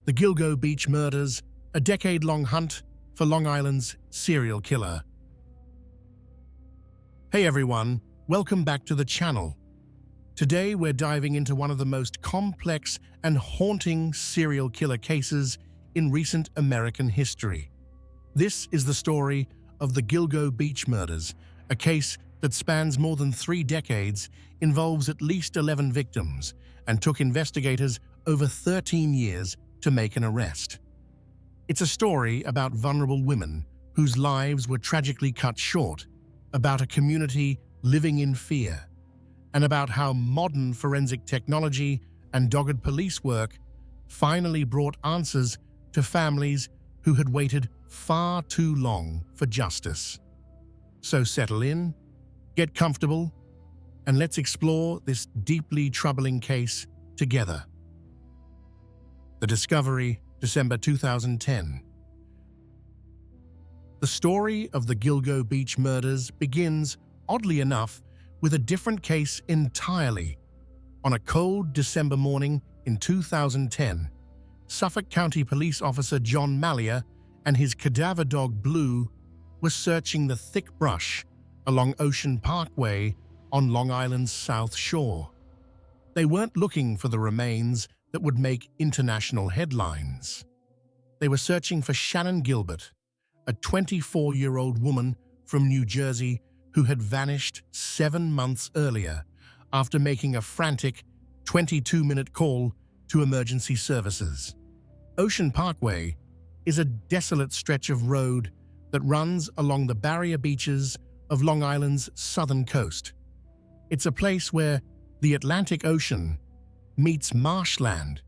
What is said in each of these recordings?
The Gilgo Beach murders, a decade-long hunt for Long Island's serial killer. Hey everyone, welcome back to the channel. Today we're diving into one of the most complex and haunting serial killer cases in recent American history. This is the story of the Gilgo Beach murders, a case that spans more than 3 decades, involves at least 11 victims, and took investigators over 13 years to make an arrest. It's a story about vulnerable women whose lives were tragically cut short, about a community living in fear, and about how modern forensic technology and dogged police work finally brought answers to families who had waited far too long for justice. So settle in, get comfortable, and let's explore this deeply troubling case together. The discovery, December 2010. The story of the Gilgo Beach murders begins, oddly enough, with a different case entirely. On a cold December morning in 2010, Suffolk County police officer John Mallier and his cadaver dog Blue were searching the thick brush along Ocean Parkway on Long Island's South Shore. They weren't looking for the remains that would make international headlines. They were searching for Shannon Gilbert, a 24-year-old woman from New Jersey who had vanished 7 months earlier after making a frantic 22-minute call to emergency services. Ocean Parkway is a desolate stretch of road that runs along the barrier beaches of Long Island's southern coast. It's a place where the Atlantic Ocean meets marshland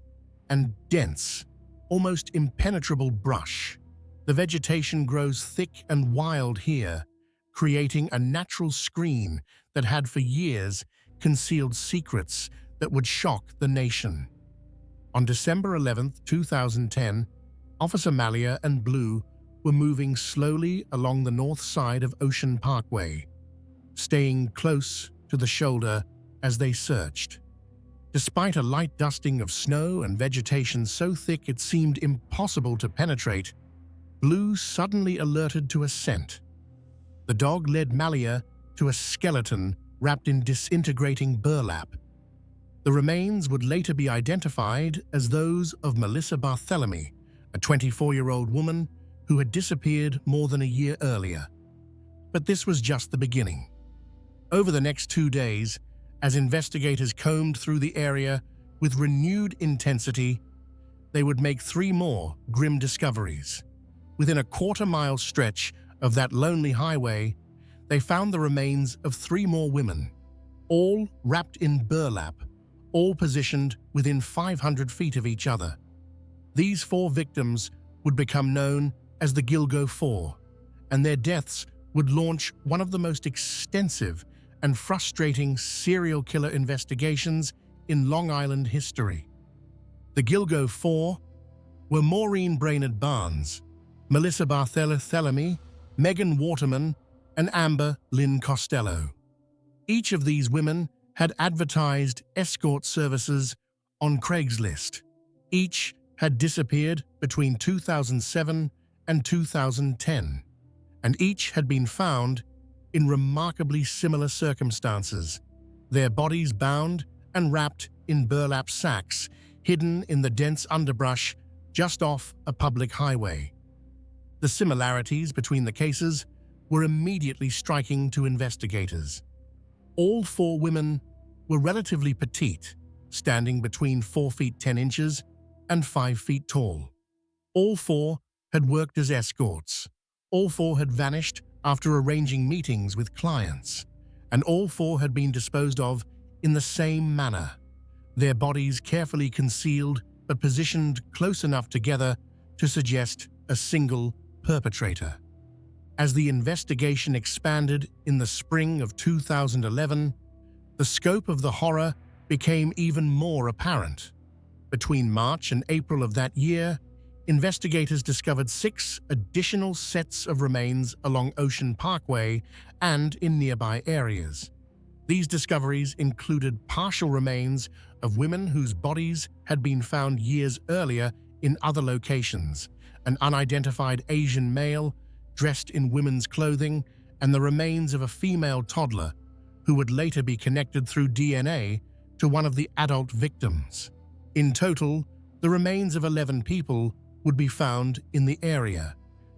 and dense, almost impenetrable brush. The vegetation grows thick and wild here, creating a natural screen that had for years concealed secrets that would shock the nation. On December 11, 2010, Officer Mallier and Blue were moving slowly along the north side of Ocean Parkway, staying close to the shoulder as they searched. Despite a light dusting of snow and vegetation so thick it seemed impossible to penetrate, Blue suddenly alerted to a scent. The dog led Mallier to a skeleton wrapped in disintegrating burlap. The remains would later be identified as those of Melissa Barthelemy, a 24-year-old woman who had disappeared more than a year earlier. But this was just the beginning. Over the next 2 days, as investigators combed through the area with renewed intensity, they would make 3 more grim discoveries. Within a quarter-mile stretch of that lonely highway, they found the remains of 3 more women, all wrapped in burlap, all positioned within 500 feet of each other. These 4 victims would become known as the Gilgo Four, and their deaths would launch one of the most extensive and frustrating serial killer investigations in Long Island history. The Gilgo Four were Maureen Brainard-Barnes, Melissa Barthelemy, Megan Waterman, and Amber Lynn Costello. Each of these women had advertised escort services on Craigslist. Each had disappeared between 2007 and 2010, and each had been found in remarkably similar circumstances, their bodies bound and wrapped in burlap sacks, hidden in the dense underbrush just off a public highway. The similarities between the cases were immediately striking to investigators. All 4 women were relatively petite, standing between 4 feet 10 inches and 5 feet tall. All 4 had worked as escorts. All 4 had vanished after arranging meetings with clients, and all 4 had been disposed of in the same manner, their bodies carefully concealed but positioned close enough together to suggest a single perpetrator. As the investigation expanded in the spring of 2011, the scope of the horror became even more apparent. Between March and April of that year, investigators discovered 6 additional sets of remains along Ocean Parkway and in nearby areas. These discoveries included partial remains of women whose bodies had been found years earlier in other locations, an unidentified Asian male dressed in women's clothing, and the remains of a female toddler who would later be connected through DNA to one of the adult victims. In total, the remains of 11 people would be found in the area.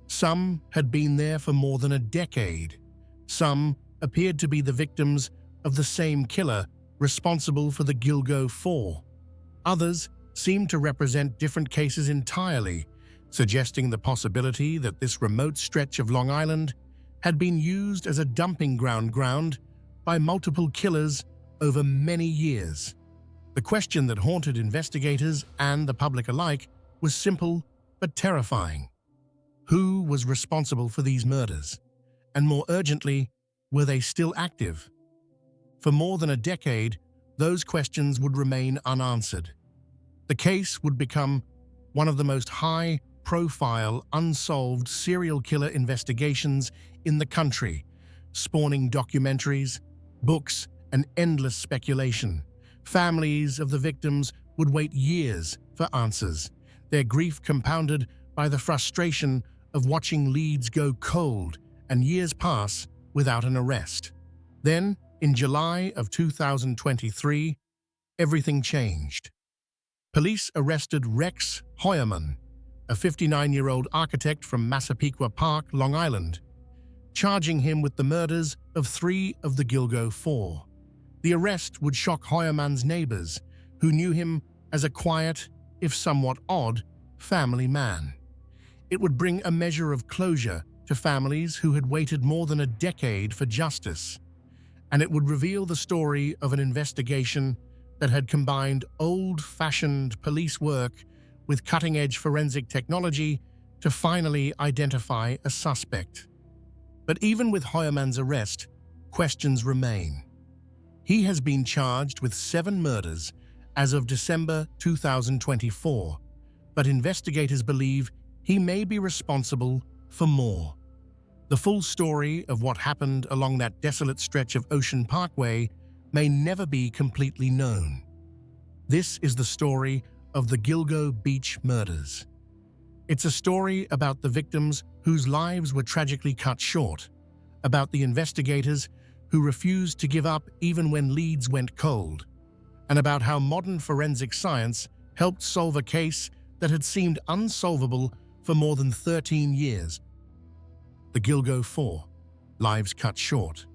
Some had been there for more than a decade. Some appeared to be the victims of the same killer responsible for the Gilgo Four. Others seemed to represent different cases entirely, suggesting the possibility that this remote stretch of Long Island had been used as a dumping ground by multiple killers over many years. The question that haunted investigators and the public alike was simple but terrifying. Who was responsible for these murders? And more urgently, were they still active? For more than a decade, those questions would remain unanswered. The case would become one of the most high-profile, unsolved serial killer investigations in the country, spawning documentaries, books, and endless speculation. Families of the victims would wait years for answers, their grief compounded by the frustration of watching leads go cold and years pass without an arrest. Then, in July of 2023, everything changed. Police arrested Rex Heuermann, a 59-year-old architect from Massapequa Park, Long Island, charging him with the murders of 3 of the Gilgo Four. The arrest would shock Heuermann's neighbors, who knew him as a quiet, if somewhat odd, family man. It would bring a measure of closure to families who had waited more than a decade for justice, and it would reveal the story of an investigation that had combined old-fashioned police work with cutting-edge forensic technology to finally identify a suspect. But even with Heuermann's arrest, questions remain. He has been charged with 7 murders as of December 2024, but investigators believe he may be responsible for more. The full story of what happened along that desolate stretch of Ocean Parkway may never be completely known. This is the story of the Gilgo Beach murders. It's a story about the victims whose lives were tragically cut short, about the investigators who refused to give up even when leads went cold, and about how modern forensic science helped solve a case that had seemed unsolvable for more than 13 years. The Gilgo Four, lives cut short.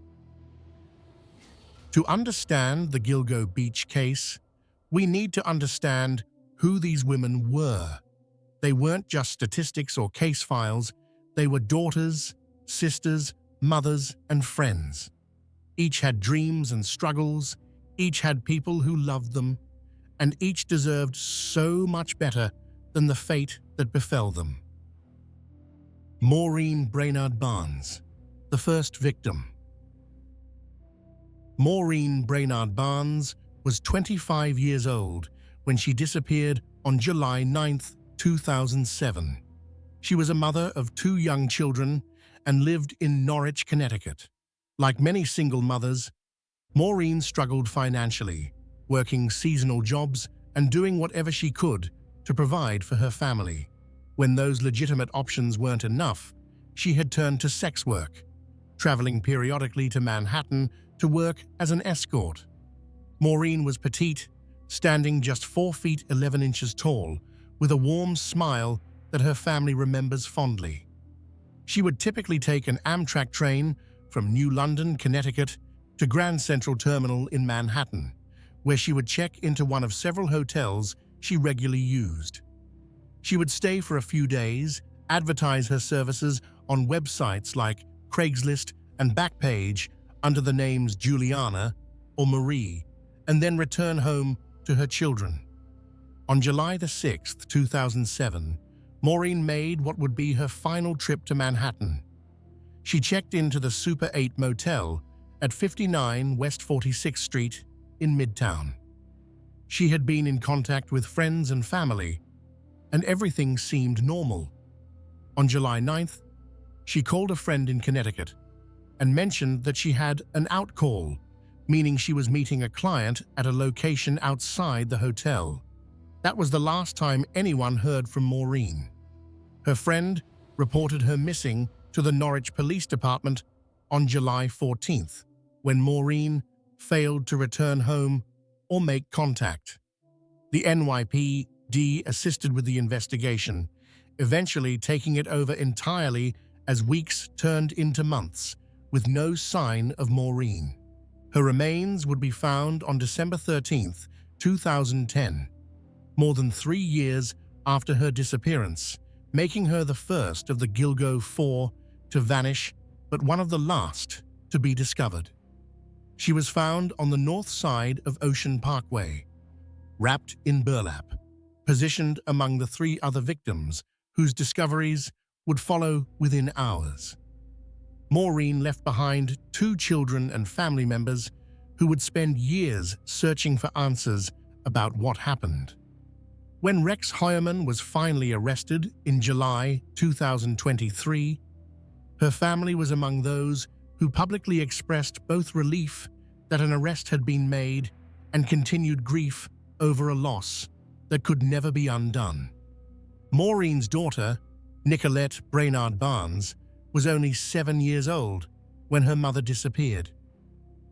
To understand the Gilgo Beach case, we need to understand who these women were. They weren't just statistics or case files, they were daughters, sisters, mothers, and friends. Each had dreams and struggles, each had people who loved them, and each deserved so much better than the fate that befell them. Maureen Brainard-Barnes, the first victim. Maureen Brainard-Barnes was 25 years old when she disappeared on July 9, 2007. She was a mother of 2 young children and lived in Norwich, Connecticut. Like many single mothers, Maureen struggled financially, working seasonal jobs and doing whatever she could to provide for her family. When those legitimate options weren't enough, she had turned to sex work, traveling periodically to Manhattan to work as an escort. Maureen was petite, standing just 4 feet 11 inches tall, with a warm smile that her family remembers fondly. She would typically take an Amtrak train from New London, Connecticut, to Grand Central Terminal in Manhattan, where she would check into one of several hotels she regularly used. She would stay for a few days, advertise her services on websites like Craigslist and Backpage under the names Juliana or Marie, and then return home to her children. On July 6, 2007, Maureen made what would be her final trip to Manhattan. She checked into the Super 8 motel at 59 West 46th Street in Midtown. She had been in contact with friends and family, and everything seemed normal. On July 9th, she called a friend in Connecticut and mentioned that she had an out call, meaning she was meeting a client at a location outside the hotel. That was the last time anyone heard from Maureen. Her friend reported her missing to the Norwich Police Department on July 14th, when Maureen failed to return home or make contact. The NYPD assisted with the investigation, eventually taking it over entirely as weeks turned into months, with no sign of Maureen. Her remains would be found on December 13th, 2010, more than 3 years after her disappearance, making her the first of the Gilgo Four to vanish, but one of the last to be discovered. She was found on the north side of Ocean Parkway, wrapped in burlap, positioned among the 3 other victims whose discoveries would follow within hours. Maureen left behind 2 children and family members who would spend years searching for answers about what happened. When Rex Heuermann was finally arrested in July 2023, her family was among those who publicly expressed both relief that an arrest had been made and continued grief over a loss that could never be undone. Maureen's daughter, Maureen Brainard-Barnes, was only 7 years old when her mother disappeared.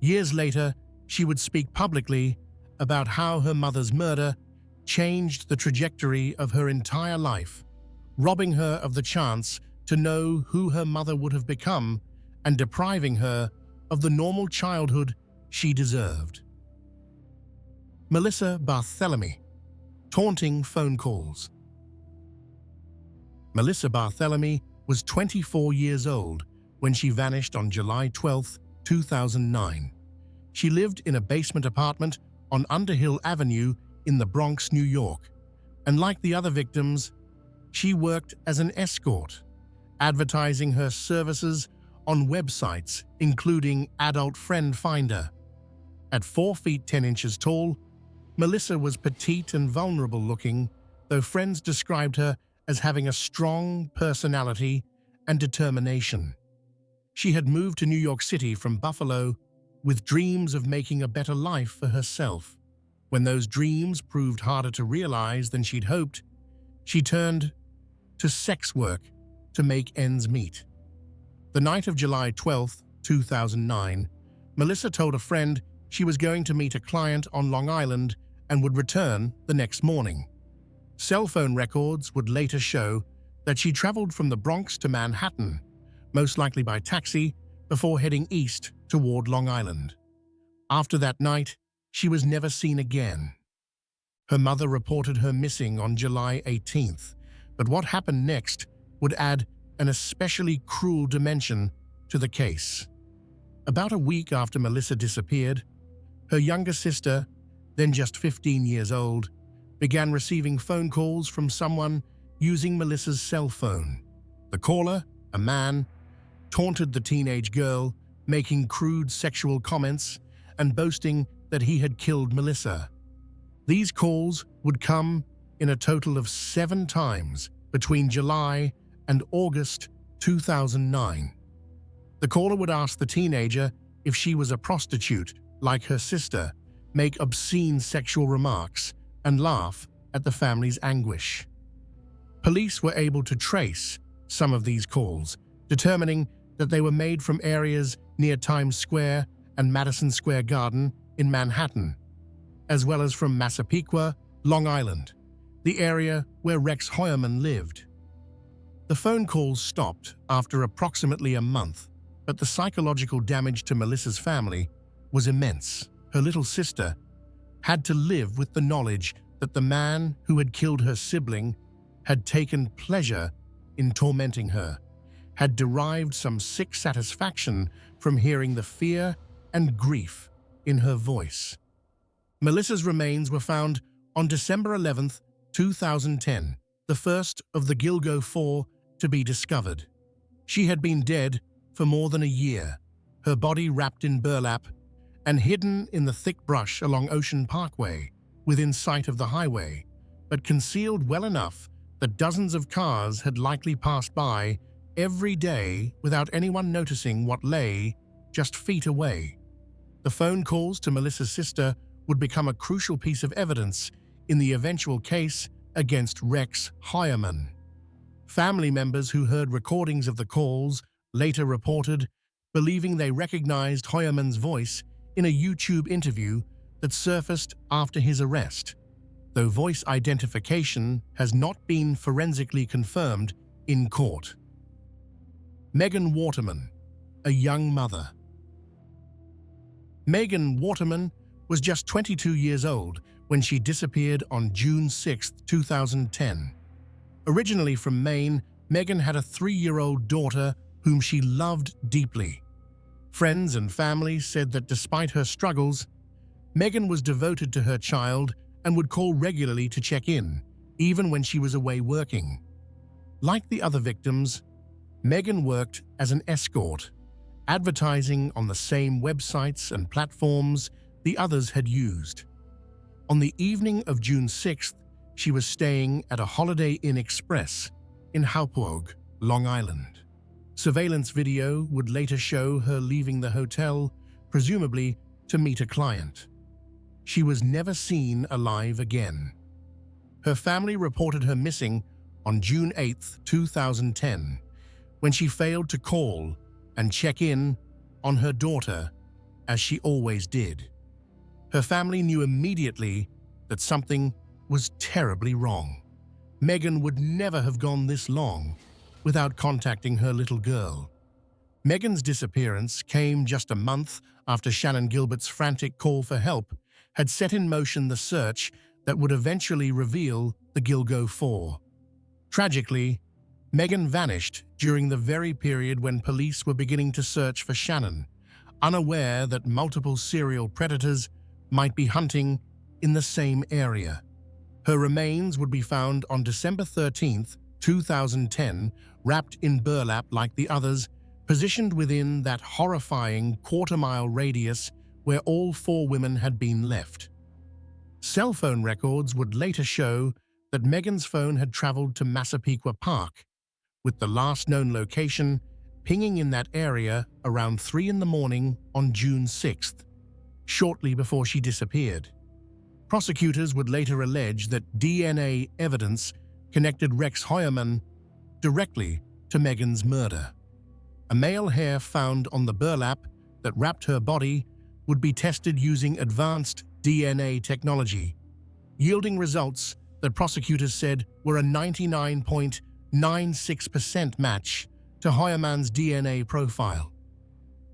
Years later, she would speak publicly about how her mother's murder changed the trajectory of her entire life, robbing her of the chance to know who her mother would have become and depriving her of the normal childhood she deserved. Melissa Barthelemy, taunting phone calls. Melissa Barthelemy was 24 years old when she vanished on July 12, 2009. She lived in a basement apartment on Underhill Avenue in the Bronx, New York, and like the other victims, she worked as an escort, advertising her services on websites including Adult Friend Finder. At 4 feet 10 inches tall, Melissa was petite and vulnerable looking, though friends described her as having a strong personality and determination. She had moved to New York City from Buffalo with dreams of making a better life for herself. When those dreams proved harder to realize than she'd hoped, she turned to sex work to make ends meet. The night of July 12, 2009, Melissa told a friend she was going to meet a client on Long Island and would return the next morning. Cell phone records would later show that she traveled from the Bronx to Manhattan, most likely by taxi, before heading east toward Long Island. After that night, she was never seen again. Her mother reported her missing on July 18th, but what happened next would add an especially cruel dimension to the case. About a week after Melissa disappeared, her younger sister, then just 15 years old, began receiving phone calls from someone using Melissa's cell phone. The caller, a man, taunted the teenage girl, making crude sexual comments and boasting that he had killed Melissa. These calls would come in a total of 7 times between July and August 2009. The caller would ask the teenager if she was a prostitute like her sister, make obscene sexual remarks, and laugh at the family's anguish. Police were able to trace some of these calls, determining that they were made from areas near Times Square and Madison Square Garden in Manhattan, as well as from Massapequa, Long Island, the area where Rex Heuermann lived. The phone calls stopped after approximately a month, but the psychological damage to Melissa's family was immense. Her little sister had to live with the knowledge that the man who had killed her sibling had taken pleasure in tormenting her, had derived some sick satisfaction from hearing the fear and grief in her voice. Melissa's remains were found on December 11, 2010, the first of the Gilgo Four to be discovered. She had been dead for more than a year, her body wrapped in burlap and hidden in the thick brush along Ocean Parkway, within sight of the highway, but concealed well enough that dozens of cars had likely passed by every day without anyone noticing what lay just feet away. The phone calls to Melissa's sister would become a crucial piece of evidence in the eventual case against Rex Heuermann. Family members who heard recordings of the calls later reported believing they recognized Heuermann's voice in a YouTube interview that surfaced after his arrest, though voice identification has not been forensically confirmed in court. Megan Waterman, a young mother. Megan Waterman was just 22 years old when she disappeared on June 6, 2010. Originally from Maine, Megan had a 3-year-old daughter whom she loved deeply. Friends and family said that despite her struggles, Megan was devoted to her child and would call regularly to check in, even when she was away working. Like the other victims, Megan worked as an escort, advertising on the same websites and platforms the others had used. On the evening of June 6th, she was staying at a Holiday Inn Express in Hauppauge, Long Island. Surveillance video would later show her leaving the hotel, presumably to meet a client. She was never seen alive again. Her family reported her missing on June 8, 2010, when she failed to call and check in on her daughter, as she always did. Her family knew immediately that something was terribly wrong. Megan would never have gone this long without contacting her little girl. Megan's disappearance came just a month after Shannon Gilbert's frantic call for help had set in motion the search that would eventually reveal the Gilgo Four. Tragically, Megan vanished during the very period when police were beginning to search for Shannon, unaware that multiple serial predators might be hunting in the same area. Her remains would be found on December 13, 2010, wrapped in burlap like the others, positioned within that horrifying quarter-mile radius where all 4 women had been left. Cell phone records would later show that Megan's phone had traveled to Massapequa Park, with the last known location pinging in that area around 3 in the morning on June 6th, shortly before she disappeared. Prosecutors would later allege that DNA evidence connected Rex Heuermann directly to Megan's murder. A male hair found on the burlap that wrapped her body would be tested using advanced DNA technology, yielding results that prosecutors said were a 99.96% match to Heuermann's DNA profile.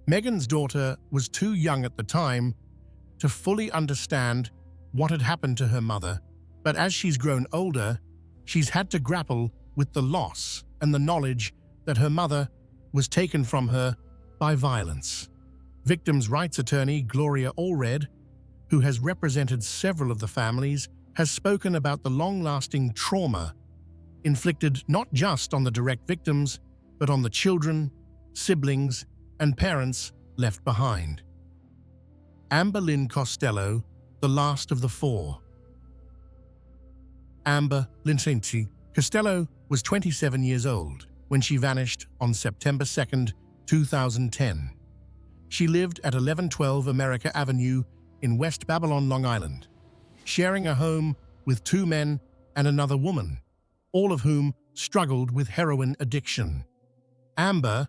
Megan's daughter was too young at the time to fully understand what had happened to her mother, but as she's grown older, she's had to grapple with the loss and the knowledge that her mother was taken from her by violence. Victims' rights attorney Gloria Allred, who has represented several of the families, has spoken about the long-lasting trauma inflicted not just on the direct victims, but on the children, siblings, and parents left behind. Amber Lynn Costello, the last of the 4. Amber Lynn Costello was 27 years old when she vanished on September 2, 2010. She lived at 1112 America Avenue in West Babylon, Long Island, sharing a home with 2 men and another woman, all of whom struggled with heroin addiction. Amber,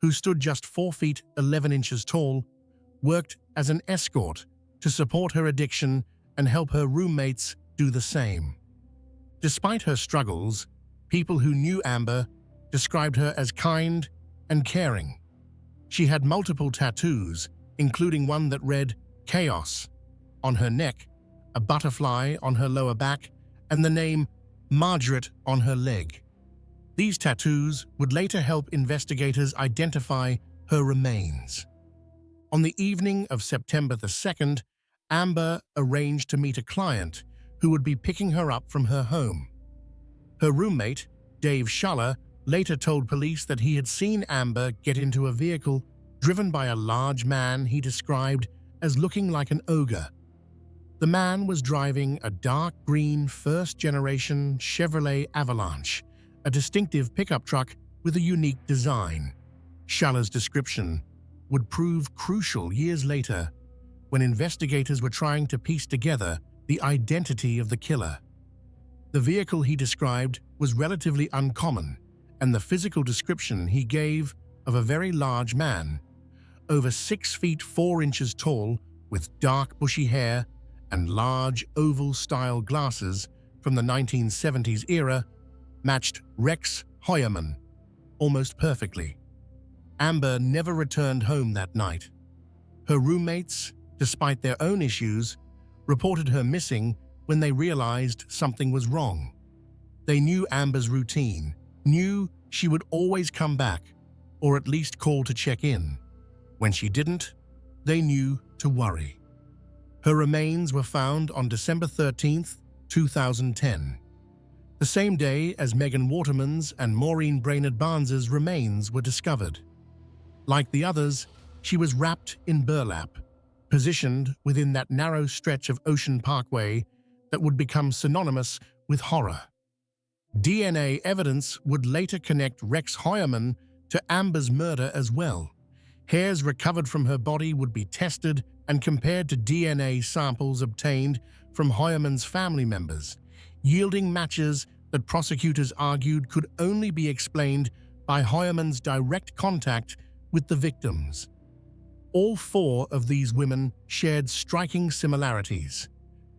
who stood just 4 feet 11 inches tall, worked as an escort to support her addiction and help her roommates do the same. Despite her struggles, people who knew Amber described her as kind and caring. She had multiple tattoos, including one that read "Chaos" on her neck, a butterfly on her lower back, and the name Margaret on her leg. These tattoos would later help investigators identify her remains. On the evening of September the 2nd, Amber arranged to meet a client who would be picking her up from her home. Her roommate, Dave Schuller, later told police that he had seen Amber get into a vehicle driven by a large man he described as looking like an ogre. The man was driving a dark green first-generation Chevrolet Avalanche, a distinctive pickup truck with a unique design. Schuller's description would prove crucial years later when investigators were trying to piece together the identity of the killer. The vehicle he described was relatively uncommon, and the physical description he gave of a very large man, over 6 feet 4 inches tall, with dark bushy hair and large oval-style glasses from the 1970s era, matched Rex Heuermann almost perfectly. Amber never returned home that night. Her roommates, despite their own issues, reported her missing when they realized something was wrong. They knew Amber's routine, knew she would always come back, or at least call to check in. When she didn't, they knew to worry. Her remains were found on December 13, 2010, the same day as Megan Waterman's and Maureen Brainard-Barnes' remains were discovered. Like the others, she was wrapped in burlap, positioned within that narrow stretch of Ocean Parkway that would become synonymous with horror. DNA evidence would later connect Rex Heuermann to Amber's murder as well. Hairs recovered from her body would be tested and compared to DNA samples obtained from Heuermann's family members, yielding matches that prosecutors argued could only be explained by Heuermann's direct contact with the victims. All 4 of these women shared striking similarities.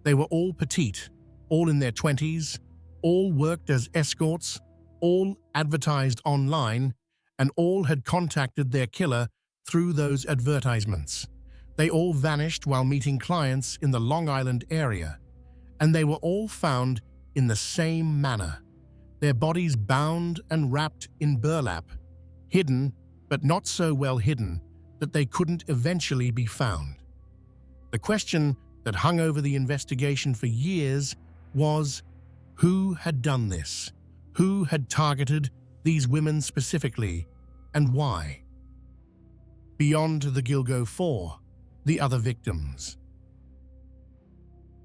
They were all petite, all in their 20s, all worked as escorts, all advertised online, and all had contacted their killer through those advertisements. They all vanished while meeting clients in the Long Island area, and they were all found in the same manner, their bodies bound and wrapped in burlap, hidden but not so well hidden that they couldn't eventually be found. The question that hung over the investigation for years was, who had done this? Who had targeted these women specifically, and why? Beyond the Gilgo Four, the other victims.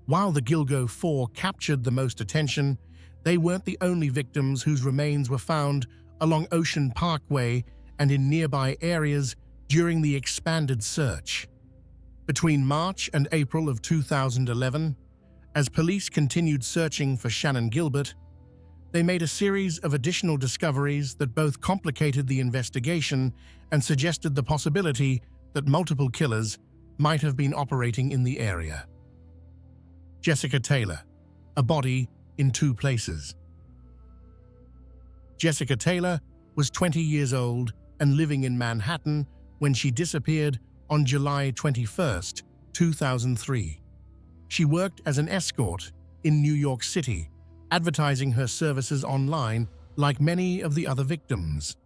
While the Gilgo Four captured the most attention, they weren't the only victims whose remains were found along Ocean Parkway and in nearby areas during the expanded search. Between March and April of 2011, as police continued searching for Shannan Gilbert, they made a series of additional discoveries that both complicated the investigation and suggested the possibility that multiple killers might have been operating in the area. Jessica Taylor, a body in 2 places. Jessica Taylor was 20 years old and living in Manhattan when she disappeared on July 21, 2003. She worked as an escort in New York City, advertising her services online like many of the other victims.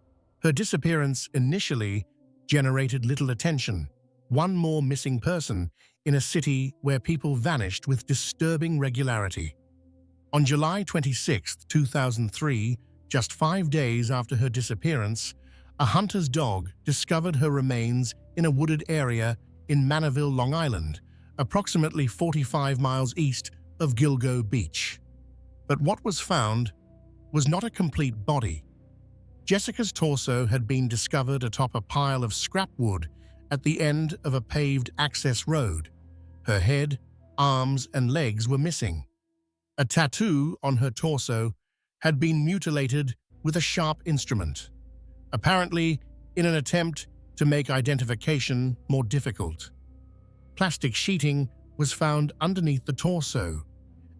Her disappearance initially generated little attention, one more missing person in a city where people vanished with disturbing regularity. On July 26, 2003, just 5 days after her disappearance, a hunter's dog discovered her remains in a wooded area in Manorville, Long Island, approximately 45 miles east of Gilgo Beach. But what was found was not a complete body. Jessica's torso had been discovered atop a pile of scrap wood at the end of a paved access road. Her head, arms, and legs were missing. A tattoo on her torso had been mutilated with a sharp instrument, apparently in an attempt to make identification more difficult. Plastic sheeting was found underneath the torso,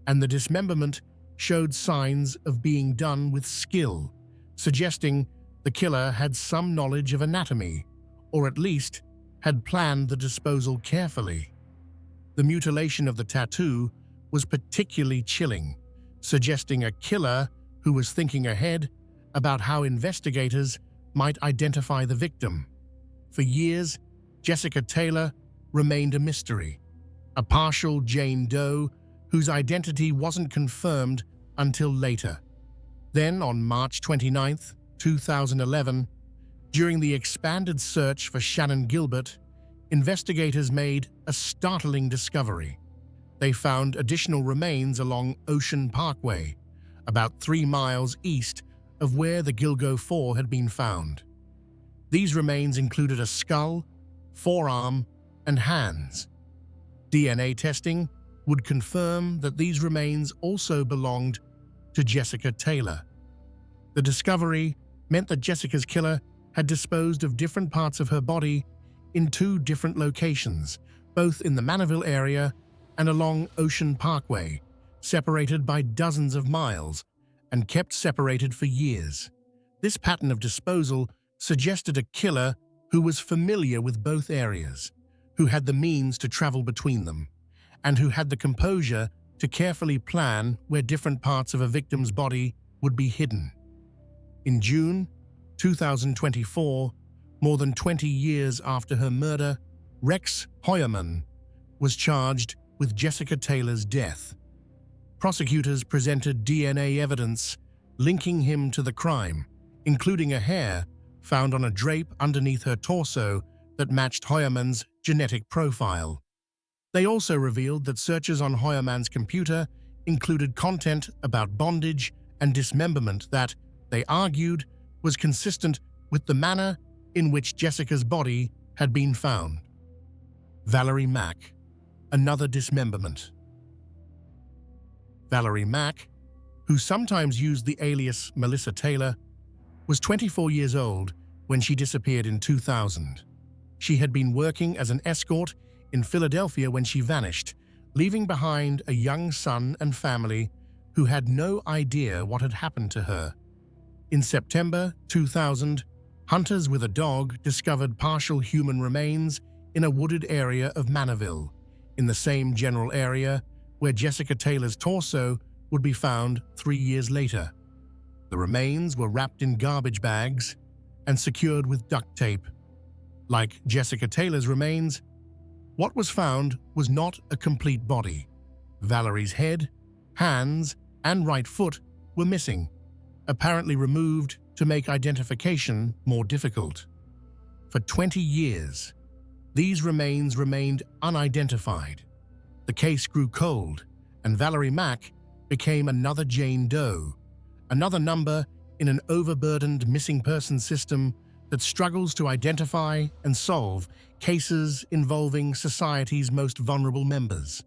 and the dismemberment showed signs of being done with skill, suggesting the killer had some knowledge of anatomy, or at least had planned the disposal carefully. The mutilation of the tattoo was particularly chilling, suggesting a killer who was thinking ahead about how investigators might identify the victim. For years, Jessica Taylor remained a mystery, a partial Jane Doe whose identity wasn't confirmed until later. Then, on March 29, 2011, during the expanded search for Shannan Gilbert, investigators made a startling discovery. They found additional remains along Ocean Parkway, about 3 miles east of where the Gilgo Four had been found. These remains included a skull, forearm, and hands. DNA testing would confirm that these remains also belonged to Jessica Taylor. The discovery meant that Jessica's killer had disposed of different parts of her body in two different locations, both in the Manhunt area and along Ocean Parkway, separated by dozens of miles and kept separated for years. This pattern of disposal suggested a killer who was familiar with both areas, who had the means to travel between them, and who had the composure to carefully plan where different parts of a victim's body would be hidden. In June 2024, more than 20 years after her murder, Rex Heuermann was charged with Jessica Taylor's death. Prosecutors presented DNA evidence linking him to the crime, including a hair found on a drape underneath her torso that matched Heuermann's genetic profile. They also revealed that searches on Heuermann's computer included content about bondage and dismemberment that, they argued, was consistent with the manner in which Jessica's body had been found. Valerie Mack, another dismemberment. Valerie Mack, who sometimes used the alias Melissa Taylor, was 24 years old when she disappeared in 2000. She had been working as an escort in Philadelphia when she vanished, leaving behind a young son and family who had no idea what had happened to her. In September 2000, hunters with a dog discovered partial human remains in a wooded area of Manhunt, in the same general area where Jessica Taylor's torso would be found 3 years later. The remains were wrapped in garbage bags and secured with duct tape. Like Jessica Taylor's remains, what was found was not a complete body. Valerie's head, hands, and right foot were missing, apparently removed to make identification more difficult. For 20 years, these remains remained unidentified. The case grew cold, and Valerie Mack became another Jane Doe, another number in an overburdened missing person system that struggles to identify and solve cases involving society's most vulnerable members.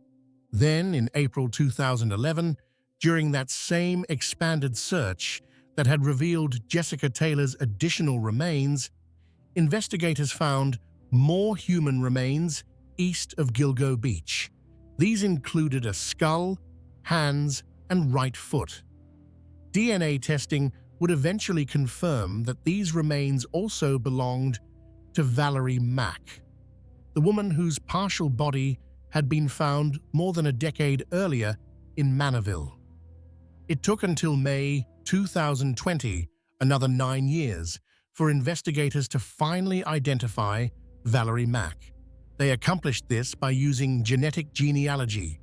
Then, in April 2011, during that same expanded search that had revealed Jessica Taylor's additional remains, investigators found more human remains east of Gilgo Beach. These included a skull, hands, and right foot. DNA testing would eventually confirm that these remains also belonged to Valerie Mack, the woman whose partial body had been found more than a decade earlier in Manhunt. It took until May 2020, another 9 years, for investigators to finally identify Valerie Mack. They accomplished this by using genetic genealogy,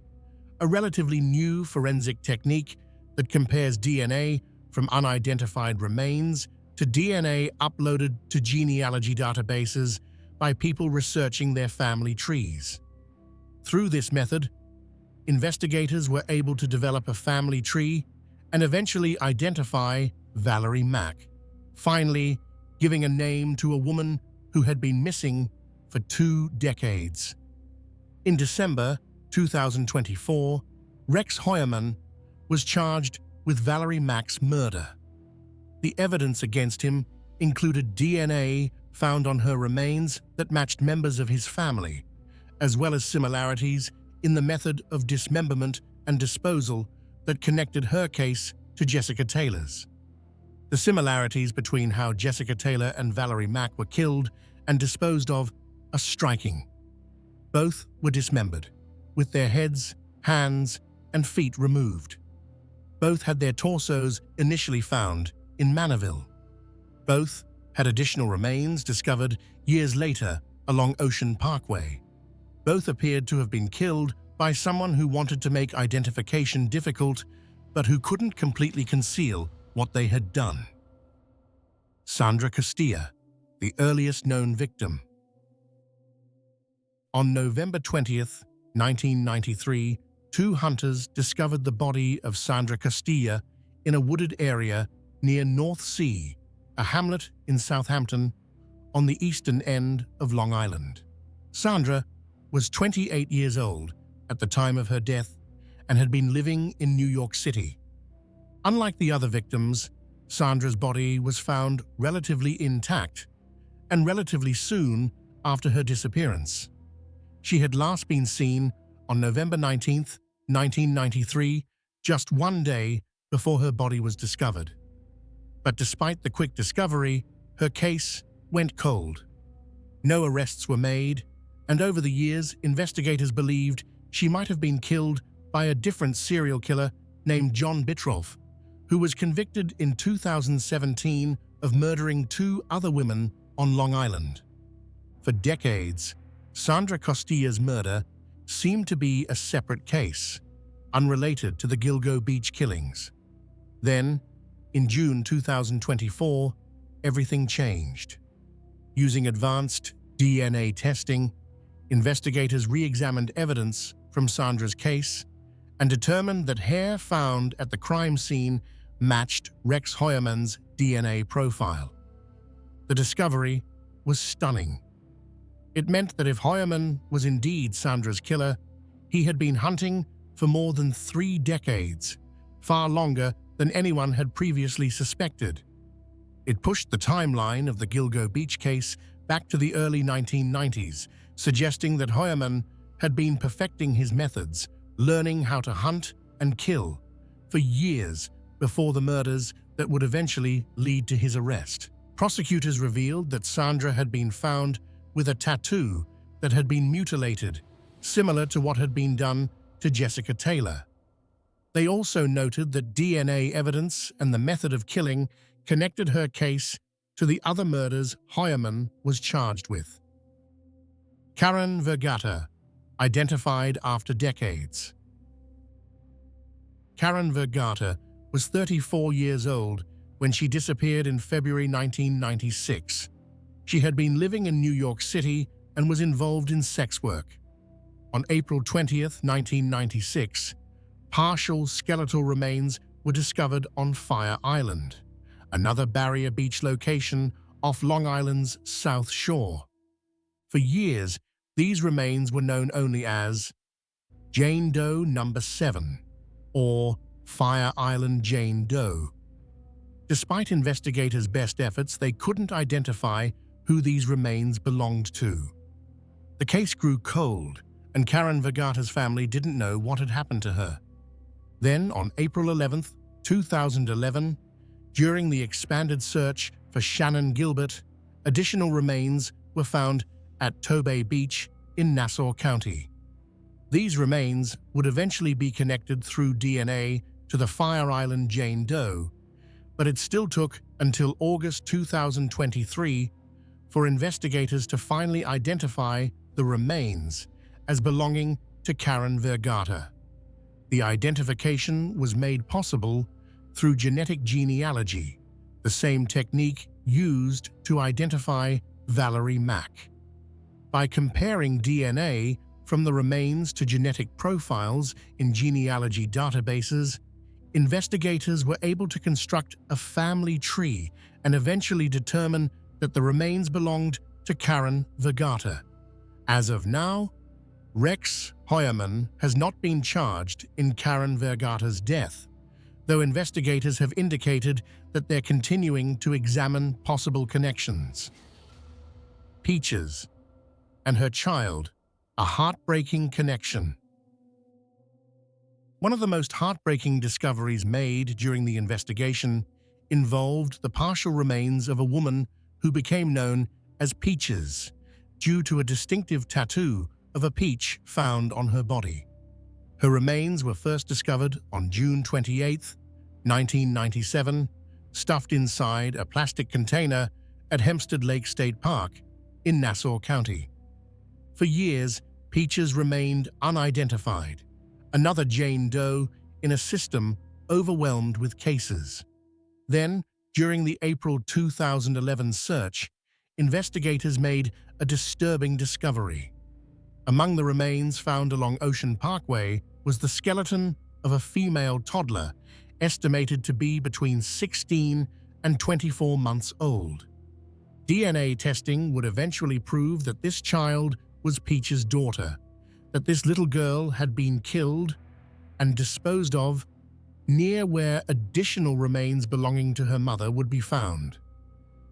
a relatively new forensic technique that compares DNA from unidentified remains to DNA uploaded to genealogy databases by people researching their family trees. Through this method, investigators were able to develop a family tree and eventually identify Valerie Mack, finally giving a name to a woman who had been missing for 2 decades. In December 2024, Rex Heuermann was charged with Valerie Mack's murder. The evidence against him included DNA found on her remains that matched members of his family, as well as similarities in the method of dismemberment and disposal that connected her case to Jessica Taylor's. The similarities between how Jessica Taylor and Valerie Mack were killed and disposed of are striking. Both were dismembered, with their heads, hands, and feet removed. Both had their torsos initially found in Manhunt. Both had additional remains discovered years later along Ocean Parkway. Both appeared to have been killed by someone who wanted to make identification difficult, but who couldn't completely conceal what they had done. Sandra Costilla, the earliest known victim. On November 20th, 1993, 2 hunters discovered the body of Sandra Costilla in a wooded area near North Sea, a hamlet in Southampton on the eastern end of Long Island. Sandra was 28 years old at the time of her death and had been living in New York City. Unlike the other victims, Sandra's body was found relatively intact and relatively soon after her disappearance. She had last been seen on November 19, 1993, just one day before her body was discovered. But despite the quick discovery, her case went cold. No arrests were made, and over the years, investigators believed she might have been killed by a different serial killer named John Bittrolff, who was convicted in 2017 of murdering 2 other women on Long Island. For decades, Sandra Costilla's murder seemed to be a separate case, unrelated to the Gilgo Beach killings. Then, in June 2024, everything changed. Using advanced DNA testing, investigators re-examined evidence from Sandra's case and determined that hair found at the crime scene matched Rex Heuermann's DNA profile. The discovery was stunning. It meant that if Heuermann was indeed Sandra's killer, he had been hunting for more than 3 decades, far longer than anyone had previously suspected. It pushed the timeline of the Gilgo Beach case back to the early 1990s, suggesting that Heuermann had been perfecting his methods, learning how to hunt and kill for years before the murders that would eventually lead to his arrest. Prosecutors revealed that Sandra had been found with a tattoo that had been mutilated, similar to what had been done to Jessica Taylor. They also noted that DNA evidence and the method of killing connected her case to the other murders Heuermann was charged with. Karen Vergata, identified after decades. Karen Vergata was 34 years old when she disappeared in February 1996. She had been living in New York City and was involved in sex work. On April 20, 1996, partial skeletal remains were discovered on Fire Island, another Barrier Beach location off Long Island's South Shore. For years, these remains were known only as Jane Doe No. 7 or Fire Island Jane Doe. Despite investigators' best efforts, they couldn't identify who these remains belonged to. The case grew cold, and Karen Vergata's family didn't know what had happened to her. Then, on April 11, 2011, during the expanded search for Shannon Gilbert, additional remains were found at Tobay Beach in Nassau County. These remains would eventually be connected through DNA to the Fire Island Jane Doe, but it still took until August 2023 for investigators to finally identify the remains as belonging to Karen Vergata. The identification was made possible through genetic genealogy, the same technique used to identify Valerie Mack. By comparing DNA from the remains to genetic profiles in genealogy databases, investigators were able to construct a family tree and eventually determine that the remains belonged to Karen Vergata. As of now, Rex Heuermann has not been charged in Karen Vergata's death, though investigators have indicated that they're continuing to examine possible connections. Peaches and her child, a heartbreaking connection. One of the most heartbreaking discoveries made during the investigation involved the partial remains of a woman who became known as Peaches due to a distinctive tattoo of a peach found on her body. Her remains were first discovered on June 28, 1997, stuffed inside a plastic container at Hempstead Lake State Park in Nassau County. For years, Peaches remained unidentified, another Jane Doe in a system overwhelmed with cases. Then, during the April 2011 search, investigators made a disturbing discovery. Among the remains found along Ocean Parkway was the skeleton of a female toddler, estimated to be between 16 and 24 months old. DNA testing would eventually prove that this child was Peach's daughter, that this little girl had been killed and disposed of near where additional remains belonging to her mother would be found.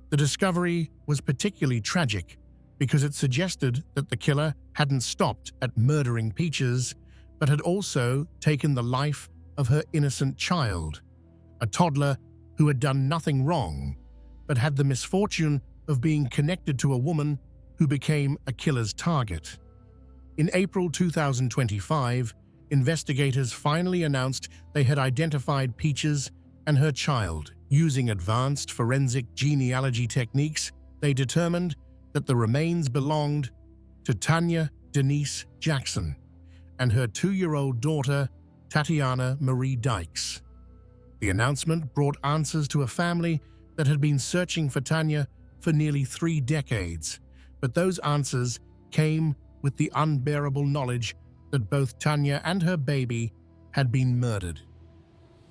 The discovery was particularly tragic because it suggested that the killer hadn't stopped at murdering Peaches, but had also taken the life of her innocent child, a toddler who had done nothing wrong, but had the misfortune of being connected to a woman who became a killer's target. In April 2025, investigators finally announced they had identified Peaches and her child. Using advanced forensic genealogy techniques, they determined that the remains belonged to Tanya Denise Jackson and her 2-year-old daughter, Tatiana Marie Dykes. The announcement brought answers to a family that had been searching for Tanya for nearly 3 decades, but those answers came with the unbearable knowledge that both Tanya and her baby had been murdered.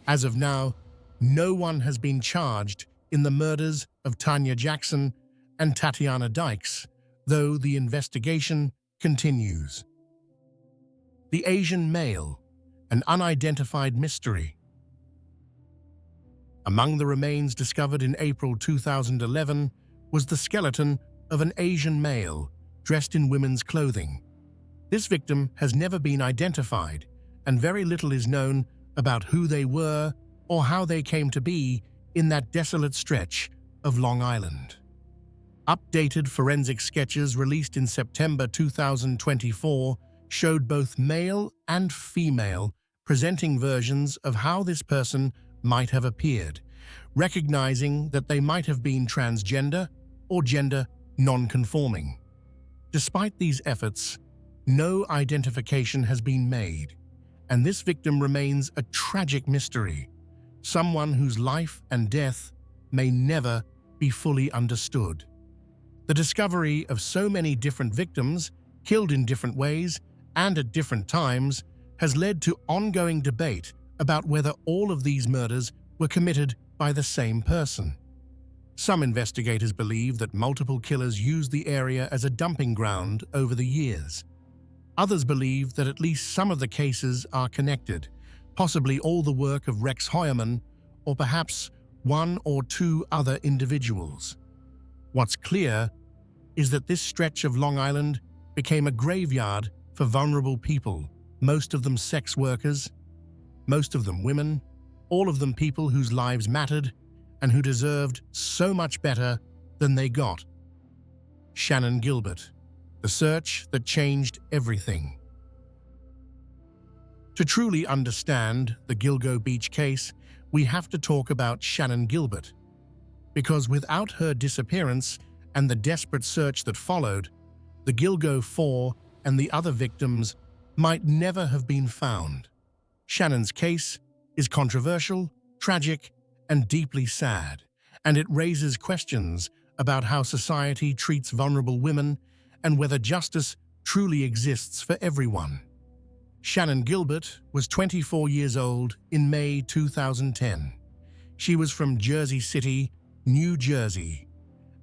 As of now, no one has been charged in the murders of Tanya Jackson and Tatiana Dykes, though the investigation continues. The Asian male, an unidentified mystery. Among the remains discovered in April 2011 was the skeleton of an Asian male dressed in women's clothing. This victim has never been identified, and very little is known about who they were or how they came to be in that desolate stretch of Long Island. Updated forensic sketches released in September 2024 showed both male and female presenting versions of how this person might have appeared, recognizing that they might have been transgender or gender non-conforming. Despite these efforts, no identification has been made, and this victim remains a tragic mystery, someone whose life and death may never be fully understood. The discovery of so many different victims, killed in different ways and at different times, has led to ongoing debate about whether all of these murders were committed by the same person. Some investigators believe that multiple killers used the area as a dumping ground over the years. Others believe that at least some of the cases are connected, possibly all the work of Rex Heuermann, or perhaps 1 or 2 other individuals. What's clear is that this stretch of Long Island became a graveyard for vulnerable people, most of them sex workers, most of them women, all of them people whose lives mattered and who deserved so much better than they got. Shannan Gilbert, the search that changed everything. To truly understand the Gilgo Beach case, we have to talk about Shannan Gilbert, because without her disappearance and the desperate search that followed, the Gilgo Four and the other victims might never have been found. Shannan's case is controversial, tragic, and deeply sad, and it raises questions about how society treats vulnerable women and whether justice truly exists for everyone. Shannan Gilbert was 24 years old in May 2010. She was from Jersey City, New Jersey,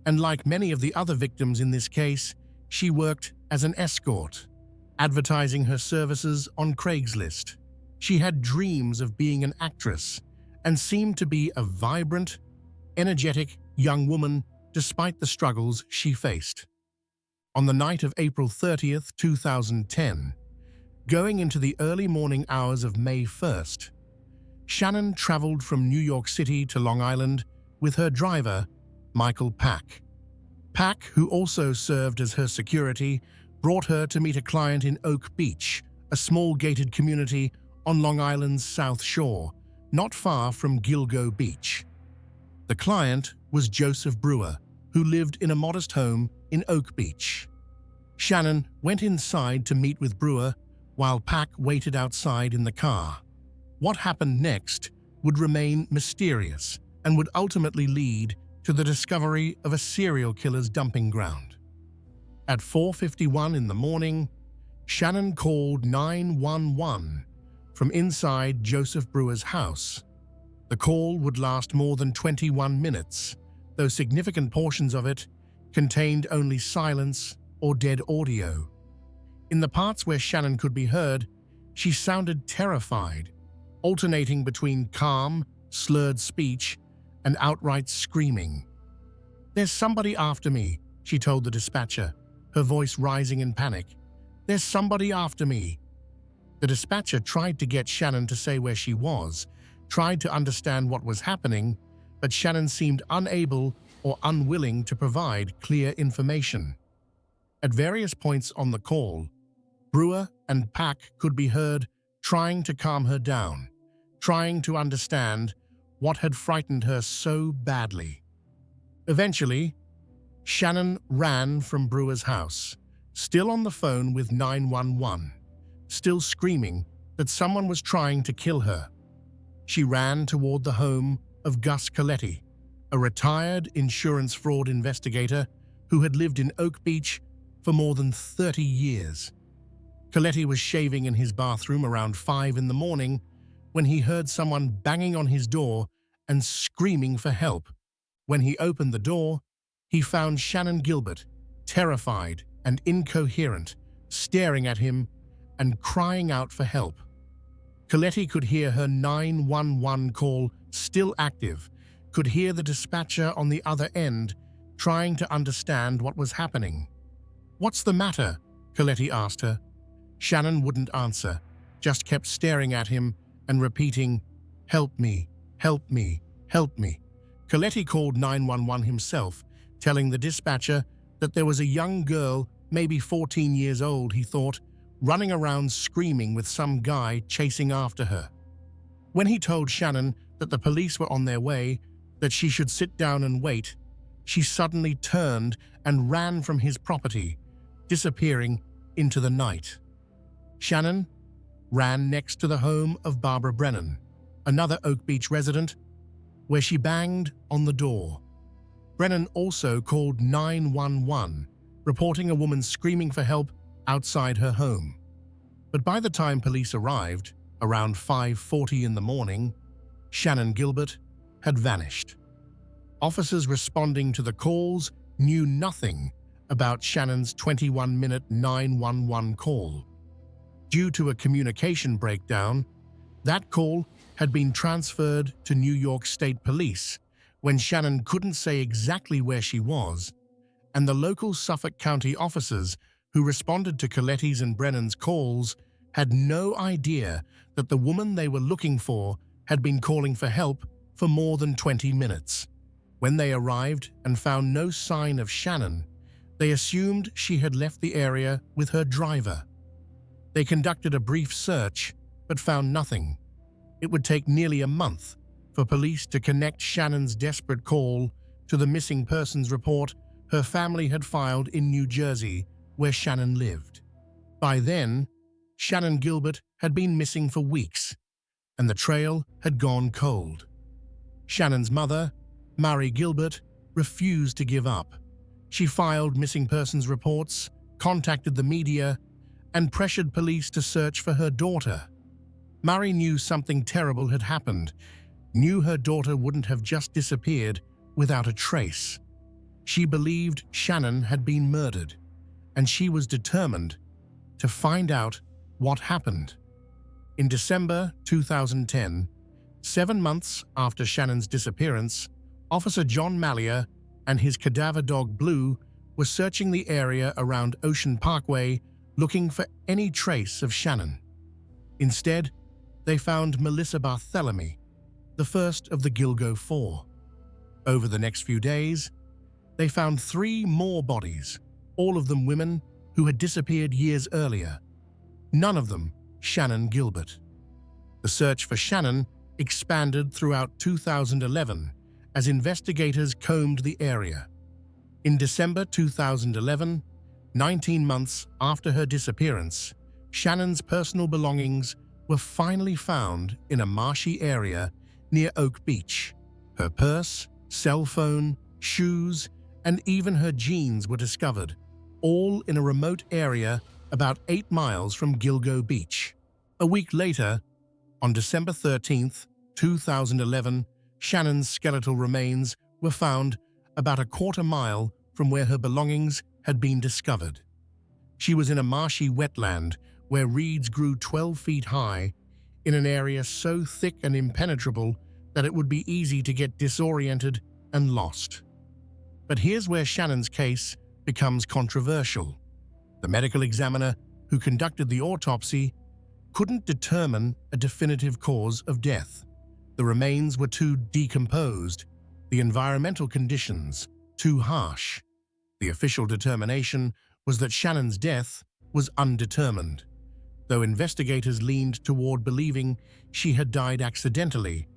and like many of the other victims in this case, she worked as an escort, advertising her services on Craigslist. She had dreams of being an actress and seemed to be a vibrant, energetic young woman despite the struggles she faced. On the night of April 30th, 2010, going into the early morning hours of May 1st, Shannan traveled from New York City to Long Island with her driver, Michael Pack. Pack, who also served as her security, brought her to meet a client in Oak Beach, a small gated community on Long Island's South Shore, not far from Gilgo Beach. The client was Joseph Brewer, who lived in a modest home in Oak Beach. Shannan went inside to meet with Brewer while Pack waited outside in the car. What happened next would remain mysterious and would ultimately lead to the discovery of a serial killer's dumping ground. At 4:51 in the morning, Shannan called 911 from inside Joseph Brewer's house. The call would last more than 21 minutes, though significant portions of it contained only silence or dead audio. In the parts where Shannon could be heard, she sounded terrified, alternating between calm, slurred speech and outright screaming. "There's somebody after me," she told the dispatcher, her voice rising in panic. "There's somebody after me." The dispatcher tried to get Shannon to say where she was, tried to understand what was happening, but Shannon seemed unable or unwilling to provide clear information. At various points on the call, Brewer and Pack could be heard trying to calm her down, trying to understand what had frightened her so badly. Eventually, Shannon ran from Brewer's house, still on the phone with 911, still screaming that someone was trying to kill her. She ran toward the home of Gus Coletti, a retired insurance fraud investigator who had lived in Oak Beach for more than 30 years. Coletti was shaving in his bathroom around 5 in the morning when he heard someone banging on his door and screaming for help. When he opened the door, he found Shannon Gilbert, terrified and incoherent, staring at him and crying out for help. Coletti could hear her 911 call still active, could hear the dispatcher on the other end trying to understand what was happening. "What's the matter?" Coletti asked her. Shannon wouldn't answer, just kept staring at him and repeating, "Help me, help me, help me." Coletti called 911 himself, telling the dispatcher that there was a young girl, maybe 14 years old, he thought, running around screaming with some guy chasing after her. When he told Shannon that the police were on their way, that she should sit down and wait, she suddenly turned and ran from his property, disappearing into the night. Shannon ran next to the home of Barbara Brennan, another Oak Beach resident, where she banged on the door. Brennan also called 911, reporting a woman screaming for help outside her home. But by the time police arrived, around 5:40 in the morning, Shannon Gilbert had vanished. Officers responding to the calls knew nothing about Shannon's 21-minute 911 call. Due to a communication breakdown, that call had been transferred to New York State Police when Shannon couldn't say exactly where she was, and the local Suffolk County officers who responded to Coletti's and Brennan's calls had no idea that the woman they were looking for had been calling for help for more than 20 minutes. When they arrived and found no sign of Shannon, they assumed she had left the area with her driver. They conducted a brief search, but found nothing. It would take nearly a month for police to connect Shannon's desperate call to the missing persons report her family had filed in New Jersey, where Shannon lived. By then, Shannon Gilbert had been missing for weeks, and the trail had gone cold. Shannon's mother, Mary Gilbert, refused to give up. She filed missing persons reports, contacted the media, and pressured police to search for her daughter. Mary knew something terrible had happened, knew her daughter wouldn't have just disappeared without a trace. She believed Shannon had been murdered, and she was determined to find out what happened. In December 2010, 7 months after Shannon's disappearance, Officer John Mallier and his cadaver dog Blue were searching the area around Ocean Parkway looking for any trace of Shannon. Instead, they found Melissa Barthelemy, the first of the Gilgo Four. Over the next few days, they found 3 more bodies, all of them women who had disappeared years earlier. None of them Shannon Gilbert. The search for Shannon expanded throughout 2011 as investigators combed the area. In December 2011, 19 months after her disappearance, Shannon's personal belongings were finally found in a marshy area near Oak Beach. Her purse, cell phone, shoes, and even her jeans were discovered, all in a remote area about 8 miles from Gilgo Beach. A week later, on December 13, 2011, Shannon's skeletal remains were found about a quarter mile from where her belongings had been discovered. She was in a marshy wetland where reeds grew 12 feet high, in an area so thick and impenetrable that it would be easy to get disoriented and lost. But here's where Shannon's case becomes controversial. The medical examiner who conducted the autopsy couldn't determine a definitive cause of death. The remains were too decomposed, the environmental conditions too harsh. The official determination was that Shannon's death was undetermined, though investigators leaned toward believing she had died accidentally,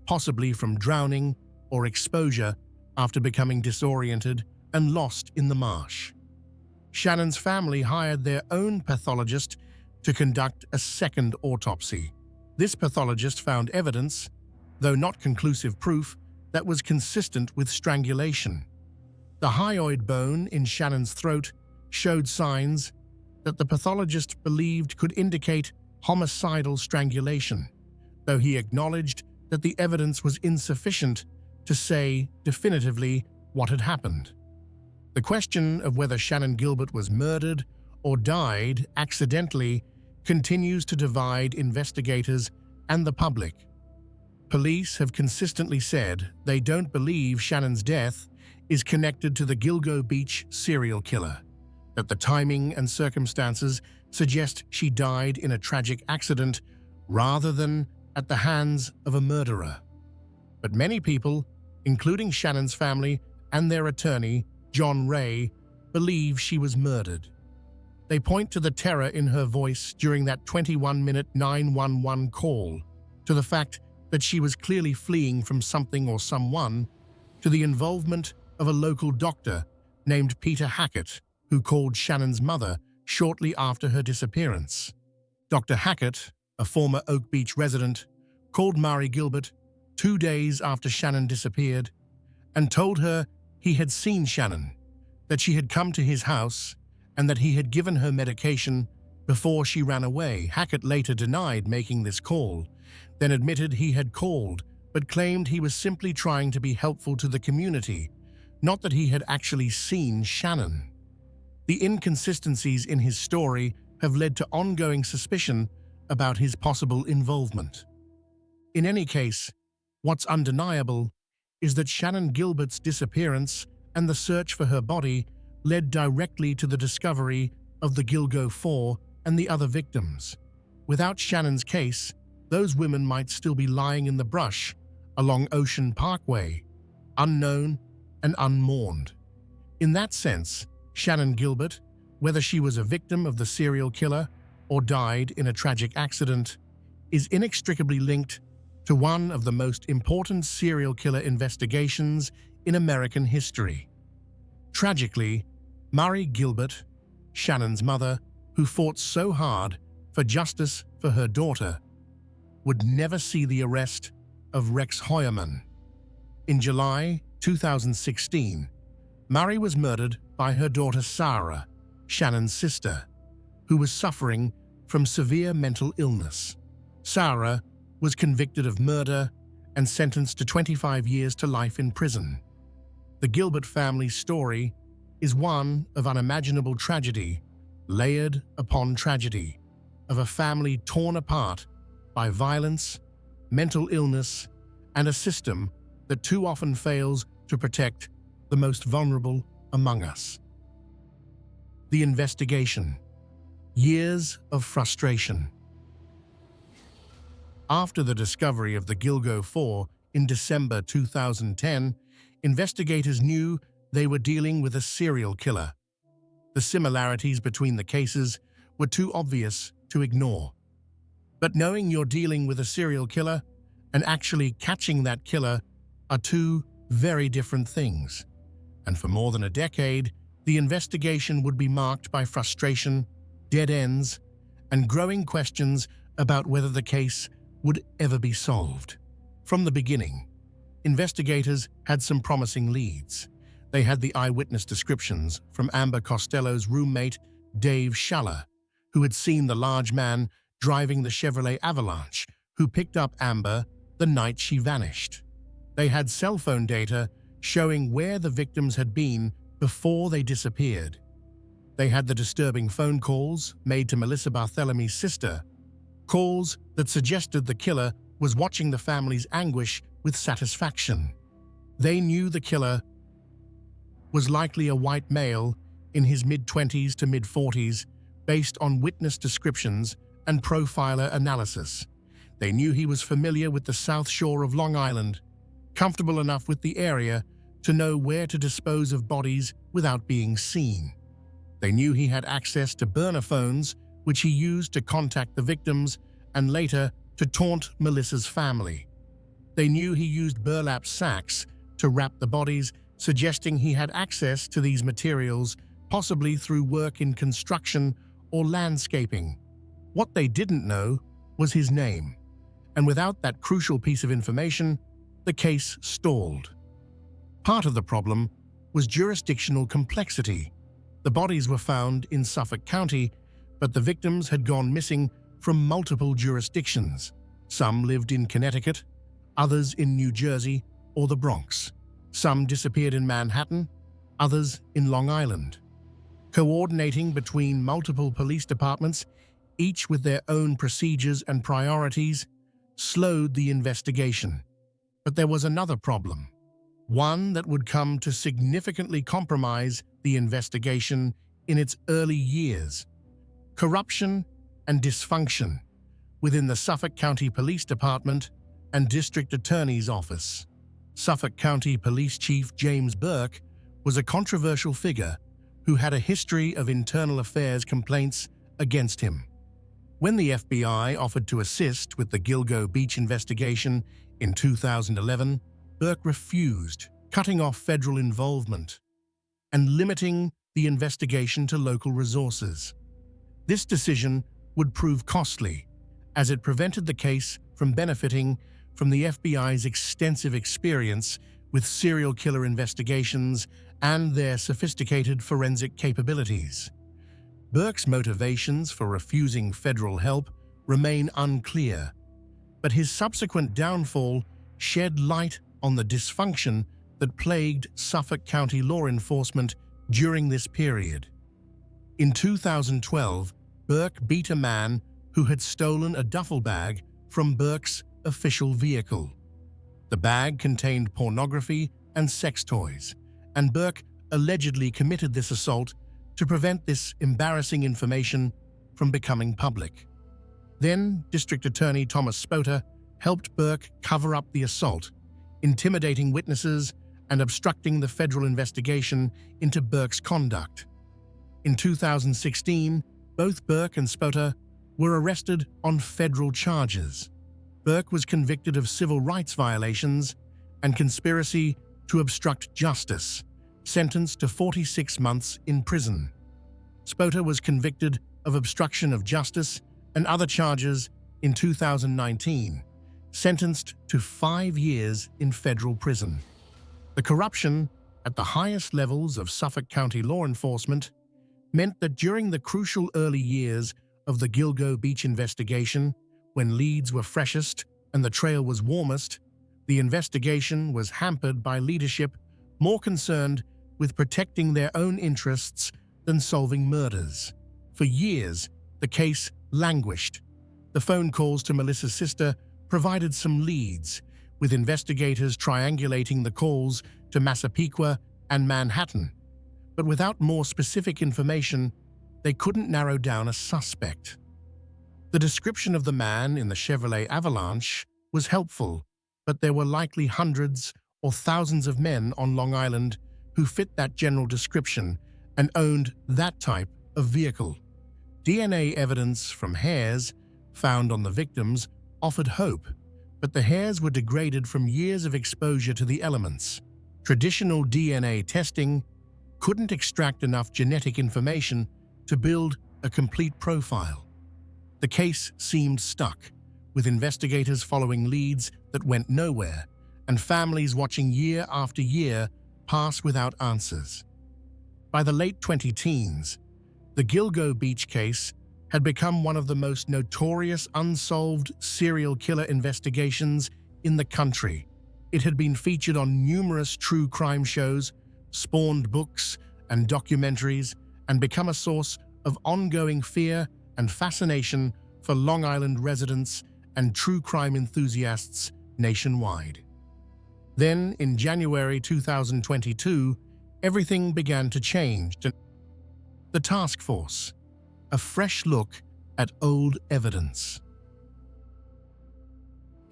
possibly from drowning or exposure after becoming disoriented and lost in the marsh. Shannon's family hired their own pathologist to conduct a second autopsy. This pathologist found evidence, though not conclusive proof, that was consistent with strangulation. The hyoid bone in Shannon's throat showed signs that the pathologist believed could indicate homicidal strangulation, though he acknowledged that the evidence was insufficient to say definitively what had happened. The question of whether Shannon Gilbert was murdered or died accidentally continues to divide investigators and the public. Police have consistently said they don't believe Shannon's death is connected to the Gilgo Beach serial killer, that the timing and circumstances suggest she died in a tragic accident rather than at the hands of a murderer. But many people, including Shannon's family and their attorney, John Ray, believe she was murdered. They point to the terror in her voice during that 21-minute 911 call, to the fact that she was clearly fleeing from something or someone, to the involvement of a local doctor named Peter Hackett, who called Shannon's mother shortly after her disappearance. Dr. Hackett, a former Oak Beach resident, called Mari Gilbert 2 days after Shannon disappeared and told her he had seen Shannon, that she had come to his house, and that he had given her medication before she ran away. Hackett later denied making this call, then admitted he had called, but claimed he was simply trying to be helpful to the community, not that he had actually seen Shannon. The inconsistencies in his story have led to ongoing suspicion about his possible involvement. In any case, what's undeniable is that Shannon Gilbert's disappearance and the search for her body led directly to the discovery of the Gilgo Four and the other victims. Without Shannon's case, those women might still be lying in the brush along Ocean Parkway, unknown and unmourned. In that sense, Shannon Gilbert, whether she was a victim of the serial killer or died in a tragic accident, is inextricably linked to one of the most important serial killer investigations in American history. Tragically, Mari Gilbert, Shannon's mother, who fought so hard for justice for her daughter, would never see the arrest of Rex Heuermann. In July 2016, Mari was murdered by her daughter Sarah, Shannon's sister, who was suffering from severe mental illness. Sarah was convicted of murder and sentenced to 25 years to life in prison. The Gilbert family's story is one of unimaginable tragedy, layered upon tragedy, of a family torn apart by violence, mental illness, and a system that too often fails to protect the most vulnerable among us. The investigation. Years of frustration. After the discovery of the Gilgo Four in December 2010, investigators knew they were dealing with a serial killer. The similarities between the cases were too obvious to ignore. But knowing you're dealing with a serial killer and actually catching that killer are two very different things. And for more than a decade, the investigation would be marked by frustration, dead ends, and growing questions about whether the case would ever be solved. From the beginning, investigators had some promising leads. They had the eyewitness descriptions from Amber Costello's roommate, Dave Schaller, who had seen the large man driving the Chevrolet Avalanche, who picked up Amber the night she vanished. They had cell phone data showing where the victims had been before they disappeared. They had the disturbing phone calls made to Melissa Barthelemy's sister, calls that suggested the killer was watching the family's anguish with satisfaction. They knew the killer was likely a white male in his mid-20s to mid-40s based on witness descriptions and profiler analysis. They knew he was familiar with the South Shore of Long Island, comfortable enough with the area to know where to dispose of bodies without being seen. They knew he had access to burner phones, which he used to contact the victims and later to taunt Melissa's family. They knew he used burlap sacks to wrap the bodies, suggesting he had access to these materials, possibly through work in construction or landscaping. What they didn't know was his name, and without that crucial piece of information, the case stalled. Part of the problem was jurisdictional complexity. The bodies were found in Suffolk County, but the victims had gone missing from multiple jurisdictions. Some lived in Connecticut, others in New Jersey or the Bronx. Some disappeared in Manhattan, others in Long Island. Coordinating between multiple police departments, each with their own procedures and priorities, slowed the investigation. But there was another problem, one that would come to significantly compromise the investigation in its early years: corruption and dysfunction within the Suffolk County Police Department and District Attorney's Office. Suffolk County Police Chief James Burke was a controversial figure who had a history of internal affairs complaints against him. When the FBI offered to assist with the Gilgo Beach investigation in 2011, Burke refused, cutting off federal involvement and limiting the investigation to local resources. This decision would prove costly, as it prevented the case from benefiting from the FBI's extensive experience with serial killer investigations and their sophisticated forensic capabilities. Burke's motivations for refusing federal help remain unclear, but his subsequent downfall shed light on the dysfunction that plagued Suffolk County law enforcement during this period. In 2012, Burke beat a man who had stolen a duffel bag from Burke's official vehicle. The bag contained pornography and sex toys, and Burke allegedly committed this assault to prevent this embarrassing information from becoming public. Then, District Attorney Thomas Spota helped Burke cover up the assault, intimidating witnesses and obstructing the federal investigation into Burke's conduct. In 2016, both Burke and Spota were arrested on federal charges. Burke was convicted of civil rights violations and conspiracy to obstruct justice, sentenced to 46 months in prison. Spota was convicted of obstruction of justice and other charges in 2019, sentenced to 5 years in federal prison. The corruption at the highest levels of Suffolk County law enforcement meant that during the crucial early years of the Gilgo Beach investigation, when leads were freshest and the trail was warmest, the investigation was hampered by leadership more concerned with protecting their own interests than solving murders. For years, the case languished. The phone calls to Melissa's sister provided some leads, with investigators triangulating the calls to Massapequa and Manhattan. But without more specific information, they couldn't narrow down a suspect. The description of the man in the Chevrolet Avalanche was helpful, but there were likely hundreds or thousands of men on Long Island who fit that general description and owned that type of vehicle. DNA evidence from hairs found on the victims offered hope, but the hairs were degraded from years of exposure to the elements. Traditional DNA testing couldn't extract enough genetic information to build a complete profile. The case seemed stuck, with investigators following leads that went nowhere and families watching year after year pass without answers. By the late 20-teens, the Gilgo Beach case had become one of the most notorious unsolved serial killer investigations in the country. It had been featured on numerous true crime shows, spawned books and documentaries, and become a source of ongoing fear and fascination for Long Island residents and true crime enthusiasts nationwide. Then, in January 2022, everything began to change. The task force, a fresh look at old evidence.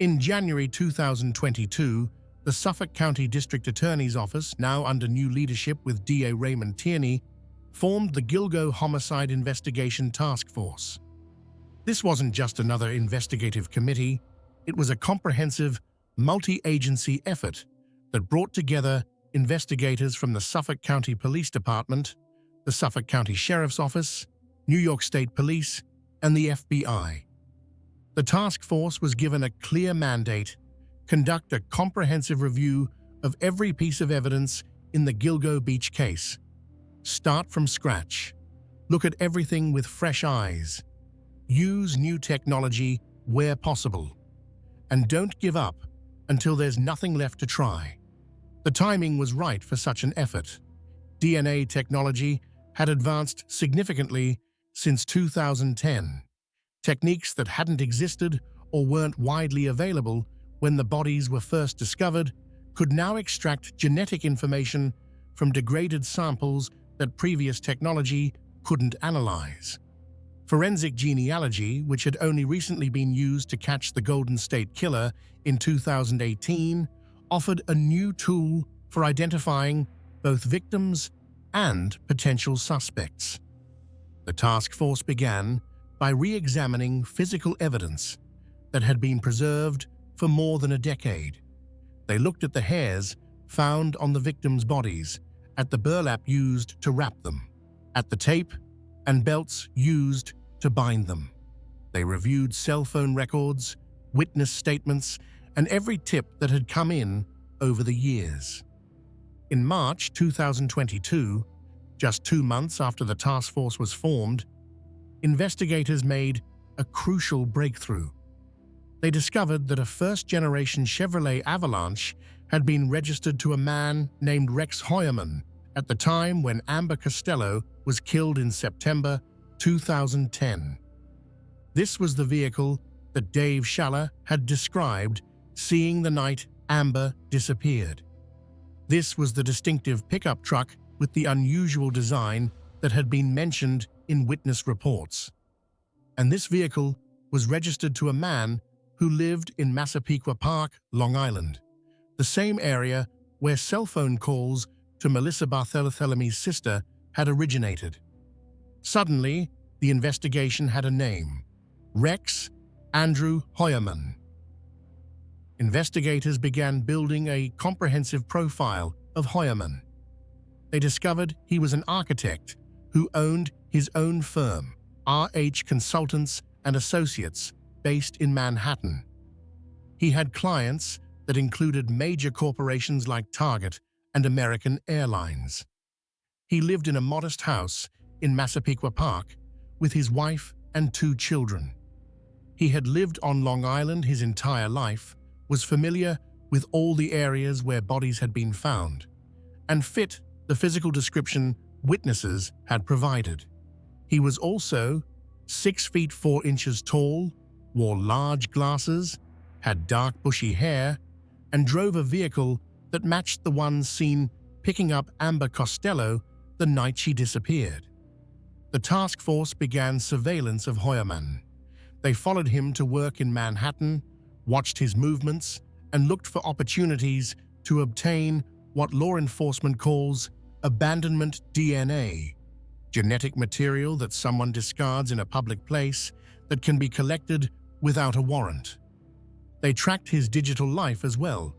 In January 2022, the Suffolk County District Attorney's Office, now under new leadership with DA Raymond Tierney, formed the Gilgo Homicide Investigation Task Force. This wasn't just another investigative committee, it was a comprehensive, multi-agency effort that brought together investigators from the Suffolk County Police Department, the Suffolk County Sheriff's Office, New York State Police, and the FBI. The task force was given a clear mandate: conduct a comprehensive review of every piece of evidence in the Gilgo Beach case. Start from scratch. Look at everything with fresh eyes. Use new technology where possible. And don't give up until there's nothing left to try. The timing was right for such an effort. DNA technology had advanced significantly since 2010. Techniques that hadn't existed or weren't widely available when the bodies were first discovered could now extract genetic information from degraded samples that previous technology couldn't analyze. Forensic genealogy, which had only recently been used to catch the Golden State Killer in 2018, offered a new tool for identifying both victims and potential suspects. The task force began by re-examining physical evidence that had been preserved for more than a decade. They looked at the hairs found on the victims' bodies, at the burlap used to wrap them, at the tape and belts used to bind them. They reviewed cell phone records, witness statements, and every tip that had come in over the years. In March 2022, just 2 months after the task force was formed, investigators made a crucial breakthrough. They discovered that a first-generation Chevrolet Avalanche had been registered to a man named Rex Heuermann at the time when Amber Costello was killed in September 2010. This was the vehicle that Dave Schaller had described seeing the night Amber disappeared. This was the distinctive pickup truck with the unusual design that had been mentioned in witness reports. And this vehicle was registered to a man who lived in Massapequa Park, Long Island, the same area where cell phone calls to Melissa Barthelmy's sister had originated. Suddenly, the investigation had a name: Rex Andrew Heuermann. Investigators began building a comprehensive profile of Heuermann. They discovered he was an architect who owned his own firm, RH Consultants and Associates, based in Manhattan. He had clients that included major corporations like Target and American Airlines. He lived in a modest house in Massapequa Park with his wife and 2 children. He had lived on Long Island his entire life, was familiar with all the areas where bodies had been found, and fit the physical description witnesses had provided. He was also 6 feet 4 inches tall, wore large glasses, had dark bushy hair, and drove a vehicle that matched the one seen picking up Amber Costello the night she disappeared. The task force began surveillance of Heuermann. They followed him to work in Manhattan, watched his movements, and looked for opportunities to obtain what law enforcement calls abandonment DNA, genetic material that someone discards in a public place that can be collected without a warrant. They tracked his digital life as well,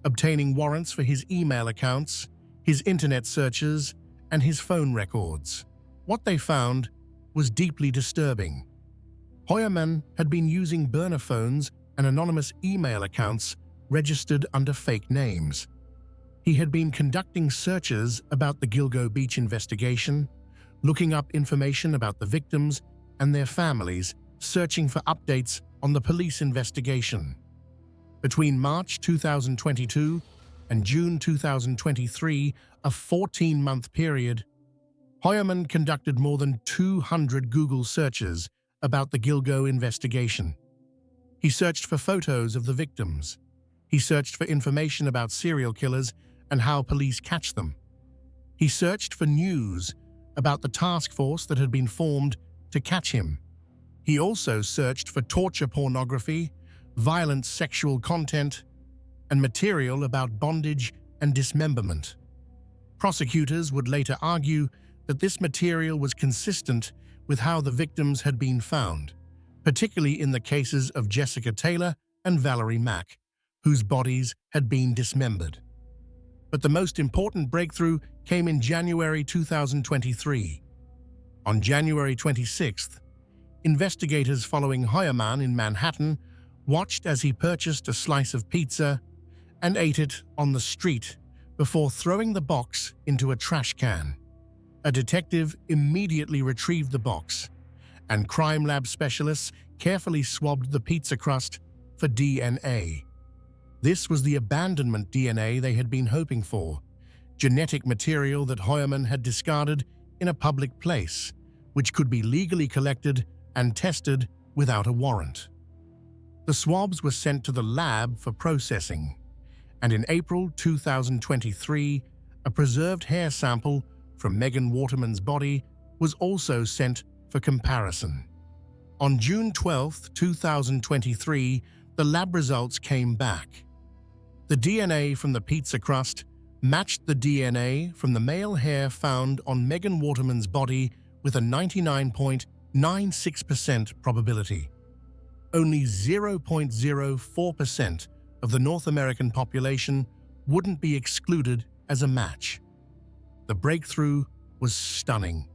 obtaining warrants for his email accounts, his internet searches, and his phone records. What they found was deeply disturbing. Heuermann had been using burner phones and anonymous email accounts registered under fake names. He had been conducting searches about the Gilgo Beach investigation, looking up information about the victims and their families, searching for updates on the police investigation. Between March 2022 and June 2023, a 14-month period, Heuermann conducted more than 200 Google searches about the Gilgo investigation. He searched for photos of the victims. He searched for information about serial killers and how police catch them. He searched for news about the task force that had been formed to catch him. He also searched for torture pornography, violent sexual content, and material about bondage and dismemberment. Prosecutors would later argue that this material was consistent with how the victims had been found, particularly in the cases of Jessica Taylor and Valerie Mack, whose bodies had been dismembered. But the most important breakthrough came in January 2023. On January 26th, investigators following Heuermann in Manhattan watched as he purchased a slice of pizza and ate it on the street before throwing the box into a trash can. A detective immediately retrieved the box, and crime lab specialists carefully swabbed the pizza crust for DNA. This was the abandonment DNA they had been hoping for, genetic material that Heuermann had discarded in a public place, which could be legally collected and tested without a warrant. The swabs were sent to the lab for processing, and in April 2023, a preserved hair sample from Megan Waterman's body was also sent for comparison. On June 12, 2023, the lab results came back. The DNA from the pizza crust matched the DNA from the male hair found on Megan Waterman's body with a 99.96% probability. Only 0.04% of the North American population wouldn't be excluded as a match. The breakthrough was stunning.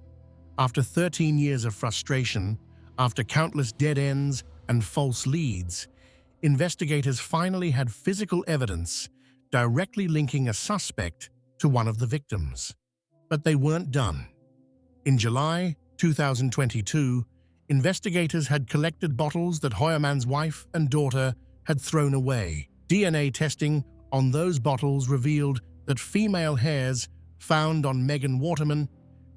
After 13 years of frustration, after countless dead ends and false leads, investigators finally had physical evidence directly linking a suspect to one of the victims. But they weren't done. In July 2022, investigators had collected bottles that Heuermann's wife and daughter had thrown away. DNA testing on those bottles revealed that female hairs found on Megan Waterman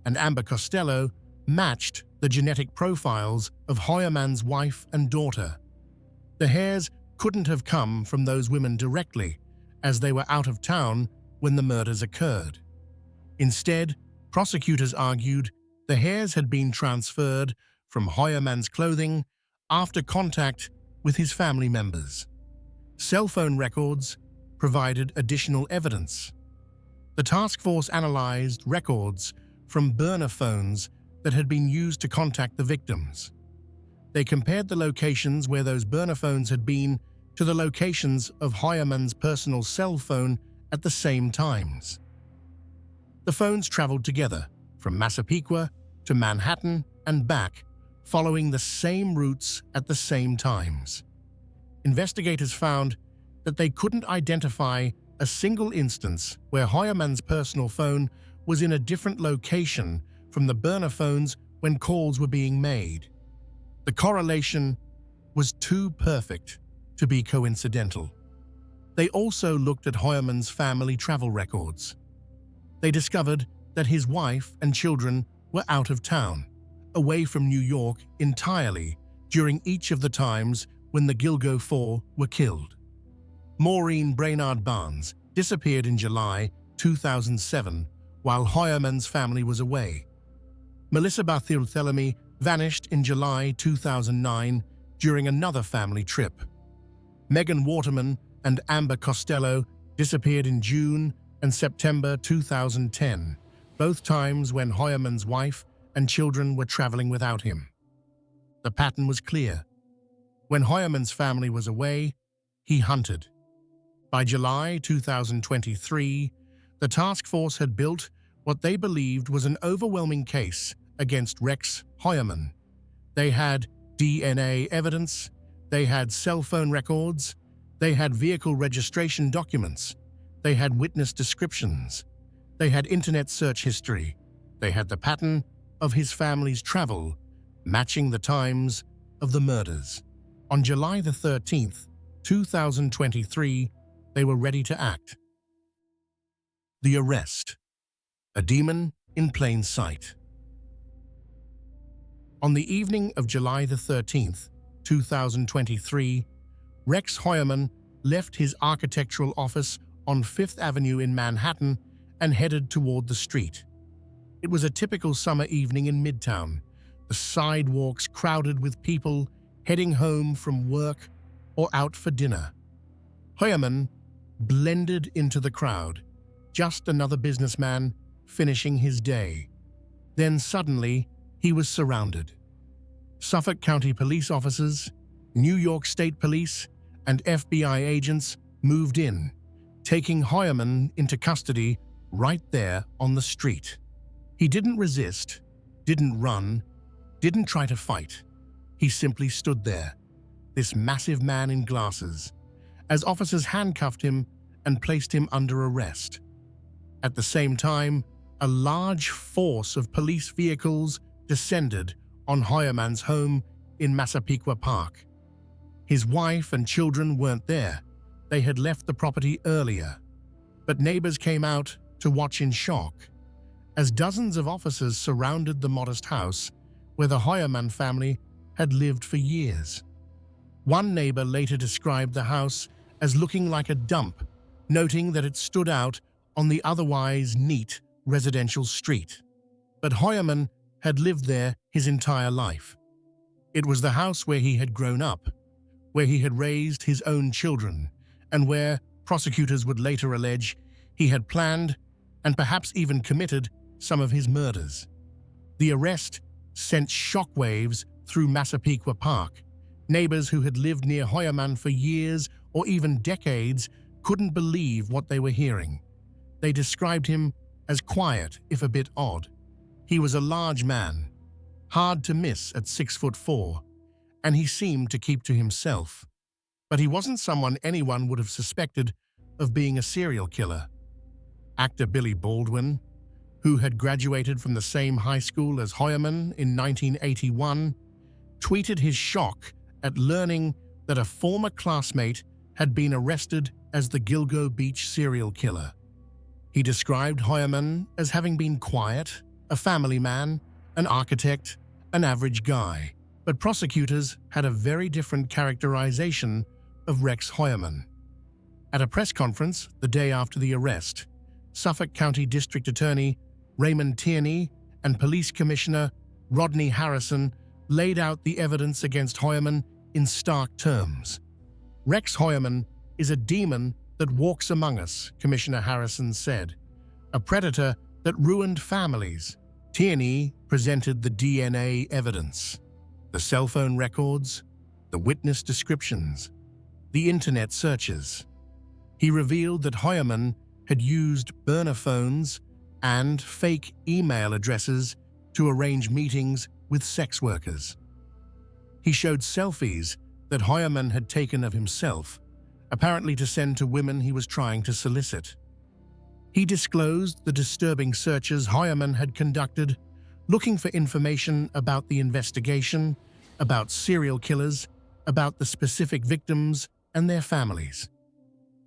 and Amber Costello matched the genetic profiles of Heuermann's wife and daughter. The hairs couldn't have come from those women directly, as they were out of town when the murders occurred. Instead, prosecutors argued the hairs had been transferred from Heuermann's clothing after contact with his family members. Cell phone records provided additional evidence. The task force analyzed records from burner phones that had been used to contact the victims. They compared the locations where those burner phones had been to the locations of Heuermann's personal cell phone at the same times. The phones traveled together from Massapequa to Manhattan and back, following the same routes at the same times. Investigators found that they couldn't identify a single instance where Heuermann's personal phone was in a different location from the burner phones when calls were being made. The correlation was too perfect to be coincidental. They also looked at Heuermann's family travel records. They discovered that his wife and children were out of town, away from New York entirely during each of the times when the Gilgo Four were killed. Maureen Brainard-Barnes disappeared in July 2007 while Heuermann's family was away. Melissa Barthelemy vanished in July 2009 during another family trip. Megan Waterman and Amber Costello disappeared in June and September 2010, both times when Heuermann's wife and children were traveling without him. The pattern was clear. When Heuermann's family was away, he hunted. By July 2023, the task force had built what they believed was an overwhelming case against Rex Heuermann. They had DNA evidence, they had cell phone records, they had vehicle registration documents, they had witness descriptions, they had internet search history, they had the pattern of his family's travel, matching the times of the murders. On July the 13th, 2023, they were ready to act. The arrest. A demon in plain sight. On the evening of July the 13th, 2023, Rex Heuermann left his architectural office on Fifth Avenue in Manhattan and headed toward the street. It was a typical summer evening in Midtown, the sidewalks crowded with people heading home from work or out for dinner. Heuermann blended into the crowd, just another businessman finishing his day. Then suddenly, he was surrounded. Suffolk County police officers, New York State Police, and FBI agents moved in, taking Heuermann into custody right there on the street. He didn't resist, didn't run, didn't try to fight. He simply stood there, this massive man in glasses, as officers handcuffed him and placed him under arrest. At the same time, a large force of police vehicles descended on Heuermann's home in Massapequa Park. His wife and children weren't there. They had left the property earlier. But neighbors came out to watch in shock, as dozens of officers surrounded the modest house where the Heuermann family had lived for years. One neighbor later described the house as looking like a dump, noting that it stood out on the otherwise neat residential street. But Heuermann had lived there his entire life. It was the house where he had grown up, where he had raised his own children, and where, prosecutors would later allege, he had planned and perhaps even committed some of his murders. The arrest sent shockwaves through Massapequa Park. Neighbors who had lived near Heuermann for years or even decades couldn't believe what they were hearing. They described him as quiet, if a bit odd. He was a large man, hard to miss at 6'4", and he seemed to keep to himself. But he wasn't someone anyone would have suspected of being a serial killer. Actor Billy Baldwin, who had graduated from the same high school as Heuermann in 1981, tweeted his shock at learning that a former classmate had been arrested as the Gilgo Beach serial killer. He described Heuermann as having been quiet, a family man, an architect, an average guy. But prosecutors had a very different characterization of Rex Heuermann. At a press conference the day after the arrest, Suffolk County District Attorney Raymond Tierney and Police Commissioner Rodney Harrison laid out the evidence against Heuermann in stark terms. Rex Heuermann is a demon that walks among us, Commissioner Harrison said, a predator that ruined families. Tierney presented the DNA evidence, the cell phone records, the witness descriptions, the internet searches. He revealed that Heuermann had used burner phones and fake email addresses to arrange meetings with sex workers. He showed selfies that Heuermann had taken of himself, apparently to send to women he was trying to solicit. He disclosed the disturbing searches Heuermann had conducted, looking for information about the investigation, about serial killers, about the specific victims and their families.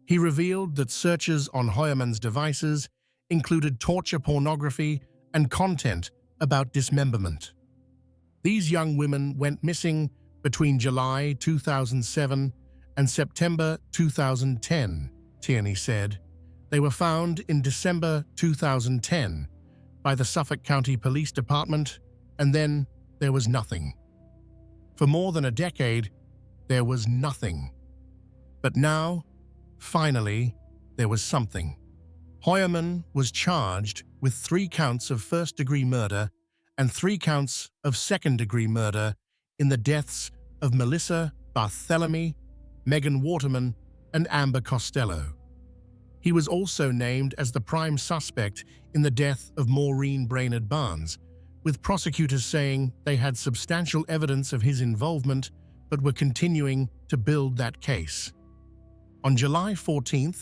He revealed that searches on Heuermann's devices included torture pornography and content about dismemberment. These young women went missing between July 2007 and September 2010, Tierney said. They were found in December 2010 by the Suffolk County Police Department, and then there was nothing. For more than a decade, there was nothing. But now, finally, there was something. Heuermann was charged with 3 counts of first-degree murder and 3 counts of second-degree murder in the deaths of Melissa Barthelemy, Megan Waterman, and Amber Costello. He was also named as the prime suspect in the death of Maureen Brainard-Barnes, with prosecutors saying they had substantial evidence of his involvement but were continuing to build that case. On July 14,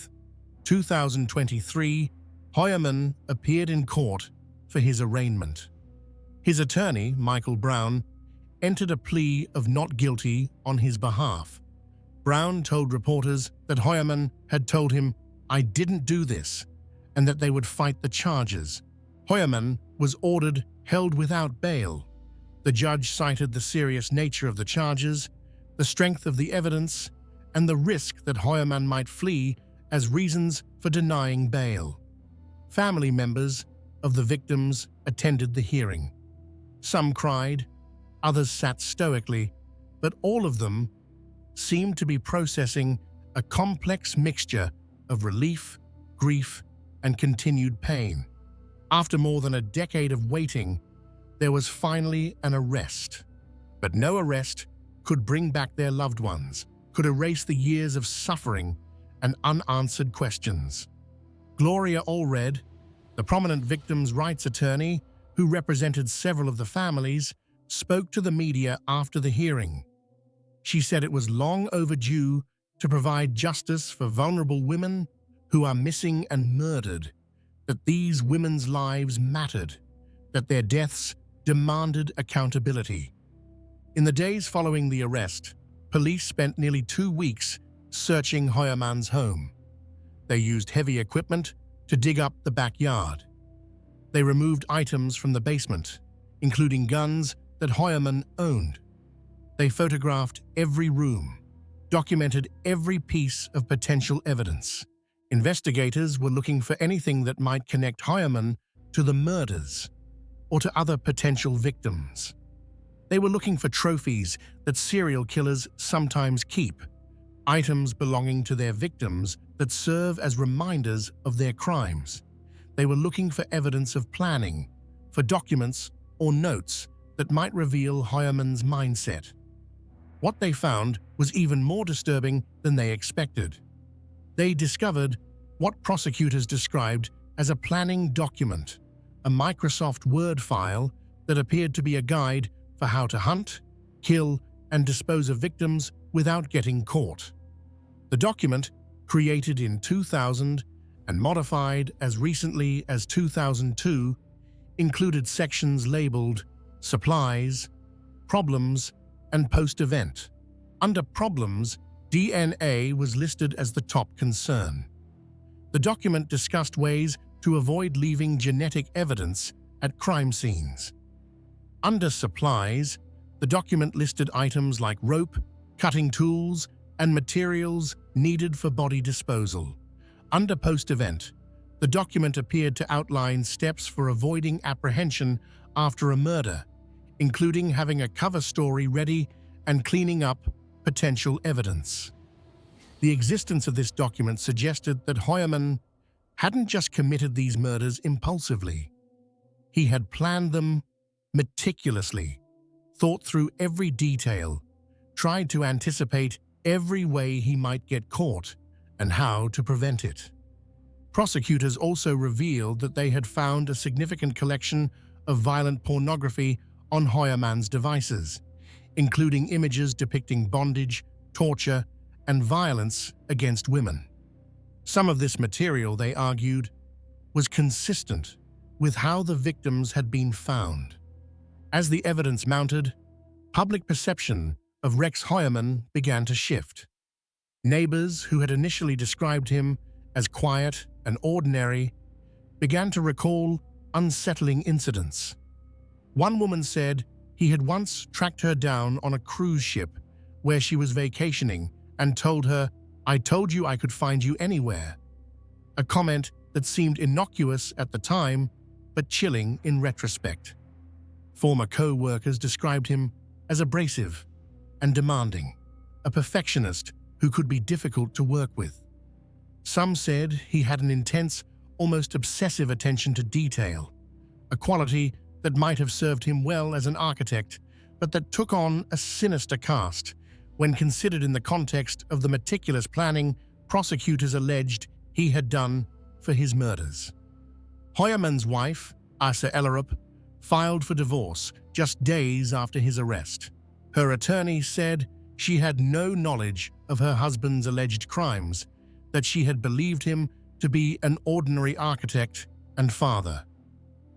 2023, Heuermann appeared in court for his arraignment. His attorney, Michael Brown, entered a plea of not guilty on his behalf. Brown told reporters that Heuermann had told him, "I didn't do this," and that they would fight the charges. Heuermann was ordered held without bail. The judge cited the serious nature of the charges, the strength of the evidence, and the risk that Heuermann might flee as reasons for denying bail. Family members of the victims attended the hearing. Some cried, others sat stoically, but all of them seemed to be processing a complex mixture of relief, grief, and continued pain. After more than a decade of waiting, there was finally an arrest. But no arrest could bring back their loved ones, could erase the years of suffering and unanswered questions. Gloria Allred, the prominent victims' rights attorney who represented several of the families, spoke to the media after the hearing. She said it was long overdue to provide justice for vulnerable women who are missing and murdered, that these women's lives mattered, that their deaths demanded accountability. In the days following the arrest, police spent nearly 2 weeks searching Heuermann's home. They used heavy equipment to dig up the backyard. They removed items from the basement, including guns that Heuermann owned. They photographed every room, documented every piece of potential evidence. Investigators were looking for anything that might connect Heuermann to the murders or to other potential victims. They were looking for trophies that serial killers sometimes keep, items belonging to their victims that serve as reminders of their crimes. They were looking for evidence of planning, for documents or notes that might reveal Heuermann's mindset. What they found was even more disturbing than they expected. They discovered what prosecutors described as a planning document, a Microsoft Word file that appeared to be a guide for how to hunt, kill, and dispose of victims without getting caught. The document, created in 2000 and modified as recently as 2002, included sections labeled Supplies, Problems, and Post-Event. Under Problems, DNA was listed as the top concern. The document discussed ways to avoid leaving genetic evidence at crime scenes. Under Supplies, the document listed items like rope, cutting tools, and materials needed for body disposal. Under Post-Event, the document appeared to outline steps for avoiding apprehension after a murder, including having a cover story ready and cleaning up potential evidence. The existence of this document suggested that Heuermann hadn't just committed these murders impulsively. He had planned them meticulously, thought through every detail, tried to anticipate every way he might get caught and how to prevent it. Prosecutors also revealed that they had found a significant collection of violent pornography on Heuermann's devices, including images depicting bondage, torture, and violence against women. Some of this material, they argued, was consistent with how the victims had been found. As the evidence mounted, public perception of Rex Heuermann began to shift. Neighbors who had initially described him as quiet and ordinary began to recall unsettling incidents. One woman said he had once tracked her down on a cruise ship where she was vacationing and told her, "I told you I could find you anywhere," a comment that seemed innocuous at the time but chilling in retrospect. Former co-workers described him as abrasive and demanding, a perfectionist who could be difficult to work with. Some said he had an intense, almost obsessive attention to detail, a quality that might have served him well as an architect, but that took on a sinister cast when considered in the context of the meticulous planning prosecutors alleged he had done for his murders. Heuermann's wife, Asa Ellerup, filed for divorce just days after his arrest. Her attorney said she had no knowledge of her husband's alleged crimes, that she had believed him to be an ordinary architect and father.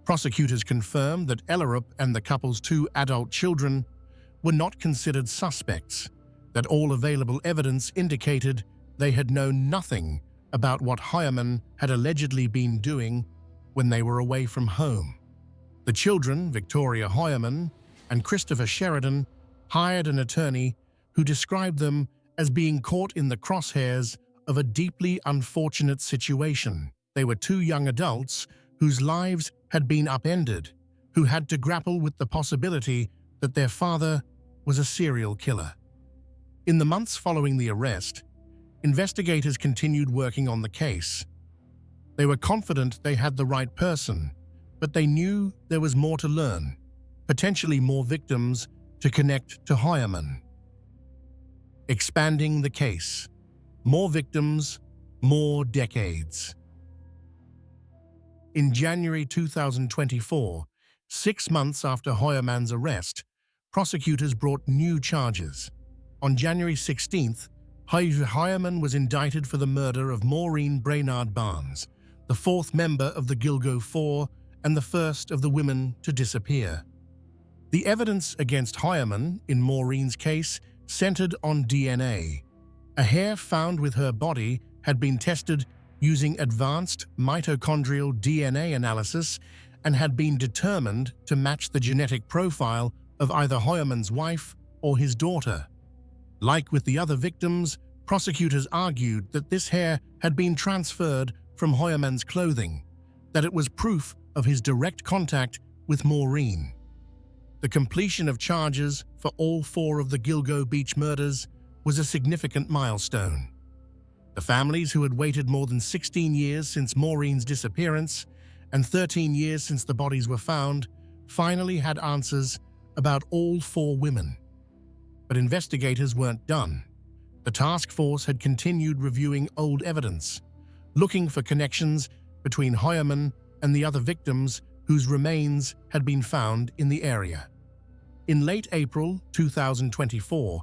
Prosecutors confirmed that Ellerup and the couple's 2 adult children were not considered suspects, that all available evidence indicated they had known nothing about what Heuermann had allegedly been doing when they were away from home. The children, Victoria Heuermann and Christopher Sheridan, hired an attorney who described them as being caught in the crosshairs of a deeply unfortunate situation. They were two young adults whose lives had been upended, who had to grapple with the possibility that their father was a serial killer. In the months following the arrest, investigators continued working on the case. They were confident they had the right person, but they knew there was more to learn, potentially more victims to connect to Heuermann. Expanding the case. More victims, more decades. In January 2024, 6 months after Heuermann's arrest, prosecutors brought new charges. On January 16th, Heuermann was indicted for the murder of Maureen Brainard-Barnes, the fourth member of the Gilgo Four and the first of the women to disappear. The evidence against Heuermann in Maureen's case centered on DNA. A hair found with her body had been tested using advanced mitochondrial DNA analysis and had been determined to match the genetic profile of either Heuermann's wife or his daughter. Like with the other victims, prosecutors argued that this hair had been transferred from Heuermann's clothing, that it was proof of his direct contact with Maureen. The completion of charges for all 4 of the Gilgo Beach murders was a significant milestone. The families who had waited more than 16 years since Maureen's disappearance and 13 years since the bodies were found finally had answers about all 4 women. But investigators weren't done. The task force had continued reviewing old evidence, looking for connections between Heuermann and the other victims whose remains had been found in the area. In late April 2024,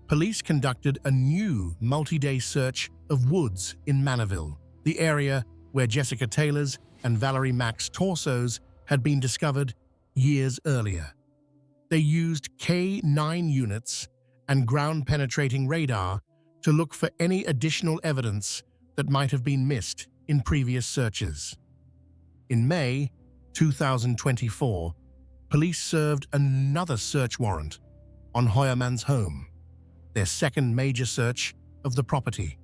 police conducted a new multi-day search of woods in Manaville, the area where Jessica Taylor's and Valerie Mack's torsos had been discovered years earlier. They used K9 units and ground-penetrating radar to look for any additional evidence that might have been missed in previous searches. In May 2024, police served another search warrant on Heuermann's home, their second major search of the property.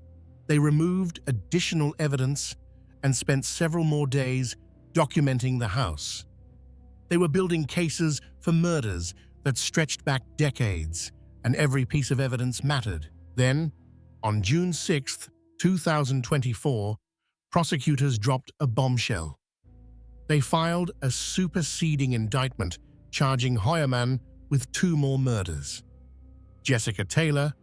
They removed additional evidence and spent several more days documenting the house. They were building cases for murders that stretched back decades, and every piece of evidence mattered. Then, on June 6, 2024, prosecutors dropped a bombshell. They filed a superseding indictment charging Heuermann with 2 more murders. Jessica Taylor,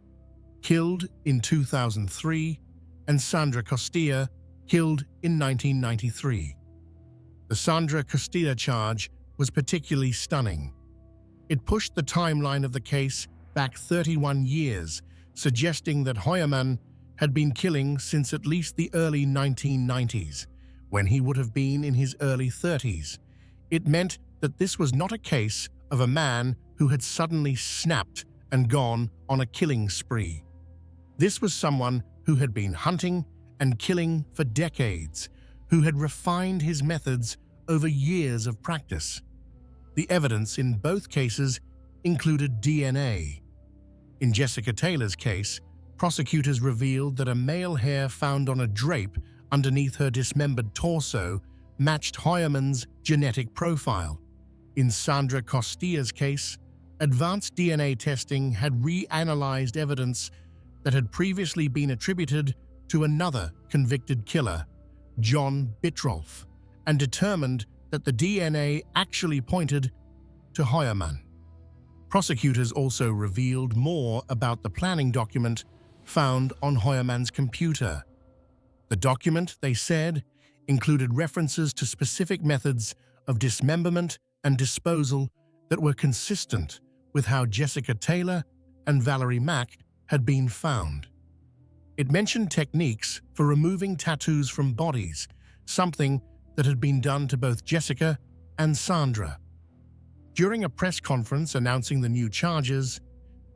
killed in 2003, and Sandra Costilla, killed in 1993. The Sandra Costilla charge was particularly stunning. It pushed the timeline of the case back 31 years, suggesting that Heuermann had been killing since at least the early 1990s, when he would have been in his early 30s. It meant that this was not a case of a man who had suddenly snapped and gone on a killing spree. This was someone who had been hunting and killing for decades, who had refined his methods over years of practice. The evidence in both cases included DNA. In Jessica Taylor's case, prosecutors revealed that a male hair found on a drape underneath her dismembered torso matched Heuermann's genetic profile. In Sandra Costilla's case, advanced DNA testing had reanalyzed evidence that had previously been attributed to another convicted killer, John Bitrolf, and determined that the DNA actually pointed to Heuermann. Prosecutors also revealed more about the planning document found on Heuermann's computer. The document, they said, included references to specific methods of dismemberment and disposal that were consistent with how Jessica Taylor and Valerie Mack had been found. It mentioned techniques for removing tattoos from bodies, something that had been done to both Jessica and Sandra. During a press conference announcing the new charges,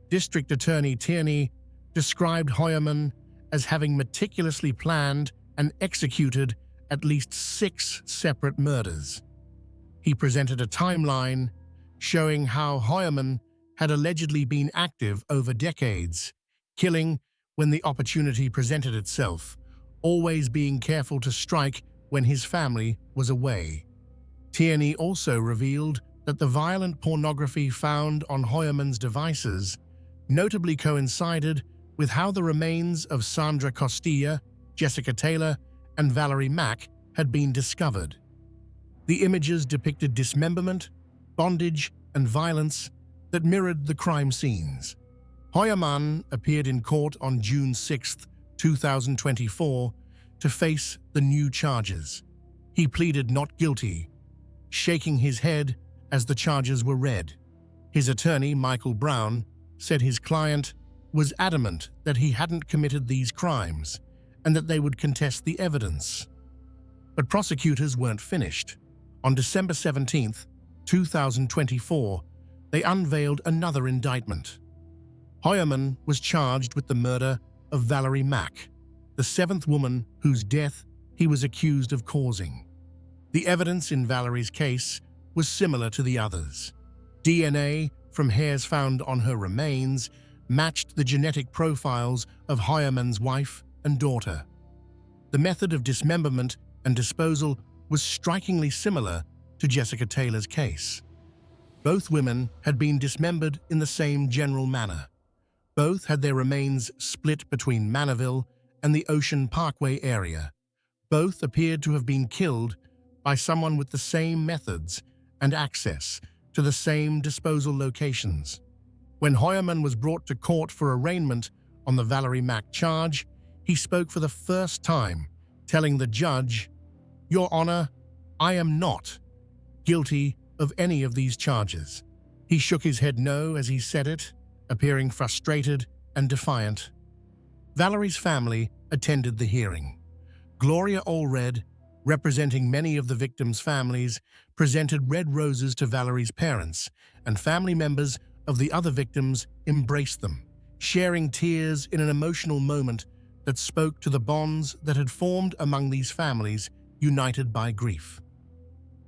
District Attorney Tierney described Heuermann as having meticulously planned and executed at least 6 separate murders. He presented a timeline showing how Heuermann had allegedly been active over decades, killing when the opportunity presented itself, always being careful to strike when his family was away. Tierney also revealed that the violent pornography found on Heuermann's devices notably coincided with how the remains of Sandra Costilla, Jessica Taylor, and Valerie Mack had been discovered. The images depicted dismemberment, bondage, and violence that mirrored the crime scenes. Heuermann appeared in court on June 6, 2024, to face the new charges. He pleaded not guilty, shaking his head as the charges were read. His attorney, Michael Brown, said his client was adamant that he hadn't committed these crimes and that they would contest the evidence. But prosecutors weren't finished. On December 17, 2024, they unveiled another indictment. Heuermann was charged with the murder of Valerie Mack, the 7th woman whose death he was accused of causing. The evidence in Valerie's case was similar to the others. DNA from hairs found on her remains matched the genetic profiles of Heuermann's wife and daughter. The method of dismemberment and disposal was strikingly similar to Jessica Taylor's case. Both women had been dismembered in the same general manner. Both had their remains split between Manorville and the Ocean Parkway area. Both appeared to have been killed by someone with the same methods and access to the same disposal locations. When Heuermann was brought to court for arraignment on the Valerie Mack charge, he spoke for the first time, telling the judge, "Your Honor, I am not guilty of any of these charges." He shook his head no as he said it, appearing frustrated and defiant. Valerie's family attended the hearing. Gloria Allred, representing many of the victims' families, presented red roses to Valerie's parents, and family members of the other victims embraced them, sharing tears in an emotional moment that spoke to the bonds that had formed among these families united by grief.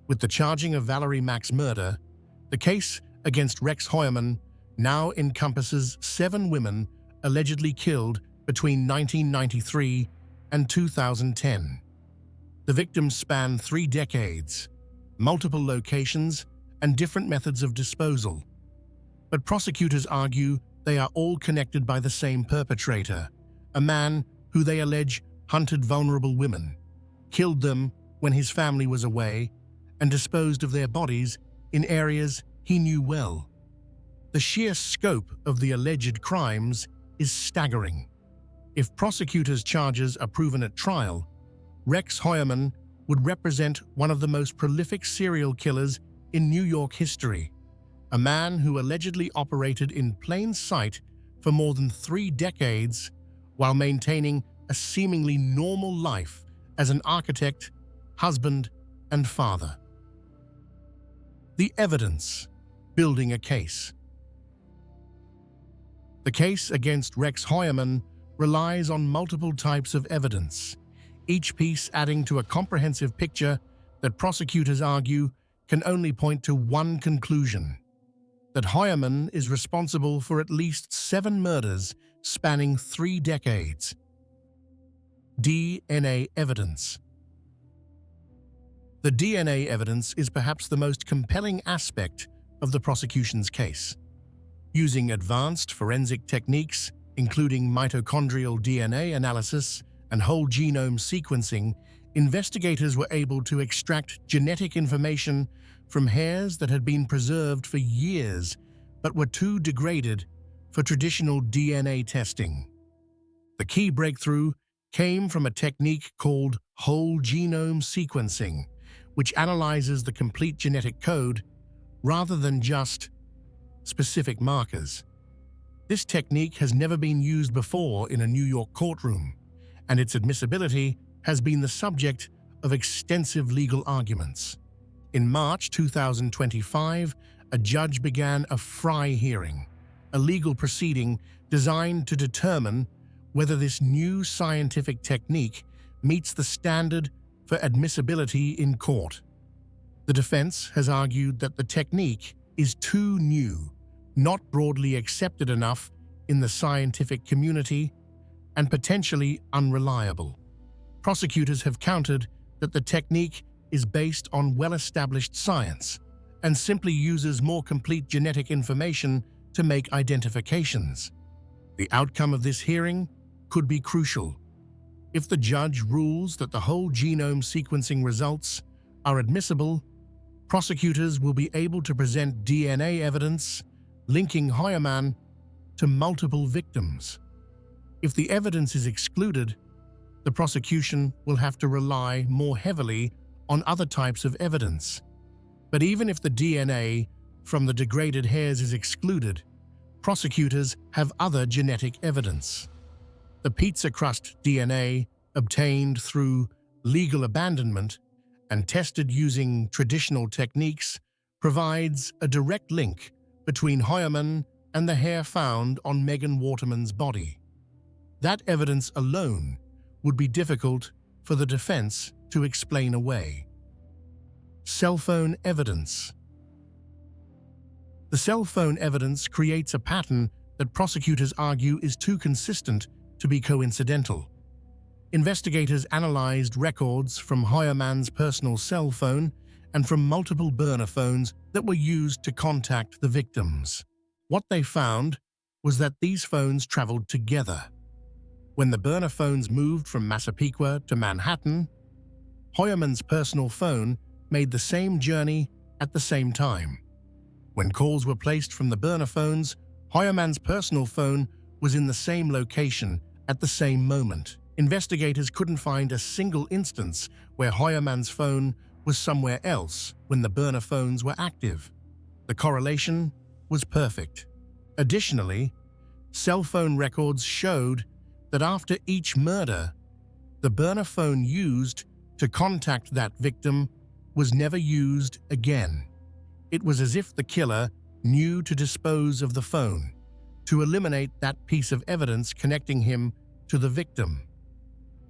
With the charging of Valerie Mack's murder, the case against Rex Heuermann now encompasses 7 women allegedly killed between 1993 and 2010. The victims span 3 decades, multiple locations, and different methods of disposal. But prosecutors argue they are all connected by the same perpetrator, a man who they allege hunted vulnerable women, killed them when his family was away, and disposed of their bodies in areas he knew well. The sheer scope of the alleged crimes is staggering. If prosecutors' charges are proven at trial, Rex Heuermann would represent one of the most prolific serial killers in New York history, a man who allegedly operated in plain sight for more than 3 decades while maintaining a seemingly normal life as an architect, husband, and father. The evidence: building a case. The case against Rex Heuermann relies on multiple types of evidence, each piece adding to a comprehensive picture that prosecutors argue can only point to one conclusion: that Heuermann is responsible for at least 7 murders spanning 3 decades. DNA evidence. The DNA evidence is perhaps the most compelling aspect of the prosecution's case. Using advanced forensic techniques, including mitochondrial DNA analysis and whole genome sequencing, investigators were able to extract genetic information from hairs that had been preserved for years but were too degraded for traditional DNA testing. The key breakthrough came from a technique called whole genome sequencing, which analyzes the complete genetic code rather than just specific markers. This technique has never been used before in a New York courtroom, and its admissibility has been the subject of extensive legal arguments. In March 2025, a judge began a Fry hearing, a legal proceeding designed to determine whether this new scientific technique meets the standard for admissibility in court. The defense has argued that the technique is too new, not broadly accepted enough in the scientific community, and potentially unreliable. Prosecutors have countered that the technique is based on well-established science and simply uses more complete genetic information to make identifications. The outcome of this hearing could be crucial. If the judge rules that the whole genome sequencing results are admissible, prosecutors will be able to present DNA evidence linking Heuermann to multiple victims. If the evidence is excluded, the prosecution will have to rely more heavily on other types of evidence. But even if the DNA from the degraded hairs is excluded, prosecutors have other genetic evidence. The pizza crust DNA, obtained through legal abandonment and tested using traditional techniques, provides a direct link between Heuermann and the hair found on Megan Waterman's body. That evidence alone would be difficult for the defense to explain away. Cell phone evidence. The cell phone evidence creates a pattern that prosecutors argue is too consistent to be coincidental. Investigators analyzed records from Heuermann's personal cell phone and from multiple burner phones that were used to contact the victims. What they found was that these phones traveled together. When the burner phones moved from Massapequa to Manhattan, Heuermann's personal phone made the same journey at the same time. When calls were placed from the burner phones, Heuermann's personal phone was in the same location at the same moment. Investigators couldn't find a single instance where Heuermann's phone was somewhere else when the burner phones were active. The correlation was perfect. Additionally, cell phone records showed that after each murder, the burner phone used to contact that victim was never used again. It was as if the killer knew to dispose of the phone, to eliminate that piece of evidence connecting him to the victim.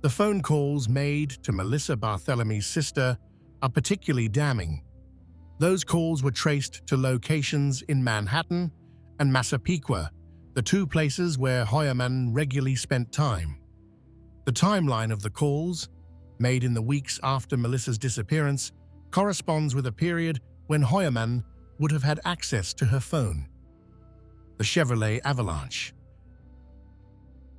The phone calls made to Melissa Barthelemy's sister are particularly damning. Those calls were traced to locations in Manhattan and Massapequa, the two places where Heuermann regularly spent time. The timeline of the calls, made in the weeks after Melissa's disappearance, corresponds with a period when Heuermann would have had access to her phone. The Chevrolet Avalanche.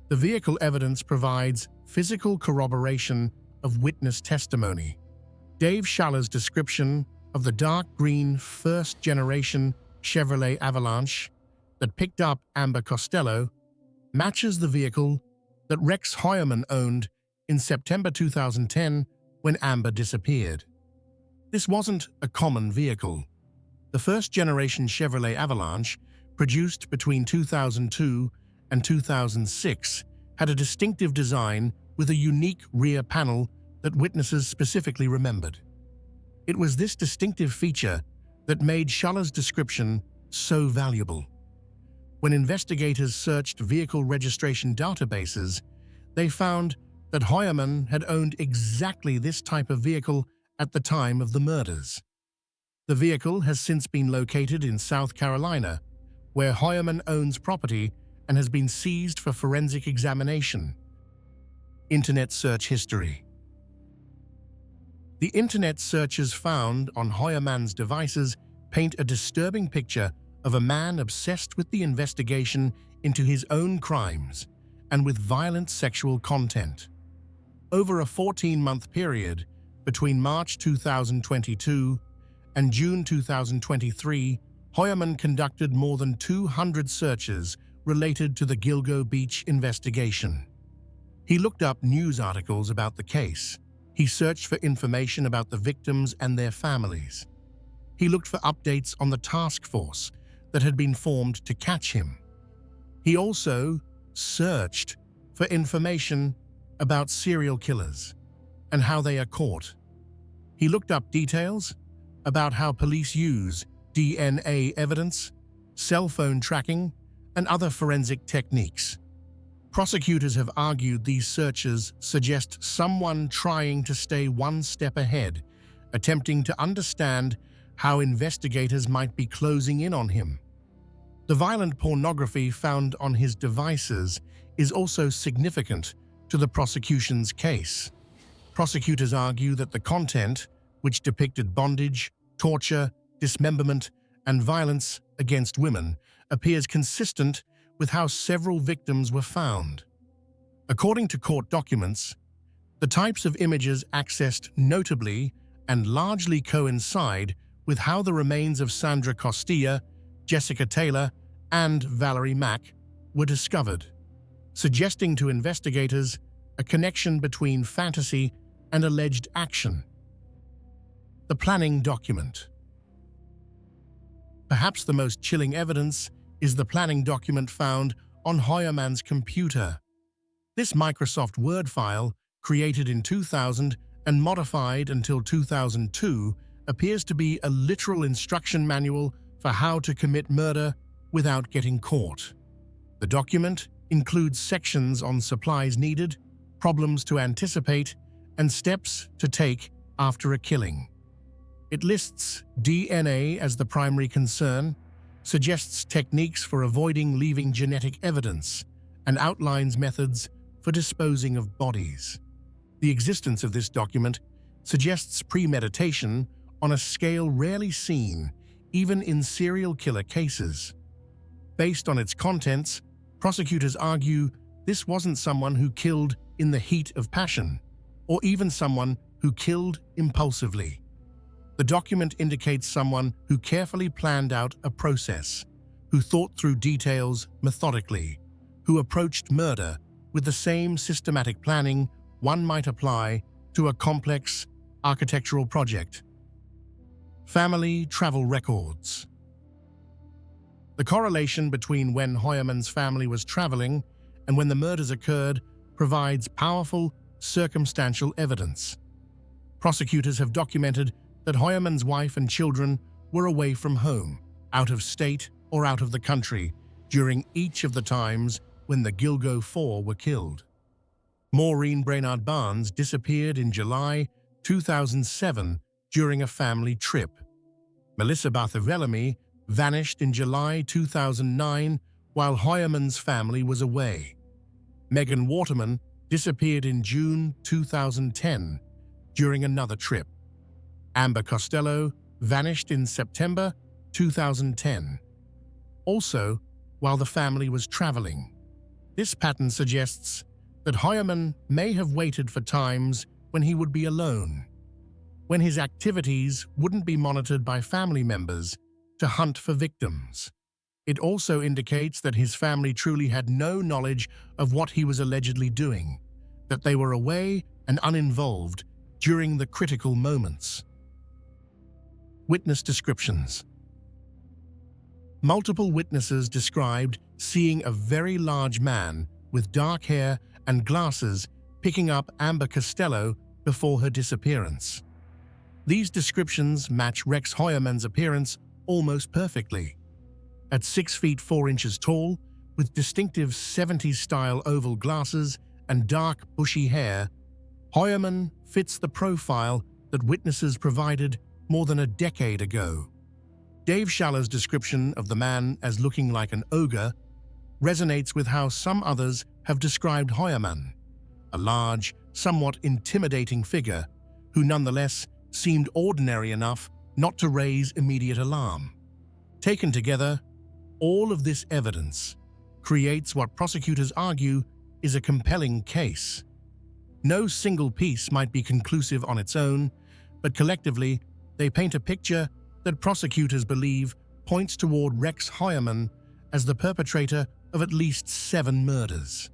The vehicle evidence provides physical corroboration of witness testimony. Dave Schaller's description of the dark green first-generation Chevrolet Avalanche that picked up Amber Costello matches the vehicle that Rex Heuermann owned in September 2010 when Amber disappeared. This wasn't a common vehicle. The first-generation Chevrolet Avalanche, produced between 2002 and 2006, had a distinctive design with a unique rear panel that witnesses specifically remembered. It was this distinctive feature that made Schaller's description so valuable. When investigators searched vehicle registration databases, they found that Heuermann had owned exactly this type of vehicle at the time of the murders. The vehicle has since been located in South Carolina, where Heuermann owns property and has been seized for forensic examination. Internet search history. The internet searches found on Heuermann's devices paint a disturbing picture of a man obsessed with the investigation into his own crimes and with violent sexual content. Over a 14-month period between March 2022 and June 2023, Heuermann conducted more than 200 searches related to the Gilgo Beach investigation. He looked up news articles about the case. He searched for information about the victims and their families. He looked for updates on the task force that had been formed to catch him. He also searched for information about serial killers and how they are caught. He looked up details about how police use DNA evidence, cell phone tracking, and other forensic techniques. Prosecutors have argued these searches suggest someone trying to stay one step ahead, attempting to understand how investigators might be closing in on him. The violent pornography found on his devices is also significant to the prosecution's case. Prosecutors argue that the content, which depicted bondage, torture, dismemberment, and violence against women, appears consistent with how several victims were found. According to court documents, the types of images accessed notably and largely coincide with how the remains of Sandra Costilla, Jessica Taylor, and Valerie Mack were discovered, suggesting to investigators a connection between fantasy and alleged action. The planning document. Perhaps the most chilling evidence is the planning document found on Heuermann's computer. This Microsoft Word file, created in 2000 and modified until 2002, appears to be a literal instruction manual for how to commit murder without getting caught. The document includes sections on supplies needed, problems to anticipate, and steps to take after a killing. It lists DNA as the primary concern, suggests techniques for avoiding leaving genetic evidence, and outlines methods for disposing of bodies. The existence of this document suggests premeditation on a scale rarely seen, even in serial killer cases. Based on its contents, prosecutors argue this wasn't someone who killed in the heat of passion, or even someone who killed impulsively. The document indicates someone who carefully planned out a process, who thought through details methodically, who approached murder with the same systematic planning one might apply to a complex architectural project. Family travel records. The correlation between when Heuermann's family was traveling and when the murders occurred provides powerful circumstantial evidence. Prosecutors have documented that Heuermann's wife and children were away from home, out of state or out of the country, during each of the times when the Gilgo Four were killed. Maureen Brainard-Barnes disappeared in July 2007 during a family trip. Melissa Barthelemy vanished in July 2009 while Heuermann's family was away. Megan Waterman disappeared in June 2010 during another trip. Amber Costello vanished in September 2010, also while the family was traveling. This pattern suggests that Heuermann may have waited for times when he would be alone, when his activities wouldn't be monitored by family members to hunt for victims. It also indicates that his family truly had no knowledge of what he was allegedly doing, that they were away and uninvolved during the critical moments. Witness descriptions. Multiple witnesses described seeing a very large man with dark hair and glasses picking up Amber Costello before her disappearance. These descriptions match Rex Heuermann's appearance almost perfectly. At 6 feet 4 inches tall, with distinctive 70s-style oval glasses and dark, bushy hair, Heuermann fits the profile that witnesses provided more than a decade ago. Dave Schaller's description of the man as looking like an ogre resonates with how some others have described Heuermann, a large, somewhat intimidating figure who nonetheless seemed ordinary enough not to raise immediate alarm. Taken together, all of this evidence creates what prosecutors argue is a compelling case. No single piece might be conclusive on its own, but collectively, they paint a picture that prosecutors believe points toward Rex Heuermann as the perpetrator of at least 7 murders.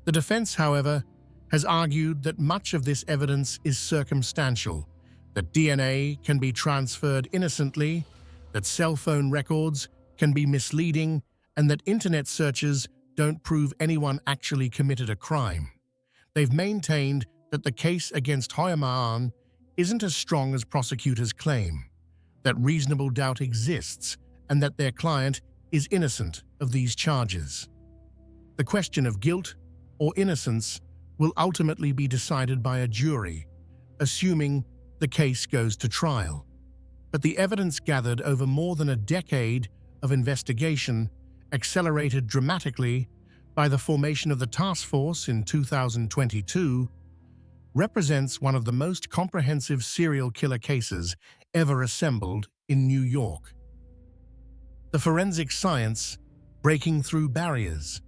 The defense, however, has argued that much of this evidence is circumstantial, that DNA can be transferred innocently, that cell phone records can be misleading, and that internet searches don't prove anyone actually committed a crime. They've maintained that the case against Heuermann isn't as strong as prosecutors claim, that reasonable doubt exists, and that their client is innocent of these charges. The question of guilt or innocence will ultimately be decided by a jury, assuming the case goes to trial. But the evidence gathered over more than a decade of investigation, accelerated dramatically by the formation of the task force in 2022, represents one of the most comprehensive serial killer cases ever assembled in New York. The forensic science breaking through barriers.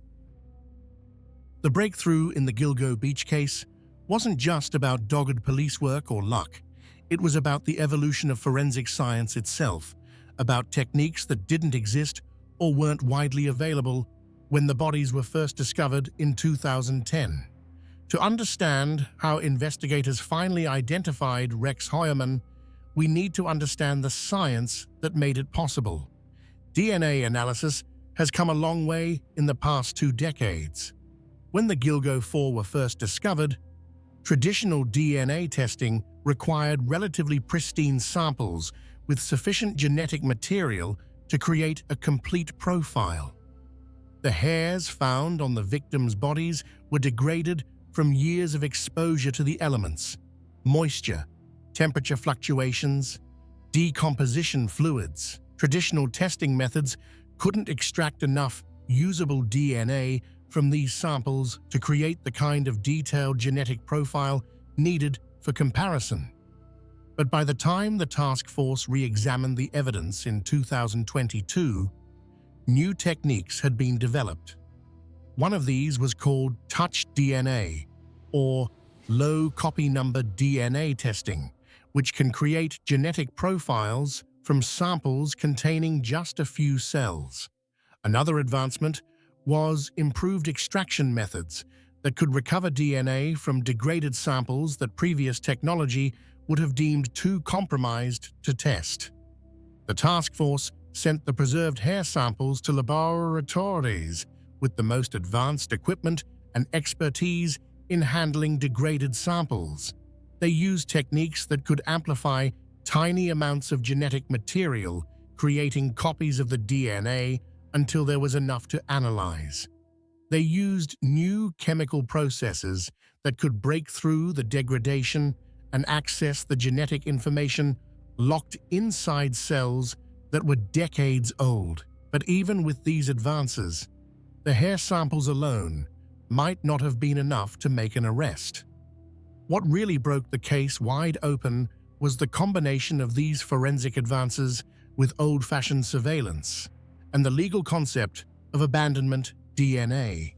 The breakthrough in the Gilgo Beach case wasn't just about dogged police work or luck. It was about the evolution of forensic science itself, about techniques that didn't exist or weren't widely available when the bodies were first discovered in 2010. To understand how investigators finally identified Rex Heuermann, we need to understand the science that made it possible. DNA analysis has come a long way in the past 2 decades. When the Gilgo Four were first discovered, traditional DNA testing required relatively pristine samples with sufficient genetic material to create a complete profile. The hairs found on the victims' bodies were degraded from years of exposure to the elements, moisture, temperature fluctuations, decomposition fluids. Traditional testing methods couldn't extract enough usable DNA from these samples to create the kind of detailed genetic profile needed for comparison. But by the time the task force re-examined the evidence in 2022, new techniques had been developed. One of these was called touch DNA, or low copy number DNA testing, which can create genetic profiles from samples containing just a few cells. Another advancement was improved extraction methods that could recover DNA from degraded samples that previous technology would have deemed too compromised to test. The task force sent the preserved hair samples to laboratories with the most advanced equipment and expertise in handling degraded samples. They used techniques that could amplify tiny amounts of genetic material, creating copies of the DNA until there was enough to analyze. They used new chemical processes that could break through the degradation and access the genetic information locked inside cells that were decades old. But even with these advances, the hair samples alone might not have been enough to make an arrest. What really broke the case wide open was the combination of these forensic advances with old-fashioned surveillance and the legal concept of abandonment DNA.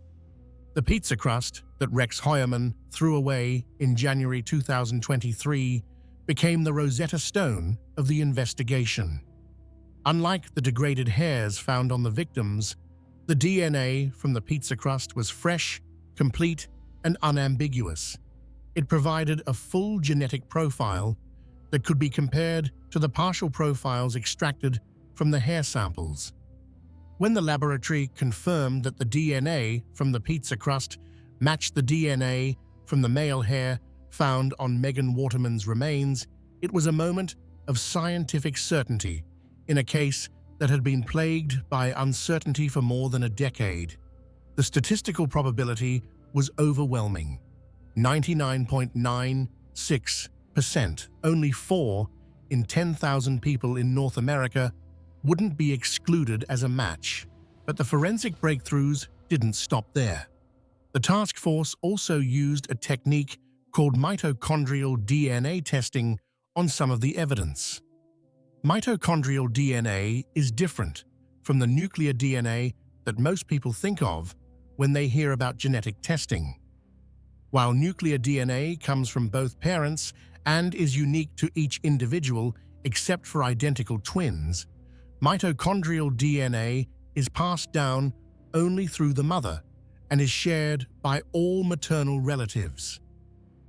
The pizza crust that Rex Heuermann threw away in January 2023 became the Rosetta Stone of the investigation. Unlike the degraded hairs found on the victims, the DNA from the pizza crust was fresh, complete, and unambiguous. It provided a full genetic profile that could be compared to the partial profiles extracted from the hair samples. When the laboratory confirmed that the DNA from the pizza crust matched the DNA from the male hair found on Megan Waterman's remains, it was a moment of scientific certainty in a case that had been plagued by uncertainty for more than a decade. The statistical probability was overwhelming. 99.96%, only 4 in 10,000 people in North America wouldn't be excluded as a match. But the forensic breakthroughs didn't stop there. The task force also used a technique called mitochondrial DNA testing on some of the evidence. Mitochondrial DNA is different from the nuclear DNA that most people think of when they hear about genetic testing. While nuclear DNA comes from both parents and is unique to each individual except for identical twins, mitochondrial DNA is passed down only through the mother and is shared by all maternal relatives.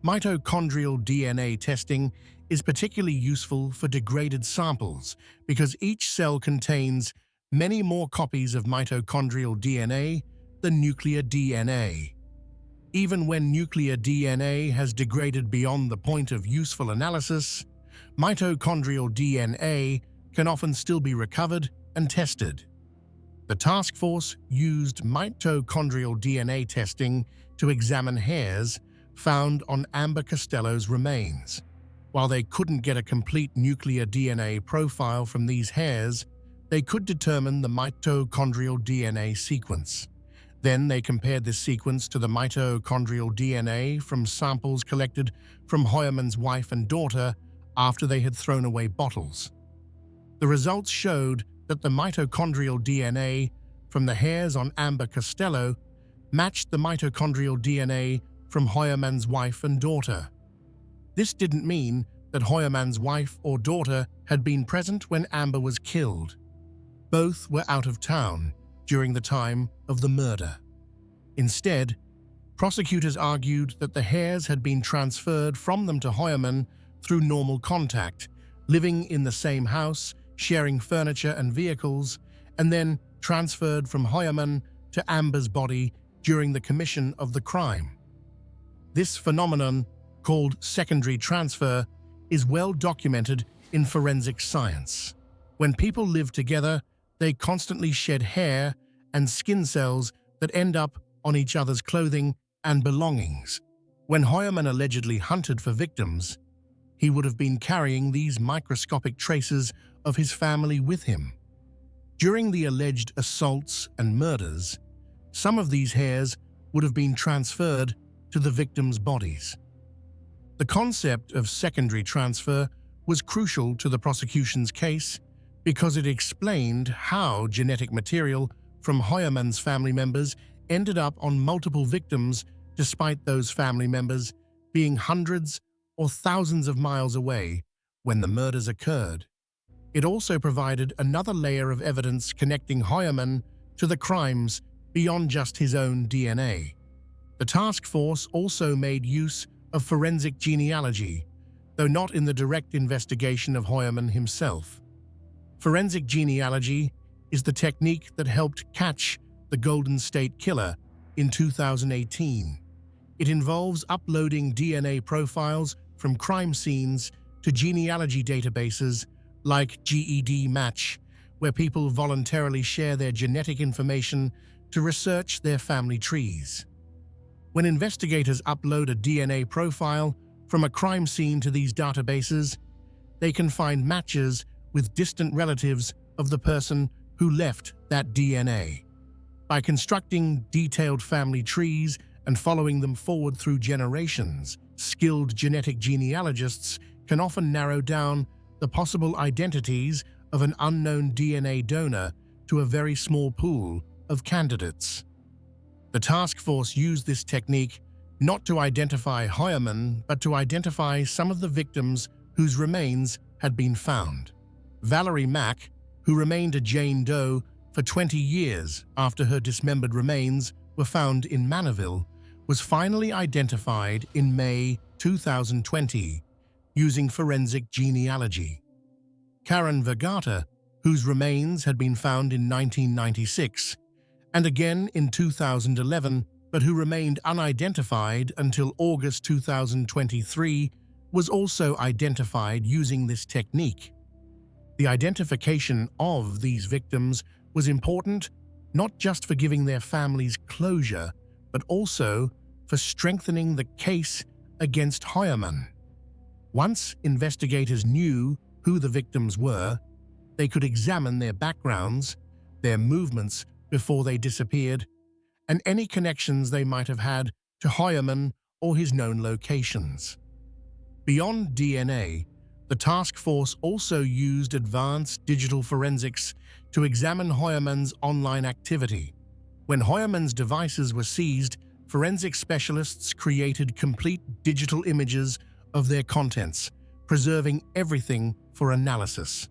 Mitochondrial DNA testing is particularly useful for degraded samples because each cell contains many more copies of mitochondrial DNA than nuclear DNA. Even when nuclear DNA has degraded beyond the point of useful analysis, mitochondrial DNA can often still be recovered and tested. The task force used mitochondrial DNA testing to examine hairs found on Amber Costello's remains. While they couldn't get a complete nuclear DNA profile from these hairs, they could determine the mitochondrial DNA sequence. Then they compared this sequence to the mitochondrial DNA from samples collected from Heuermann's wife and daughter after they had thrown away bottles. The results showed that the mitochondrial DNA from the hairs on Amber Costello matched the mitochondrial DNA from Heuermann's wife and daughter. This didn't mean that Heuermann's wife or daughter had been present when Amber was killed. Both were out of town during the time of the murder. Instead, prosecutors argued that the hairs had been transferred from them to Heuermann through normal contact, living in the same house, sharing furniture and vehicles, and then transferred from Heuermann to Amber's body during the commission of the crime. This phenomenon, called secondary transfer, is well documented in forensic science. When people live together, they constantly shed hair and skin cells that end up on each other's clothing and belongings. When Heuermann allegedly hunted for victims, he would have been carrying these microscopic traces of his family with him. During the alleged assaults and murders, some of these hairs would have been transferred to the victims' bodies. The concept of secondary transfer was crucial to the prosecution's case because it explained how genetic material from Heuermann's family members ended up on multiple victims despite those family members being hundreds or thousands of miles away when the murders occurred. It also provided another layer of evidence connecting Heuermann to the crimes beyond just his own DNA. The task force also made use of forensic genealogy, though not in the direct investigation of Heuermann himself. Forensic genealogy is the technique that helped catch the Golden State Killer in 2018. It involves uploading DNA profiles from crime scenes to genealogy databases like GED-Match, where people voluntarily share their genetic information to research their family trees. When investigators upload a DNA profile from a crime scene to these databases, they can find matches with distant relatives of the person who left that DNA. By constructing detailed family trees and following them forward through generations, skilled genetic genealogists can often narrow down the possible identities of an unknown DNA donor to a very small pool of candidates. The task force used this technique not to identify Heuermann, but to identify some of the victims whose remains had been found. Valerie Mack, who remained a Jane Doe for 20 years after her dismembered remains were found in Manorville, was finally identified in May 2020 using forensic genealogy. Karen Vergata, whose remains had been found in 1996 and again in 2011, but who remained unidentified until August 2023, was also identified using this technique. The identification of these victims was important not just for giving their families closure, but also for strengthening the case against Heuermann. Once investigators knew who the victims were, they could examine their backgrounds, their movements before they disappeared, and any connections they might have had to Heuermann or his known locations. Beyond DNA, the task force also used advanced digital forensics to examine Heuermann's online activity. When Heuermann's devices were seized, forensic specialists created complete digital images of their contents, preserving everything for analysis.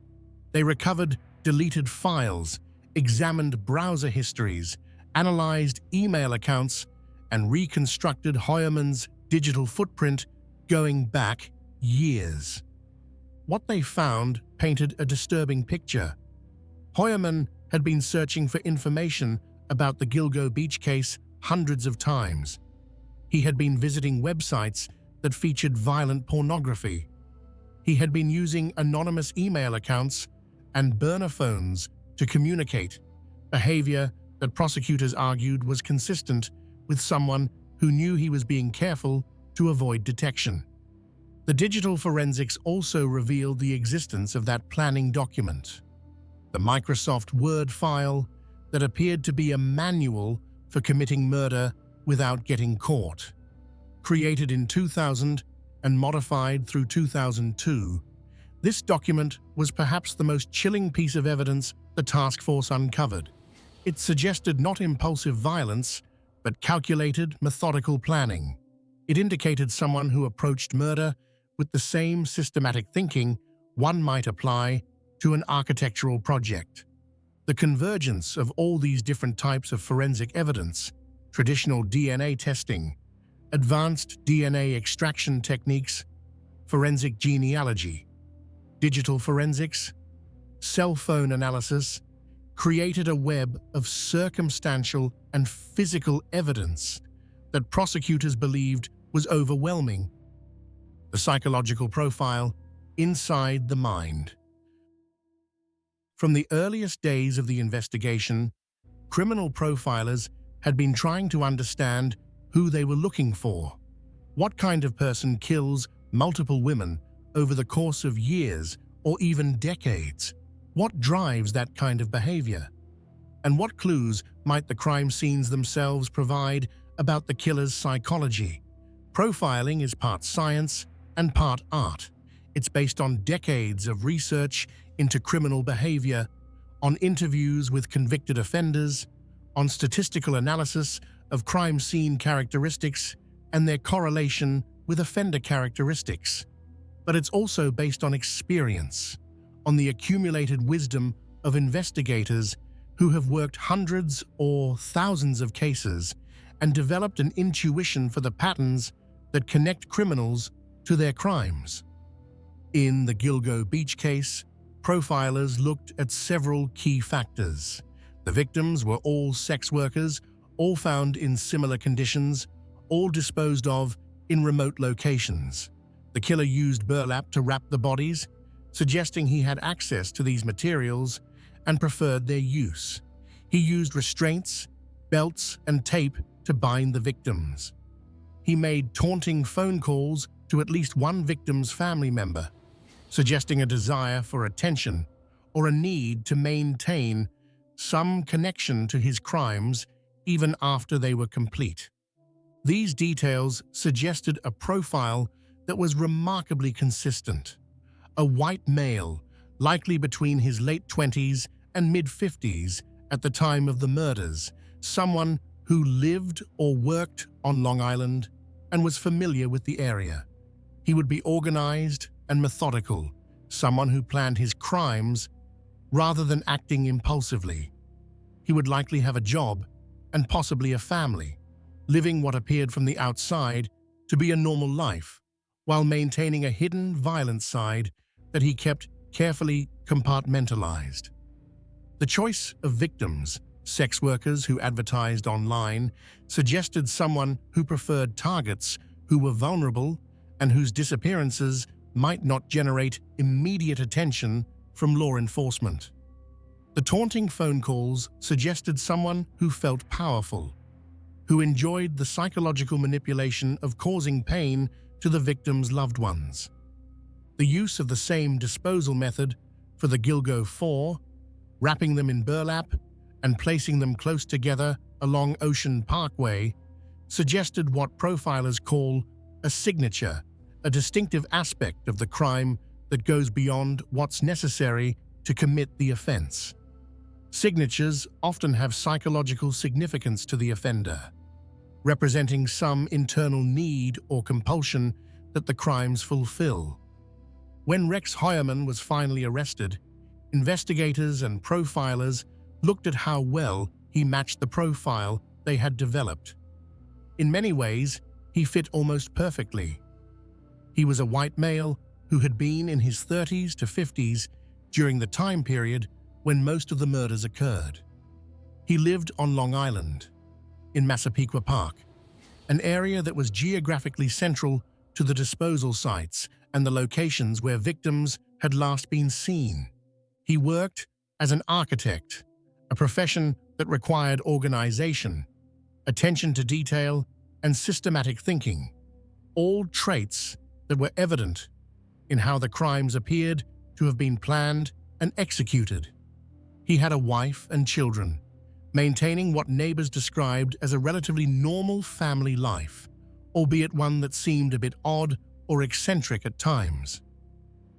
They recovered deleted files, examined browser histories, analyzed email accounts, and reconstructed Heuermann's digital footprint going back years. What they found painted a disturbing picture. Heuermann had been searching for information about the Gilgo Beach case hundreds of times. He had been visiting websites that featured violent pornography. He had been using anonymous email accounts and burner phones to communicate, behavior that prosecutors argued was consistent with someone who knew he was being careful to avoid detection. The digital forensics also revealed the existence of that planning document, the Microsoft Word file that appeared to be a manual for committing murder without getting caught. Created in 2000 and modified through 2002, this document was perhaps the most chilling piece of evidence the task force uncovered. It suggested not impulsive violence, but calculated, methodical planning. It indicated someone who approached murder with the same systematic thinking one might apply to an architectural project. The convergence of all these different types of forensic evidence, traditional DNA testing, advanced DNA extraction techniques, forensic genealogy, digital forensics, cell phone analysis, created a web of circumstantial and physical evidence that prosecutors believed was overwhelming. The psychological profile inside the mind. From the earliest days of the investigation, criminal profilers had been trying to understand who they were looking for. What kind of person kills multiple women over the course of years or even decades? What drives that kind of behavior? And what clues might the crime scenes themselves provide about the killer's psychology? Profiling is part science and part art. It's based on decades of research into criminal behavior, on interviews with convicted offenders, on statistical analysis of crime scene characteristics and their correlation with offender characteristics. But it's also based on experience, on the accumulated wisdom of investigators who have worked hundreds or thousands of cases and developed an intuition for the patterns that connect criminals to their crimes. In the Gilgo Beach case, profilers looked at several key factors. The victims were all sex workers, all found in similar conditions, all disposed of in remote locations. The killer used burlap to wrap the bodies, suggesting he had access to these materials and preferred their use. He used restraints, belts, and tape to bind the victims. He made taunting phone calls to at least one victim's family member, suggesting a desire for attention or a need to maintain some connection to his crimes even after they were complete. These details suggested a profile that was remarkably consistent. A white male, likely between his late 20s and mid-50s at the time of the murders, someone who lived or worked on Long Island and was familiar with the area. He would be organized and methodical, someone who planned his crimes rather than acting impulsively. He would likely have a job and possibly a family, living what appeared from the outside to be a normal life, while maintaining a hidden violent side that he kept carefully compartmentalized. The choice of victims, sex workers who advertised online, suggested someone who preferred targets who were vulnerable and whose disappearances might not generate immediate attention from law enforcement. The taunting phone calls suggested someone who felt powerful, who enjoyed the psychological manipulation of causing pain to the victim's loved ones. The use of the same disposal method for the Gilgo Four, wrapping them in burlap and placing them close together along Ocean Parkway, suggested what profilers call a signature, a distinctive aspect of the crime that goes beyond what's necessary to commit the offense. Signatures often have psychological significance to the offender, representing some internal need or compulsion that the crimes fulfill. When Rex Heuermann was finally arrested, investigators and profilers looked at how well he matched the profile they had developed. In many ways, he fit almost perfectly. He was a white male who had been in his 30s to 50s during the time period when most of the murders occurred. He lived on Long Island, in Massapequa Park, an area that was geographically central to the disposal sites and the locations where victims had last been seen. He worked as an architect, a profession that required organization, attention to detail, and systematic thinking, all traits that were evident in how the crimes appeared to have been planned and executed. He had a wife and children, maintaining what neighbors described as a relatively normal family life, albeit one that seemed a bit odd or eccentric at times.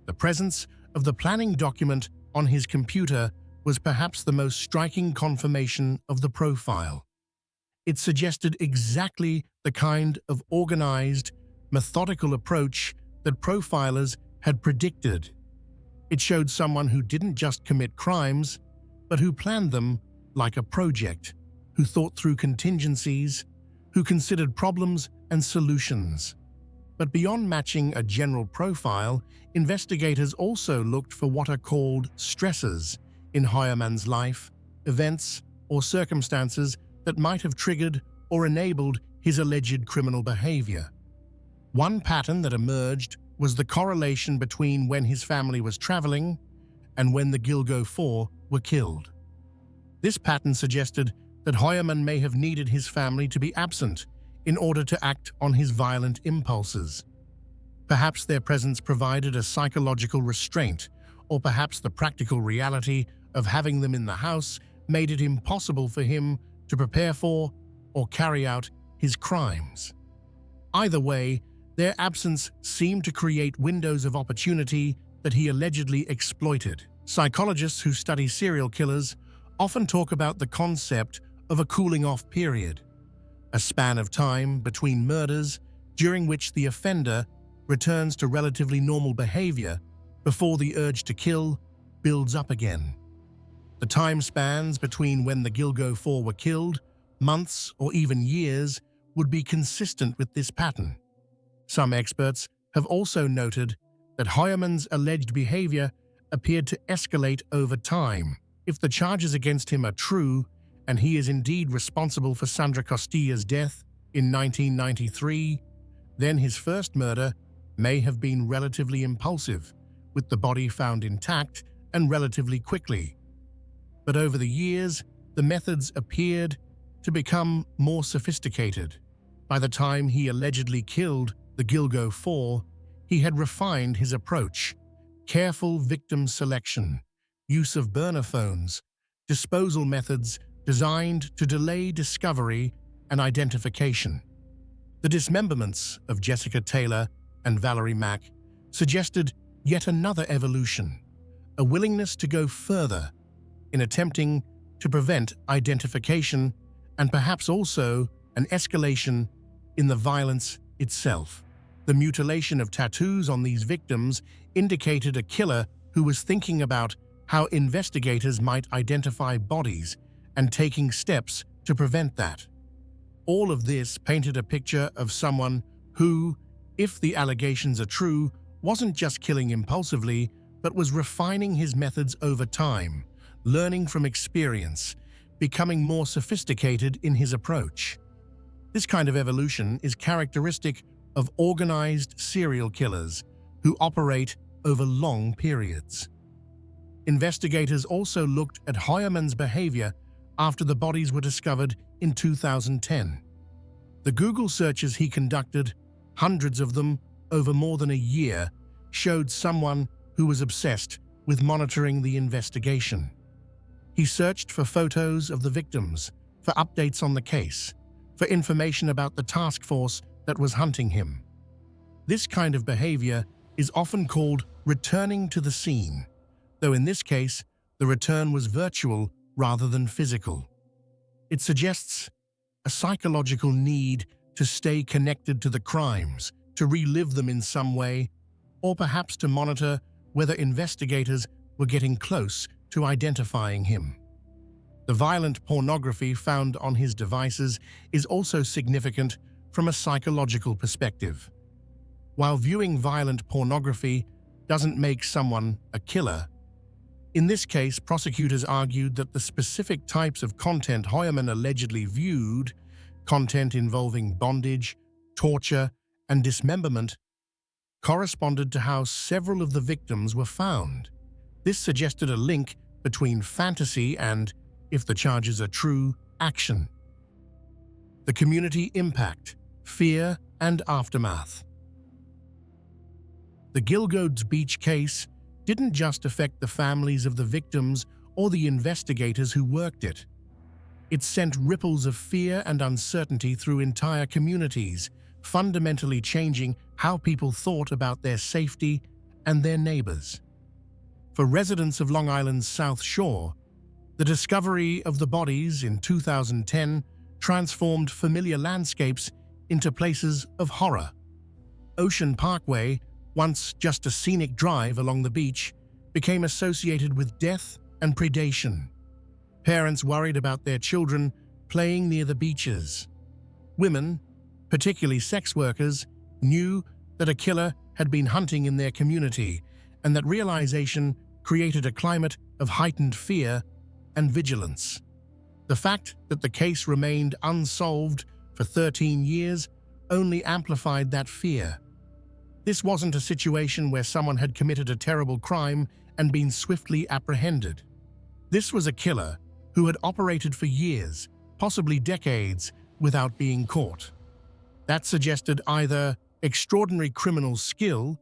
The presence of the planning document on his computer was perhaps the most striking confirmation of the profile. It suggested exactly the kind of organized, methodical approach that profilers had predicted. It showed someone who didn't just commit crimes, but who planned them like a project, who thought through contingencies, who considered problems and solutions. But beyond matching a general profile, investigators also looked for what are called stressors in Heuermann's life, events or circumstances that might have triggered or enabled his alleged criminal behavior. One pattern that emerged was the correlation between when his family was traveling and when the Gilgo Four were killed. This pattern suggested that Heuermann may have needed his family to be absent in order to act on his violent impulses. Perhaps their presence provided a psychological restraint, or perhaps the practical reality of having them in the house made it impossible for him to prepare for or carry out his crimes. Either way, their absence seemed to create windows of opportunity that he allegedly exploited. Psychologists who study serial killers often talk about the concept of a cooling-off period, a span of time between murders during which the offender returns to relatively normal behavior before the urge to kill builds up again. The time spans between when the Gilgo Four were killed, months or even years, would be consistent with this pattern. Some experts have also noted that Heuermann's alleged behavior appeared to escalate over time. If the charges against him are true, and he is indeed responsible for Sandra Costilla's death in 1993, then his first murder may have been relatively impulsive, with the body found intact and relatively quickly. But over the years, the methods appeared to become more sophisticated. By the time he allegedly killed the Gilgo Four, he had refined his approach: careful victim selection, use of burner phones, disposal methods designed to delay discovery and identification. The dismemberments of Jessica Taylor and Valerie Mack suggested yet another evolution, a willingness to go further in attempting to prevent identification and perhaps also an escalation in the violence itself. The mutilation of tattoos on these victims indicated a killer who was thinking about how investigators might identify bodies and taking steps to prevent that. All of this painted a picture of someone who, if the allegations are true, wasn't just killing impulsively, but was refining his methods over time, learning from experience, becoming more sophisticated in his approach. This kind of evolution is characteristic of organized serial killers who operate over long periods. Investigators also looked at Heuermann's behavior after the bodies were discovered in 2010. The Google searches he conducted, hundreds of them over more than a year, showed someone who was obsessed with monitoring the investigation. He searched for photos of the victims, for updates on the case, for information about the task force that was hunting him. This kind of behavior is often called returning to the scene, though in this case, the return was virtual rather than physical. It suggests a psychological need to stay connected to the crimes, to relive them in some way, or perhaps to monitor whether investigators were getting close to identifying him. The violent pornography found on his devices is also significant from a psychological perspective. While viewing violent pornography doesn't make someone a killer, in this case, prosecutors argued that the specific types of content Heuermann allegedly viewed, content involving bondage, torture, and dismemberment, corresponded to how several of the victims were found. This suggested a link between fantasy and if the charges are true, action. The community impact, fear, and aftermath. The Gilgo Beach case didn't just affect the families of the victims or the investigators who worked it. It sent ripples of fear and uncertainty through entire communities, fundamentally changing how people thought about their safety and their neighbors. For residents of Long Island's South Shore, the discovery of the bodies in 2010 transformed familiar landscapes into places of horror. Ocean Parkway, once just a scenic drive along the beach, became associated with death and predation. Parents worried about their children playing near the beaches. Women, particularly sex workers, knew that a killer had been hunting in their community, and that realization created a climate of heightened fear and vigilance. The fact that the case remained unsolved for 13 years only amplified that fear. This wasn't a situation where someone had committed a terrible crime and been swiftly apprehended. This was a killer who had operated for years, possibly decades, without being caught. That suggested either extraordinary criminal skill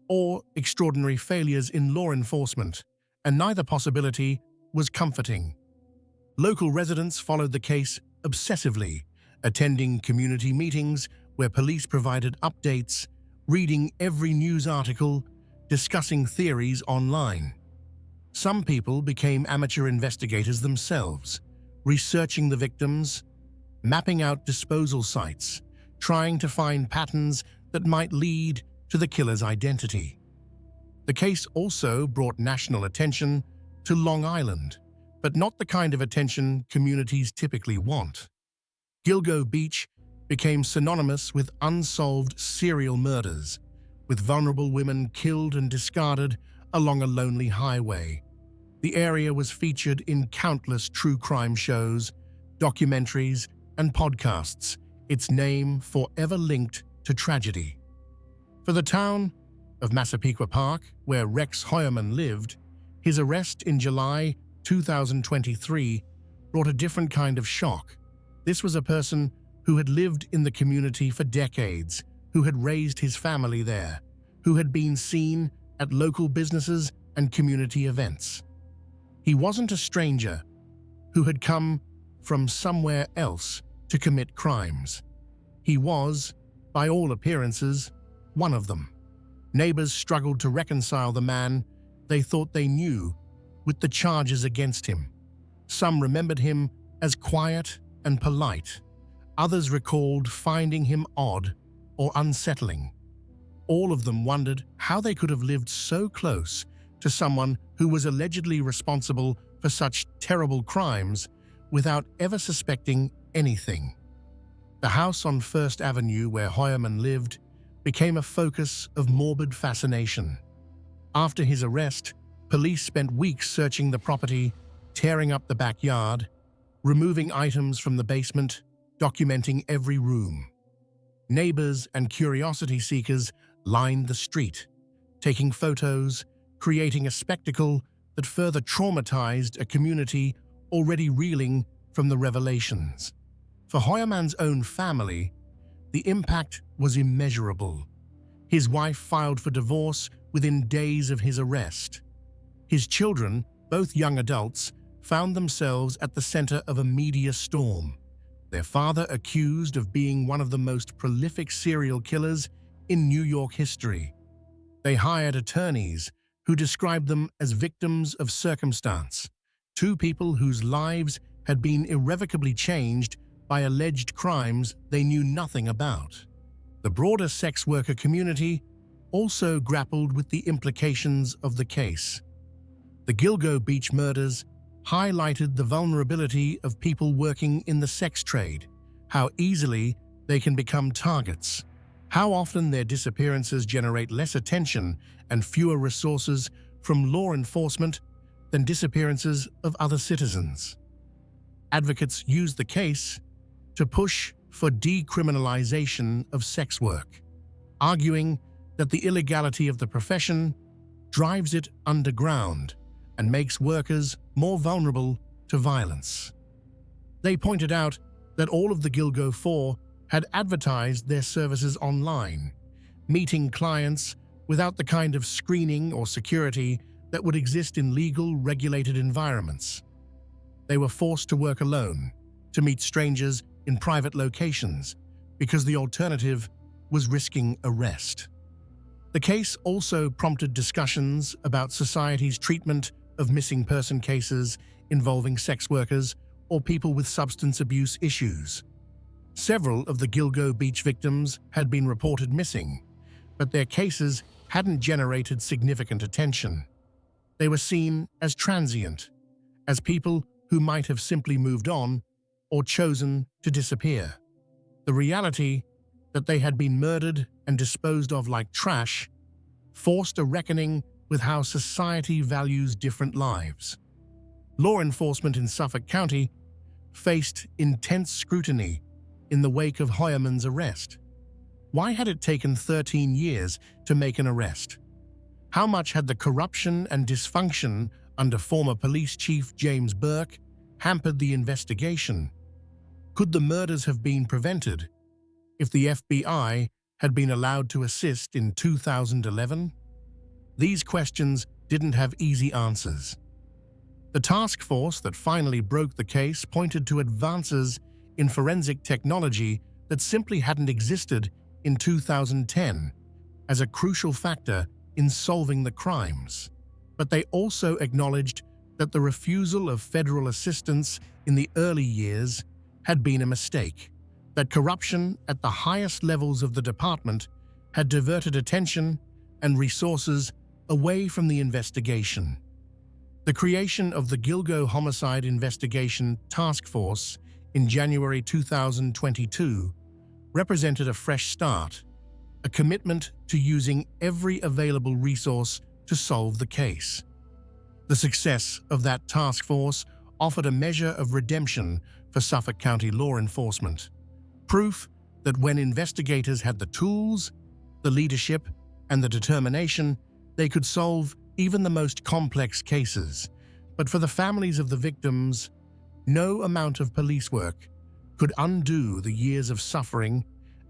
or extraordinary failures in law enforcement, and neither possibility was comforting. Local residents followed the case obsessively, attending community meetings where police provided updates, reading every news article, discussing theories online. Some people became amateur investigators themselves, researching the victims, mapping out disposal sites, trying to find patterns that might lead to the killer's identity. The case also brought national attention to Long Island, but not the kind of attention communities typically want. Gilgo Beach became synonymous with unsolved serial murders, with vulnerable women killed and discarded along a lonely highway. The area was featured in countless true crime shows, documentaries, and podcasts, its name forever linked to tragedy. For the town of Massapequa Park, where Rex Heuermann lived, his arrest in July 2023 brought a different kind of shock. This was a person who had lived in the community for decades, who had raised his family there, who had been seen at local businesses and community events. He wasn't a stranger who had come from somewhere else to commit crimes. He was, by all appearances, one of them. Neighbors struggled to reconcile the man they thought they knew with the charges against him. Some remembered him as quiet and polite. Others recalled finding him odd or unsettling. All of them wondered how they could have lived so close to someone who was allegedly responsible for such terrible crimes without ever suspecting anything. The house on First Avenue where Heuermann lived became a focus of morbid fascination. After his arrest, police spent weeks searching the property, tearing up the backyard, removing items from the basement, documenting every room. Neighbors and curiosity seekers lined the street, taking photos, creating a spectacle that further traumatized a community already reeling from the revelations. For Heuermann's own family, the impact was immeasurable. His wife filed for divorce within days of his arrest. His children, both young adults, found themselves at the center of a media storm. Their father accused of being one of the most prolific serial killers in New York history. They hired attorneys who described them as victims of circumstance, two people whose lives had been irrevocably changed by alleged crimes they knew nothing about. The broader sex worker community also grappled with the implications of the case. The Gilgo Beach murders highlighted the vulnerability of people working in the sex trade, how easily they can become targets, how often their disappearances generate less attention and fewer resources from law enforcement than disappearances of other citizens. Advocates used the case to push for decriminalization of sex work, arguing that the illegality of the profession drives it underground and makes workers more vulnerable to violence. They pointed out that all of the Gilgo Four had advertised their services online, meeting clients without the kind of screening or security that would exist in legal, regulated environments. They were forced to work alone, to meet strangers in private locations, because the alternative was risking arrest. The case also prompted discussions about society's treatment of missing person cases involving sex workers or people with substance abuse issues. Several of the Gilgo Beach victims had been reported missing, but their cases hadn't generated significant attention. They were seen as transient, as people who might have simply moved on or chosen to disappear. The reality that they had been murdered and disposed of like trash forced a reckoning with how society values different lives. Law enforcement in Suffolk County faced intense scrutiny in the wake of Heuermann's arrest. Why had it taken 13 years to make an arrest? How much had the corruption and dysfunction under former police chief James Burke hampered the investigation? Could the murders have been prevented if the FBI had been allowed to assist in 2011? These questions didn't have easy answers. The task force that finally broke the case pointed to advances in forensic technology that simply hadn't existed in 2010 as a crucial factor in solving the crimes. But they also acknowledged that the refusal of federal assistance in the early years had been a mistake, that corruption at the highest levels of the department had diverted attention and resources away from the investigation. The creation of the Gilgo Homicide Investigation Task Force in January 2022 represented a fresh start, a commitment to using every available resource to solve the case. The success of that task force offered a measure of redemption for Suffolk County law enforcement, proof that when investigators had the tools, the leadership, and the determination, they could solve even the most complex cases. But for the families of the victims, no amount of police work could undo the years of suffering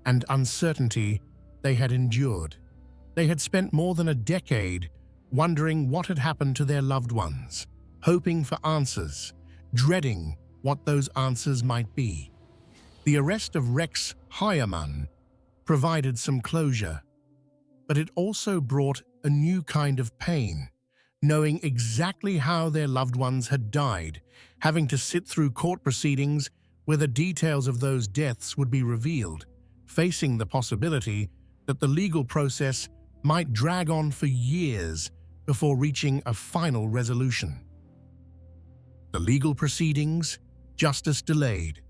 and uncertainty they had endured. They had spent more than a decade wondering what had happened to their loved ones, hoping for answers, dreading what those answers might be. The arrest of Rex Heuermann provided some closure, but it also brought a new kind of pain, knowing exactly how their loved ones had died, having to sit through court proceedings where the details of those deaths would be revealed, facing the possibility that the legal process might drag on for years before reaching a final resolution. The legal proceedings, justice delayed.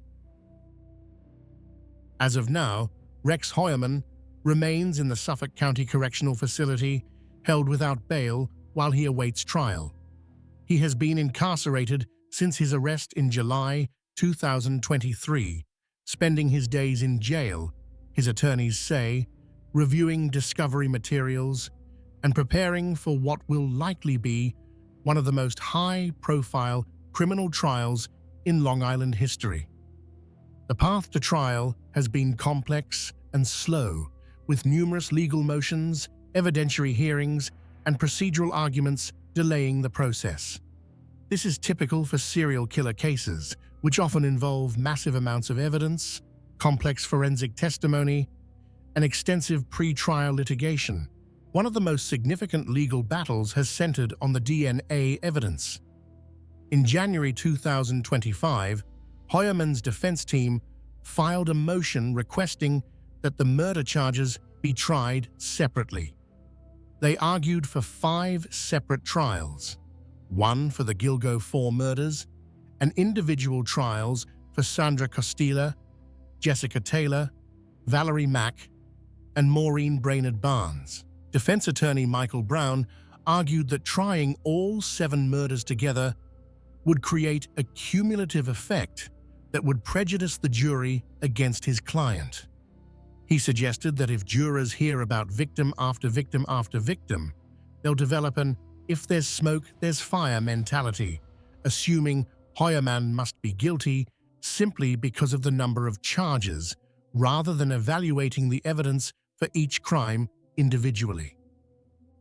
As of now, Rex Heuermann remains in the Suffolk County Correctional Facility, held without bail while he awaits trial. He has been incarcerated since his arrest in July 2023, spending his days in jail, his attorneys say, reviewing discovery materials and preparing for what will likely be one of the most high-profile criminal trials in Long Island history. The path to trial has been complex and slow, with numerous legal motions, evidentiary hearings, and procedural arguments delaying the process. This is typical for serial killer cases, which often involve massive amounts of evidence, complex forensic testimony, and extensive pre-trial litigation. One of the most significant legal battles has centered on the DNA evidence. In January 2025, Heuermann's defense team filed a motion requesting that the murder charges be tried separately. They argued for 5 separate trials, one for the Gilgo Four murders, and individual trials for Sandra Costilla, Jessica Taylor, Valerie Mack, and Maureen Brainard-Barnes. Defense attorney Michael Brown argued that trying all 7 murders together would create a cumulative effect that would prejudice the jury against his client. He suggested that if jurors hear about victim after victim after victim, they'll develop an "if there's smoke, there's fire" mentality, assuming Heuermann must be guilty simply because of the number of charges, rather than evaluating the evidence for each crime individually.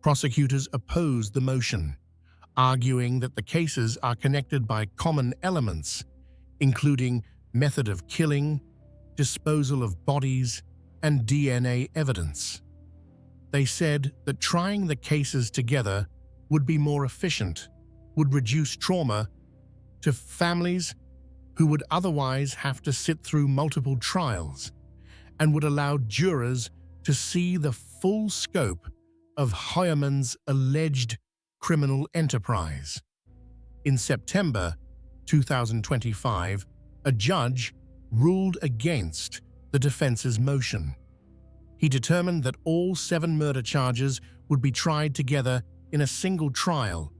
Prosecutors opposed the motion, arguing that the cases are connected by common elements, including method of killing, disposal of bodies, and DNA evidence. They said that trying the cases together would be more efficient, would reduce trauma to families who would otherwise have to sit through multiple trials, and would allow jurors to see the full scope of Heuermann's alleged criminal enterprise. In September 2025, a judge ruled against the defense's motion. He determined that all 7 murder charges would be tried together in a single trial,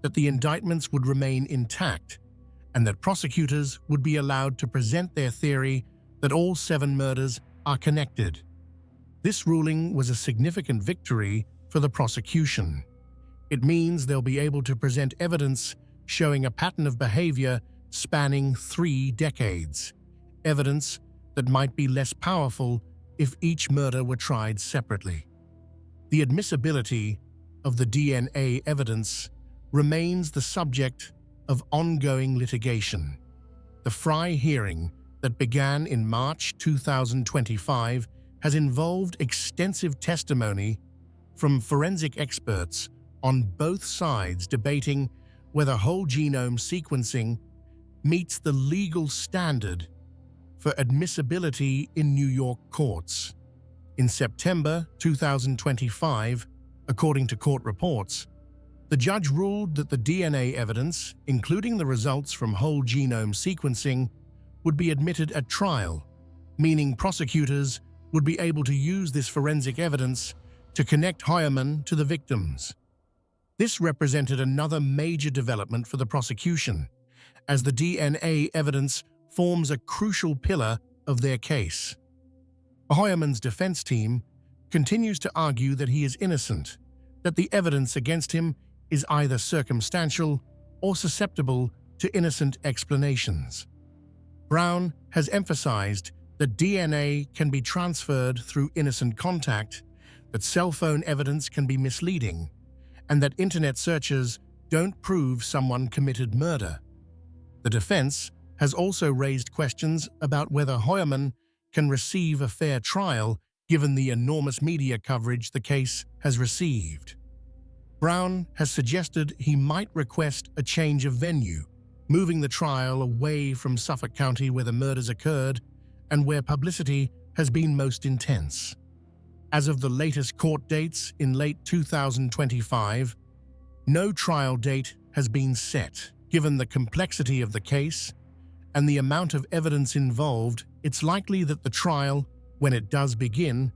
that the indictments would remain intact, and that prosecutors would be allowed to present their theory that all 7 murders are connected. This ruling was a significant victory for the prosecution. It means they'll be able to present evidence showing a pattern of behavior spanning 3 decades, evidence that might be less powerful if each murder were tried separately. The admissibility of the DNA evidence remains the subject of ongoing litigation. The Fry hearing that began in March 2025 has involved extensive testimony from forensic experts on both sides debating whether whole genome sequencing meets the legal standard for admissibility in New York courts. In September 2025, according to court reports, the judge ruled that the DNA evidence, including the results from whole genome sequencing, would be admitted at trial, meaning prosecutors would be able to use this forensic evidence to connect Heuermann to the victims. This represented another major development for the prosecution, as the DNA evidence forms a crucial pillar of their case. Heuermann's defense team continues to argue that he is innocent, that the evidence against him is either circumstantial or susceptible to innocent explanations. Brown has emphasized that DNA can be transferred through innocent contact, that cell phone evidence can be misleading, and that internet searches don't prove someone committed murder. The defense has also raised questions about whether Heuermann can receive a fair trial given the enormous media coverage the case has received. Brown has suggested he might request a change of venue, moving the trial away from Suffolk County where the murders occurred and where publicity has been most intense. As of the latest court dates in late 2025, no trial date has been set. Given the complexity of the case and the amount of evidence involved, it's likely that the trial, when it does begin,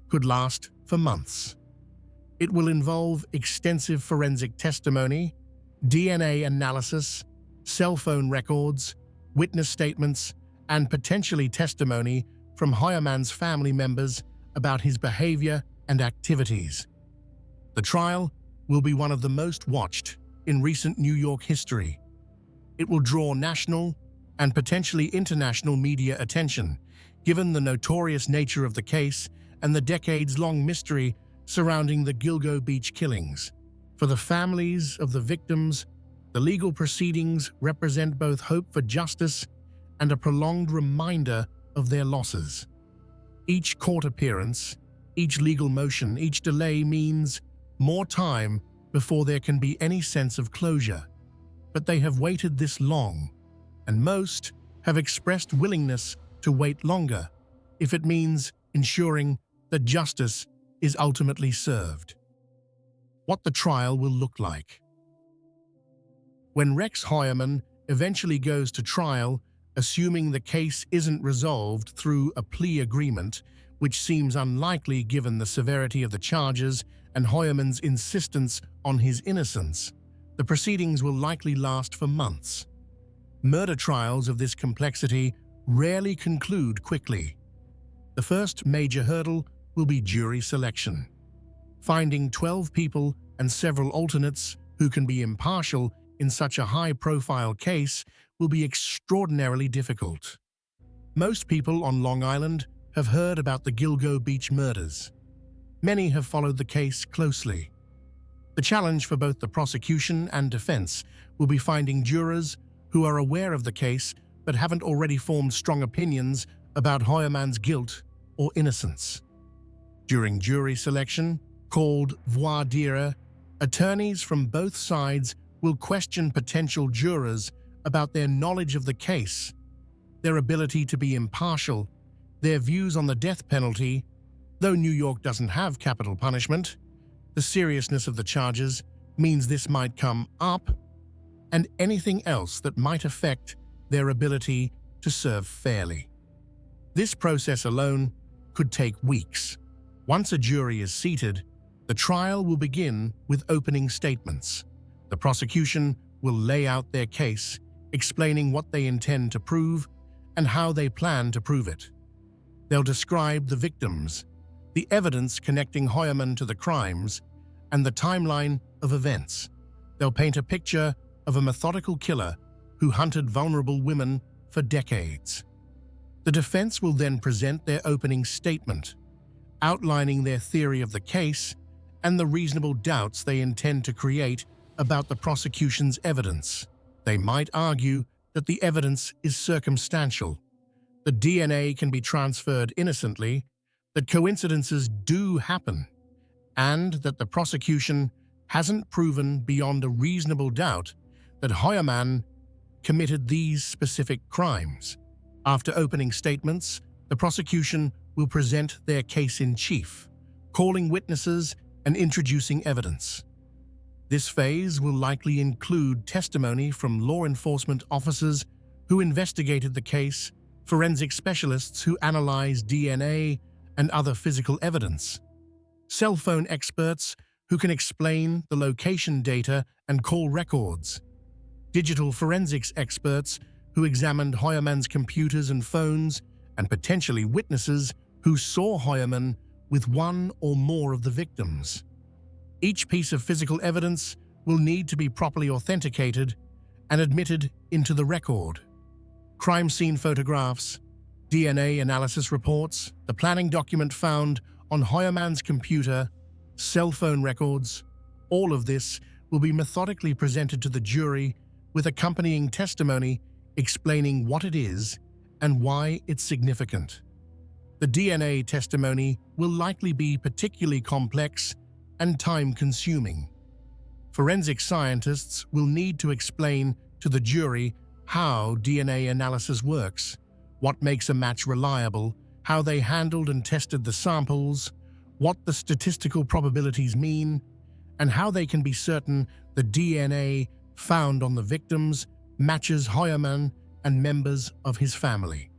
could last for months. It will involve extensive forensic testimony, DNA analysis, cell phone records, witness statements, and potentially testimony from Heuermann's family members about his behavior and activities. The trial will be one of the most watched in recent New York history. It will draw national and potentially international media attention, given the notorious nature of the case and the decades-long mystery surrounding the Gilgo Beach killings. For the families of the victims, the legal proceedings represent both hope for justice and a prolonged reminder of their losses. Each court appearance, each legal motion, each delay means more time before there can be any sense of closure. But they have waited this long, and most have expressed willingness to wait longer if it means ensuring that justice is ultimately served. What the trial will look like. When Rex Heuermann eventually goes to trial, assuming the case isn't resolved through a plea agreement, which seems unlikely given the severity of the charges and Heuermann's insistence on his innocence, the proceedings will likely last for months. Murder trials of this complexity rarely conclude quickly. The first major hurdle will be jury selection. Finding 12 people and several alternates who can be impartial in such a high-profile case will be extraordinarily difficult. Most people on Long Island have heard about the Gilgo Beach murders. Many have followed the case closely. The challenge for both the prosecution and defense will be finding jurors who are aware of the case but haven't already formed strong opinions about Heuermann's guilt or innocence. During jury selection, called voir dire, attorneys from both sides will question potential jurors about their knowledge of the case, their ability to be impartial, their views on the death penalty. Though New York doesn't have capital punishment, the seriousness of the charges means this might come up, and anything else that might affect their ability to serve fairly. This process alone could take weeks. Once a jury is seated, the trial will begin with opening statements. The prosecution will lay out their case, explaining what they intend to prove and how they plan to prove it. They'll describe the victims, the evidence connecting Heuermann to the crimes, and the timeline of events. They'll paint a picture of a methodical killer who hunted vulnerable women for decades. The defense will then present their opening statement, outlining their theory of the case and the reasonable doubts they intend to create about the prosecution's evidence. They might argue that the evidence is circumstantial, that DNA can be transferred innocently, that coincidences do happen, and that the prosecution hasn't proven beyond a reasonable doubt that Heuermann committed these specific crimes. After opening statements, the prosecution will present their case in chief, calling witnesses and introducing evidence. This phase will likely include testimony from law enforcement officers who investigated the case, forensic specialists who analyze DNA and other physical evidence, cell phone experts who can explain the location data and call records, digital forensics experts who examined Heuermann's computers and phones, and potentially witnesses who saw Heuermann with one or more of the victims. Each piece of physical evidence will need to be properly authenticated and admitted into the record. Crime scene photographs, DNA analysis reports, the planning document found on Heuermann's computer, cell phone records, all of this will be methodically presented to the jury with accompanying testimony explaining what it is and why it's significant. The DNA testimony will likely be particularly complex and time-consuming. Forensic scientists will need to explain to the jury how DNA analysis works, what makes a match reliable, how they handled and tested the samples, what the statistical probabilities mean, and how they can be certain the DNA found on the victims matches Heuermann and members of his family.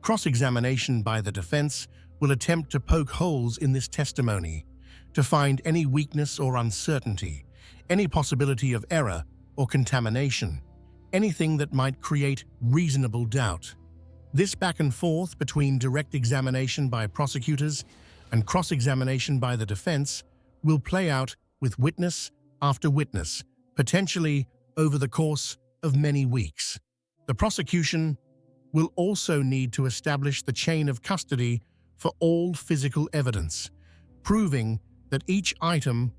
Cross-examination by the defense will attempt to poke holes in this testimony, to find any weakness or uncertainty, any possibility of error or contamination, anything that might create reasonable doubt. This back and forth between direct examination by prosecutors and cross-examination by the defense will play out with witness after witness, potentially over the course of many weeks. The prosecution will also need to establish the chain of custody for all physical evidence, proving that each item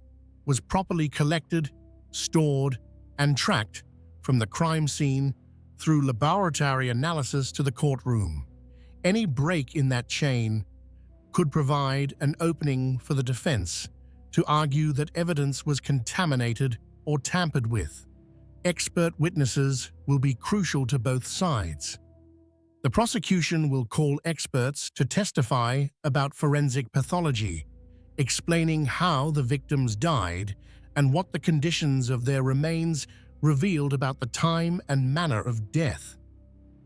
was properly collected, stored, and tracked from the crime scene through laboratory analysis to the courtroom. Any break in that chain could provide an opening for the defense to argue that evidence was contaminated or tampered with. Expert witnesses will be crucial to both sides. The prosecution will call experts to testify about forensic pathology, explaining how the victims died and what the conditions of their remains revealed about the time and manner of death.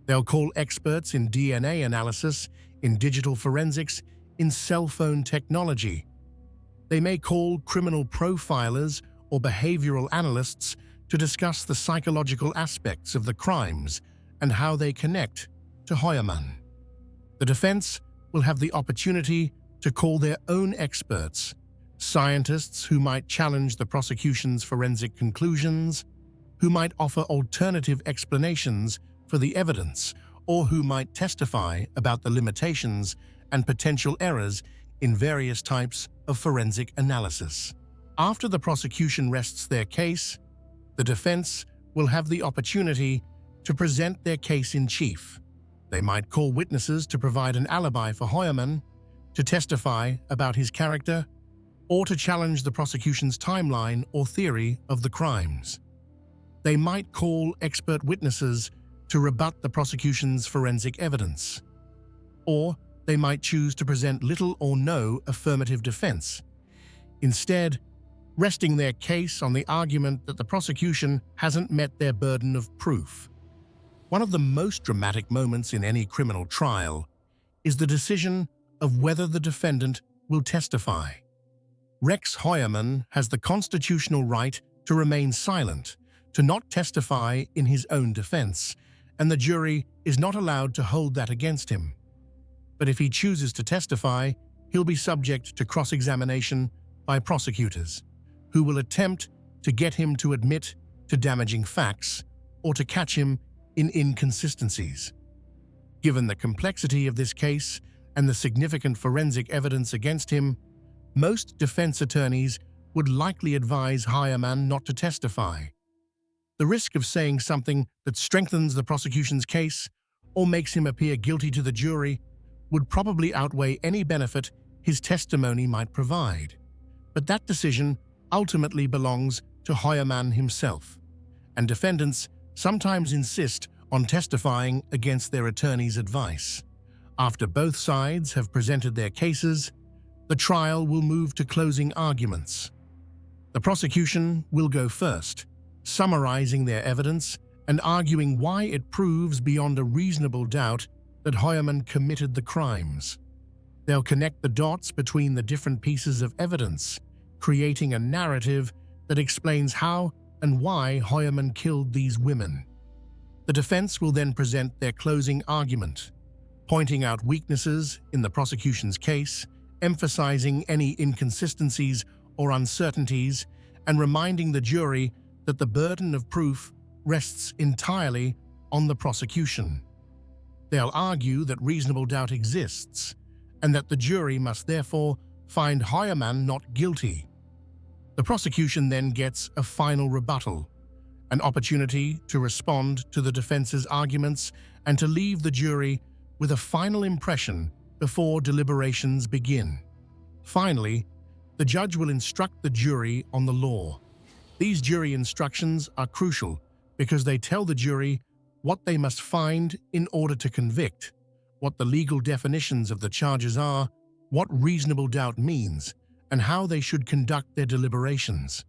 They'll call experts in DNA analysis, in digital forensics, in cell phone technology. They may call criminal profilers or behavioral analysts to discuss the psychological aspects of the crimes and how they connect to Heuermann. The defense will have the opportunity to call their own experts, scientists who might challenge the prosecution's forensic conclusions, who might offer alternative explanations for the evidence or who might testify about the limitations and potential errors in various types of forensic analysis. After the prosecution rests their case, the defense will have the opportunity to present their case in chief. They might call witnesses to provide an alibi for Heuermann, to testify about his character, or to challenge the prosecution's timeline or theory of the crimes. They might call expert witnesses to rebut the prosecution's forensic evidence. Or they might choose to present little or no affirmative defense, instead resting their case on the argument that the prosecution hasn't met their burden of proof. One of the most dramatic moments in any criminal trial is the decision of whether the defendant will testify. Rex Heuermann has the constitutional right to remain silent, to not testify in his own defense, and the jury is not allowed to hold that against him. But if he chooses to testify, he'll be subject to cross-examination by prosecutors, who will attempt to get him to admit to damaging facts or to catch him in inconsistencies. Given the complexity of this case and the significant forensic evidence against him, most defense attorneys would likely advise Heuermann not to testify. The risk of saying something that strengthens the prosecution's case or makes him appear guilty to the jury would probably outweigh any benefit his testimony might provide. But that decision ultimately belongs to Heuermann himself, and defendants sometimes insist on testifying against their attorney's advice. After both sides have presented their cases, the trial will move to closing arguments. The prosecution will go first, summarizing their evidence and arguing why it proves beyond a reasonable doubt that Heuermann committed the crimes. They'll connect the dots between the different pieces of evidence, creating a narrative that explains how and why Heuermann killed these women. The defense will then present their closing argument, pointing out weaknesses in the prosecution's case, emphasizing any inconsistencies or uncertainties, and reminding the jury that the burden of proof rests entirely on the prosecution. They'll argue that reasonable doubt exists, and that the jury must therefore find Heuermann not guilty. The prosecution then gets a final rebuttal, an opportunity to respond to the defense's arguments and to leave the jury with a final impression before deliberations begin. Finally, the judge will instruct the jury on the law. These jury instructions are crucial because they tell the jury what they must find in order to convict, what the legal definitions of the charges are, what reasonable doubt means, and how they should conduct their deliberations.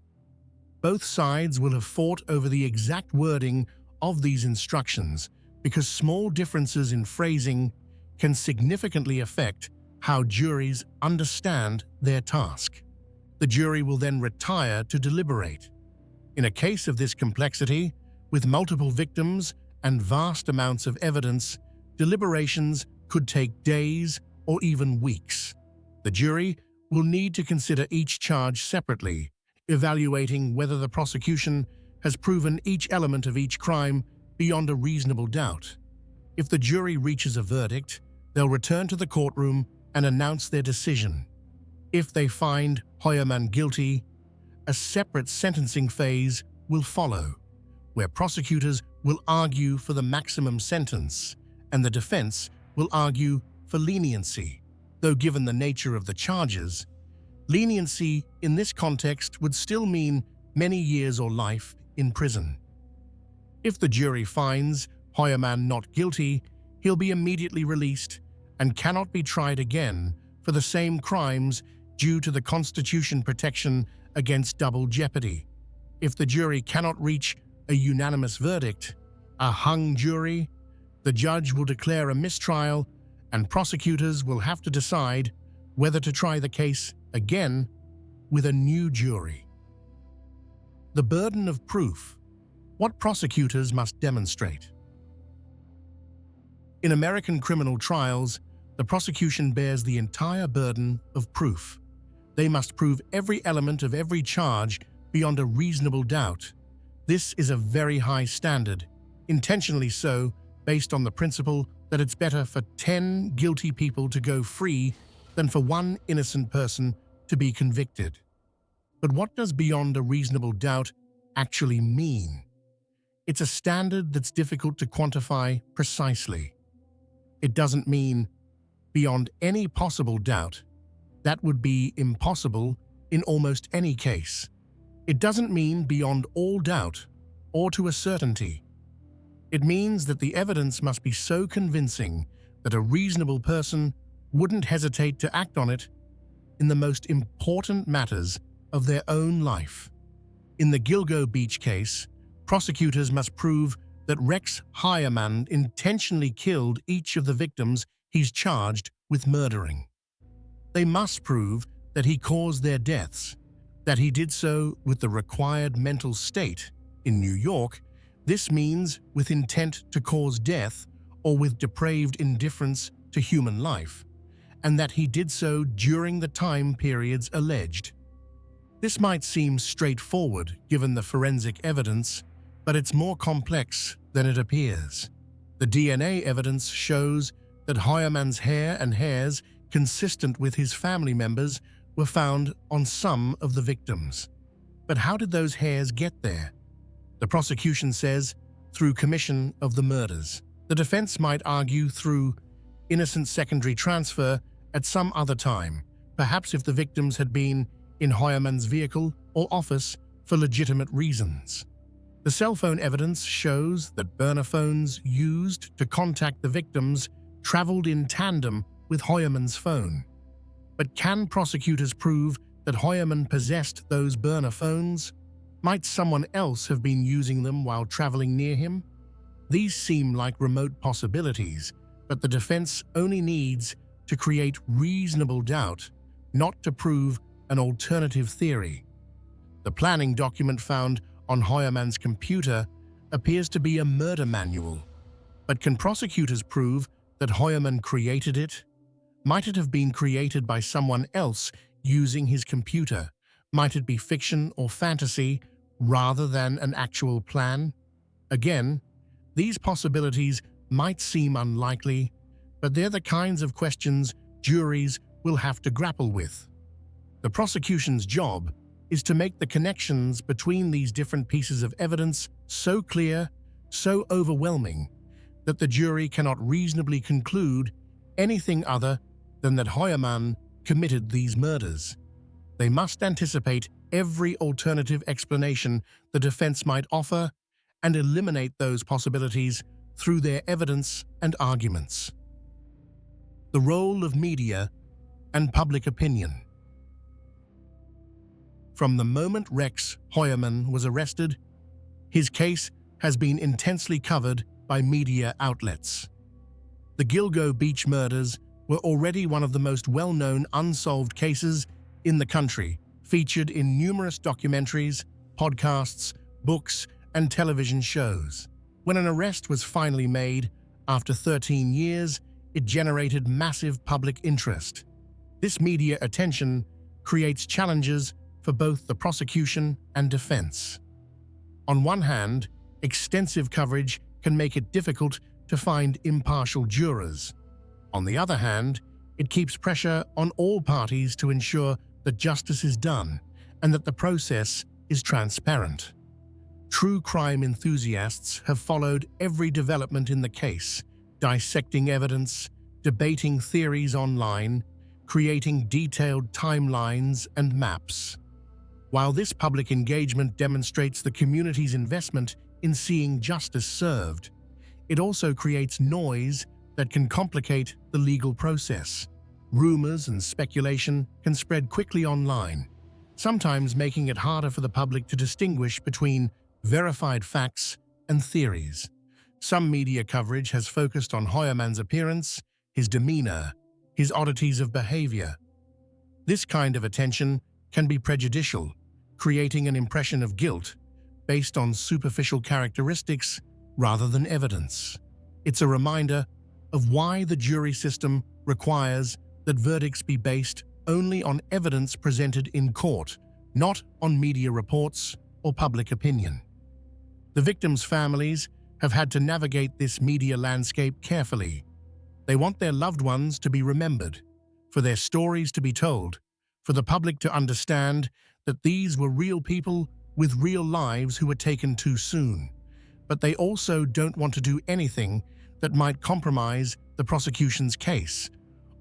Both sides will have fought over the exact wording of these instructions because small differences in phrasing can significantly affect how juries understand their task. The jury will then retire to deliberate. In a case of this complexity, with multiple victims and vast amounts of evidence, deliberations could take days or even weeks. The jury will need to consider each charge separately, evaluating whether the prosecution has proven each element of each crime beyond a reasonable doubt. If the jury reaches a verdict, they'll return to the courtroom and announce their decision. If they find Heuermann guilty, a separate sentencing phase will follow, where prosecutors will argue for the maximum sentence and the defense will argue for leniency. Though given the nature of the charges, leniency in this context would still mean many years or life in prison. If the jury finds Heuermann not guilty, he'll be immediately released and cannot be tried again for the same crimes due to the Constitution protection against double jeopardy. If the jury cannot reach a unanimous verdict, a hung jury, the judge will declare a mistrial and prosecutors will have to decide whether to try the case again with a new jury. The burden of proof. What prosecutors must demonstrate. In American criminal trials, the prosecution bears the entire burden of proof. They must prove every element of every charge beyond a reasonable doubt. This is a very high standard, intentionally so, based on the principle that it's better for 10 guilty people to go free than for one innocent person to be convicted. But what does beyond a reasonable doubt actually mean? It's a standard that's difficult to quantify precisely. It doesn't mean beyond any possible doubt. That would be impossible in almost any case. It doesn't mean beyond all doubt or to a certainty. It means that the evidence must be so convincing that a reasonable person wouldn't hesitate to act on it in the most important matters of their own life. In the Gilgo Beach case, prosecutors must prove that Rex Heuermann intentionally killed each of the victims he's charged with murdering. They must prove that he caused their deaths, that he did so with the required mental state. In New York, this means with intent to cause death or with depraved indifference to human life, and that he did so during the time periods alleged. This might seem straightforward given the forensic evidence, but it's more complex than it appears. The DNA evidence shows that Heuermann's hair and hairs consistent with his family members were found on some of the victims. But how did those hairs get there? The prosecution says through commission of the murders. The defense might argue through innocent secondary transfer at some other time, perhaps if the victims had been in Heuermann's vehicle or office for legitimate reasons. The cell phone evidence shows that burner phones used to contact the victims traveled in tandem with Heuermann's phone. But can prosecutors prove that Heuermann possessed those burner phones? Might someone else have been using them while traveling near him? These seem like remote possibilities, but the defense only needs to create reasonable doubt, not to prove an alternative theory. The planning document found on Heuermann's computer appears to be a murder manual. But can prosecutors prove that Heuermann created it? Might it have been created by someone else using his computer? Might it be fiction or fantasy rather than an actual plan? Again, these possibilities might seem unlikely, but they're the kinds of questions juries will have to grapple with. The prosecution's job is to make the connections between these different pieces of evidence so clear, so overwhelming, that the jury cannot reasonably conclude anything other than that Heuermann committed these murders. They must anticipate every alternative explanation the defense might offer and eliminate those possibilities through their evidence and arguments. The role of media and public opinion. From the moment Rex Heuermann was arrested, his case has been intensely covered by media outlets. The Gilgo Beach murders were already one of the most well-known unsolved cases in the country, featured in numerous documentaries, podcasts, books, and television shows. When an arrest was finally made, after 13 years, it generated massive public interest. This media attention creates challenges for both the prosecution and defense. On one hand, extensive coverage can make it difficult to find impartial jurors. On the other hand, it keeps pressure on all parties to ensure that justice is done and that the process is transparent. True crime enthusiasts have followed every development in the case, dissecting evidence, debating theories online, creating detailed timelines and maps. While this public engagement demonstrates the community's investment in seeing justice served, it also creates noise that can complicate the legal process. Rumors and speculation can spread quickly online, sometimes making it harder for the public to distinguish between verified facts and theories. Some media coverage has focused on Heuermann's appearance, his demeanor, his oddities of behavior. This kind of attention can be prejudicial, creating an impression of guilt based on superficial characteristics rather than evidence. It's a reminder of why the jury system requires that verdicts be based only on evidence presented in court, not on media reports or public opinion. The victims' families have had to navigate this media landscape carefully. They want their loved ones to be remembered, for their stories to be told, for the public to understand that these were real people with real lives who were taken too soon. But they also don't want to do anything that might compromise the prosecution's case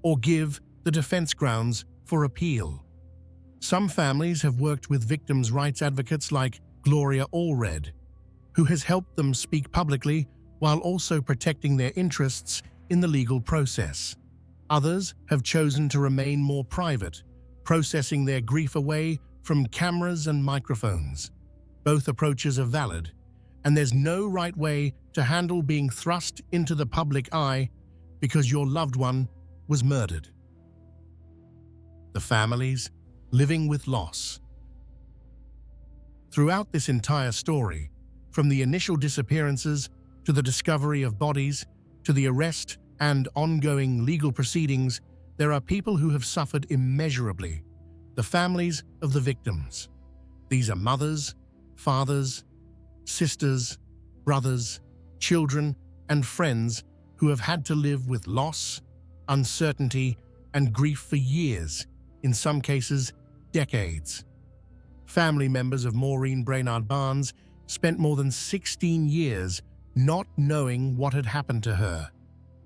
or give the defense grounds for appeal. Some families have worked with victims' rights advocates like Gloria Allred, who has helped them speak publicly while also protecting their interests in the legal process. Others have chosen to remain more private, processing their grief away from cameras and microphones. Both approaches are valid, and there's no right way to handle being thrust into the public eye because your loved one was murdered. The families living with loss. Throughout this entire story, from the initial disappearances to the discovery of bodies to the arrest and ongoing legal proceedings, there are people who have suffered immeasurably, the families of the victims. These are mothers, fathers, sisters, brothers, children, and friends who have had to live with loss, uncertainty, and grief for years, in some cases, decades. Family members of Maureen Brainard-Barnes spent more than 16 years not knowing what had happened to her.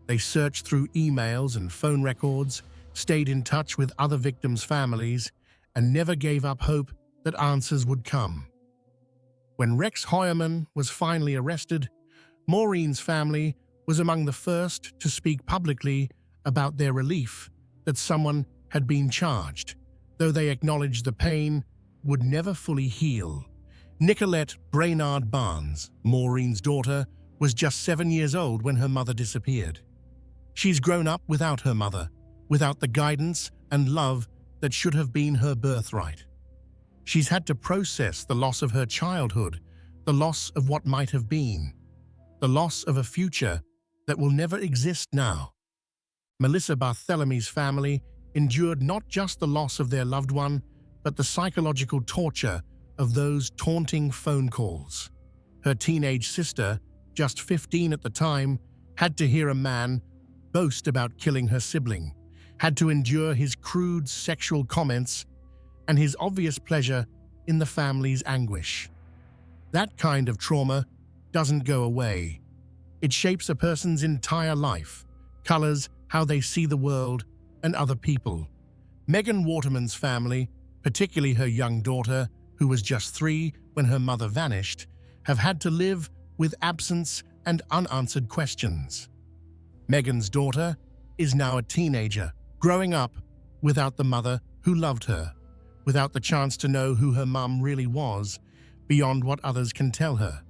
They searched through emails and phone records, stayed in touch with other victims' families, and never gave up hope that answers would come. When Rex Heuermann was finally arrested, Maureen's family was among the first to speak publicly about their relief that someone had been charged, though they acknowledged the pain would never fully heal. Nicolette Brainard-Barnes, Maureen's daughter, was just 7 years old when her mother disappeared. She's grown up without her mother, without the guidance and love that should have been her birthright. She's had to process the loss of her childhood, the loss of what might have been, the loss of a future that will never exist now. Melissa Barthelемy's family endured not just the loss of their loved one, but the psychological torture of those taunting phone calls. Her teenage sister, just 15 at the time, had to hear a man boast about killing her sibling, had to endure his crude sexual comments and his obvious pleasure in the family's anguish. That kind of trauma doesn't go away. It shapes a person's entire life, colors how they see the world and other people. Megan Waterman's family, particularly her young daughter, who was just 3 when her mother vanished, have had to live with absence and unanswered questions. Megan's daughter is now a teenager, growing up without the mother who loved her, without the chance to know who her mum really was, beyond what others can tell her.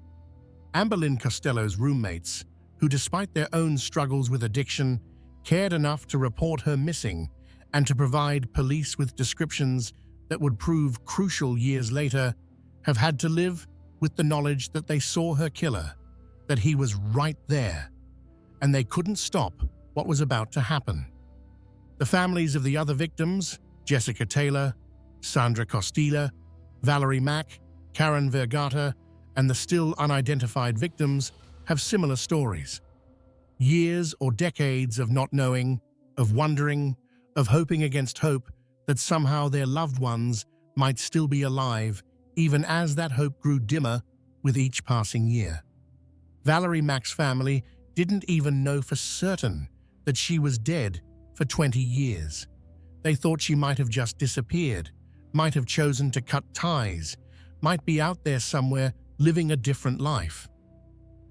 Amberlynn Costello's roommates, who despite their own struggles with addiction, cared enough to report her missing and to provide police with descriptions that would prove crucial years later, have had to live with the knowledge that they saw her killer, that he was right there, and they couldn't stop what was about to happen. The families of the other victims, Jessica Taylor, Sandra Costilla, Valerie Mack, Karen Vergata, and the still unidentified victims have similar stories. Years or decades of not knowing, of wondering, of hoping against hope that somehow their loved ones might still be alive, even as that hope grew dimmer with each passing year. Valerie Mack's family didn't even know for certain that she was dead for 20 years. They thought she might have just disappeared, might have chosen to cut ties, might be out there somewhere living a different life.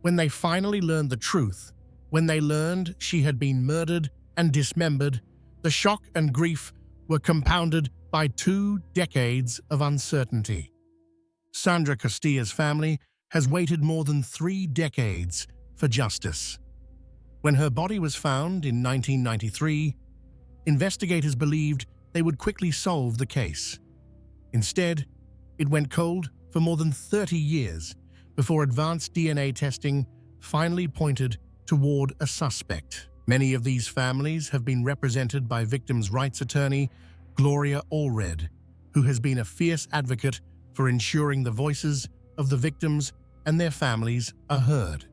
When they finally learned the truth, when they learned she had been murdered and dismembered, the shock and grief were compounded by 2 decades of uncertainty. Sandra Costilla's family has waited more than 3 decades for justice. When her body was found in 1993, investigators believed they would quickly solve the case. Instead, it went cold for more than 30 years before advanced DNA testing finally pointed toward a suspect. Many of these families have been represented by victims' rights attorney Gloria Allred, who has been a fierce advocate for ensuring the voices of the victims and their families are heard.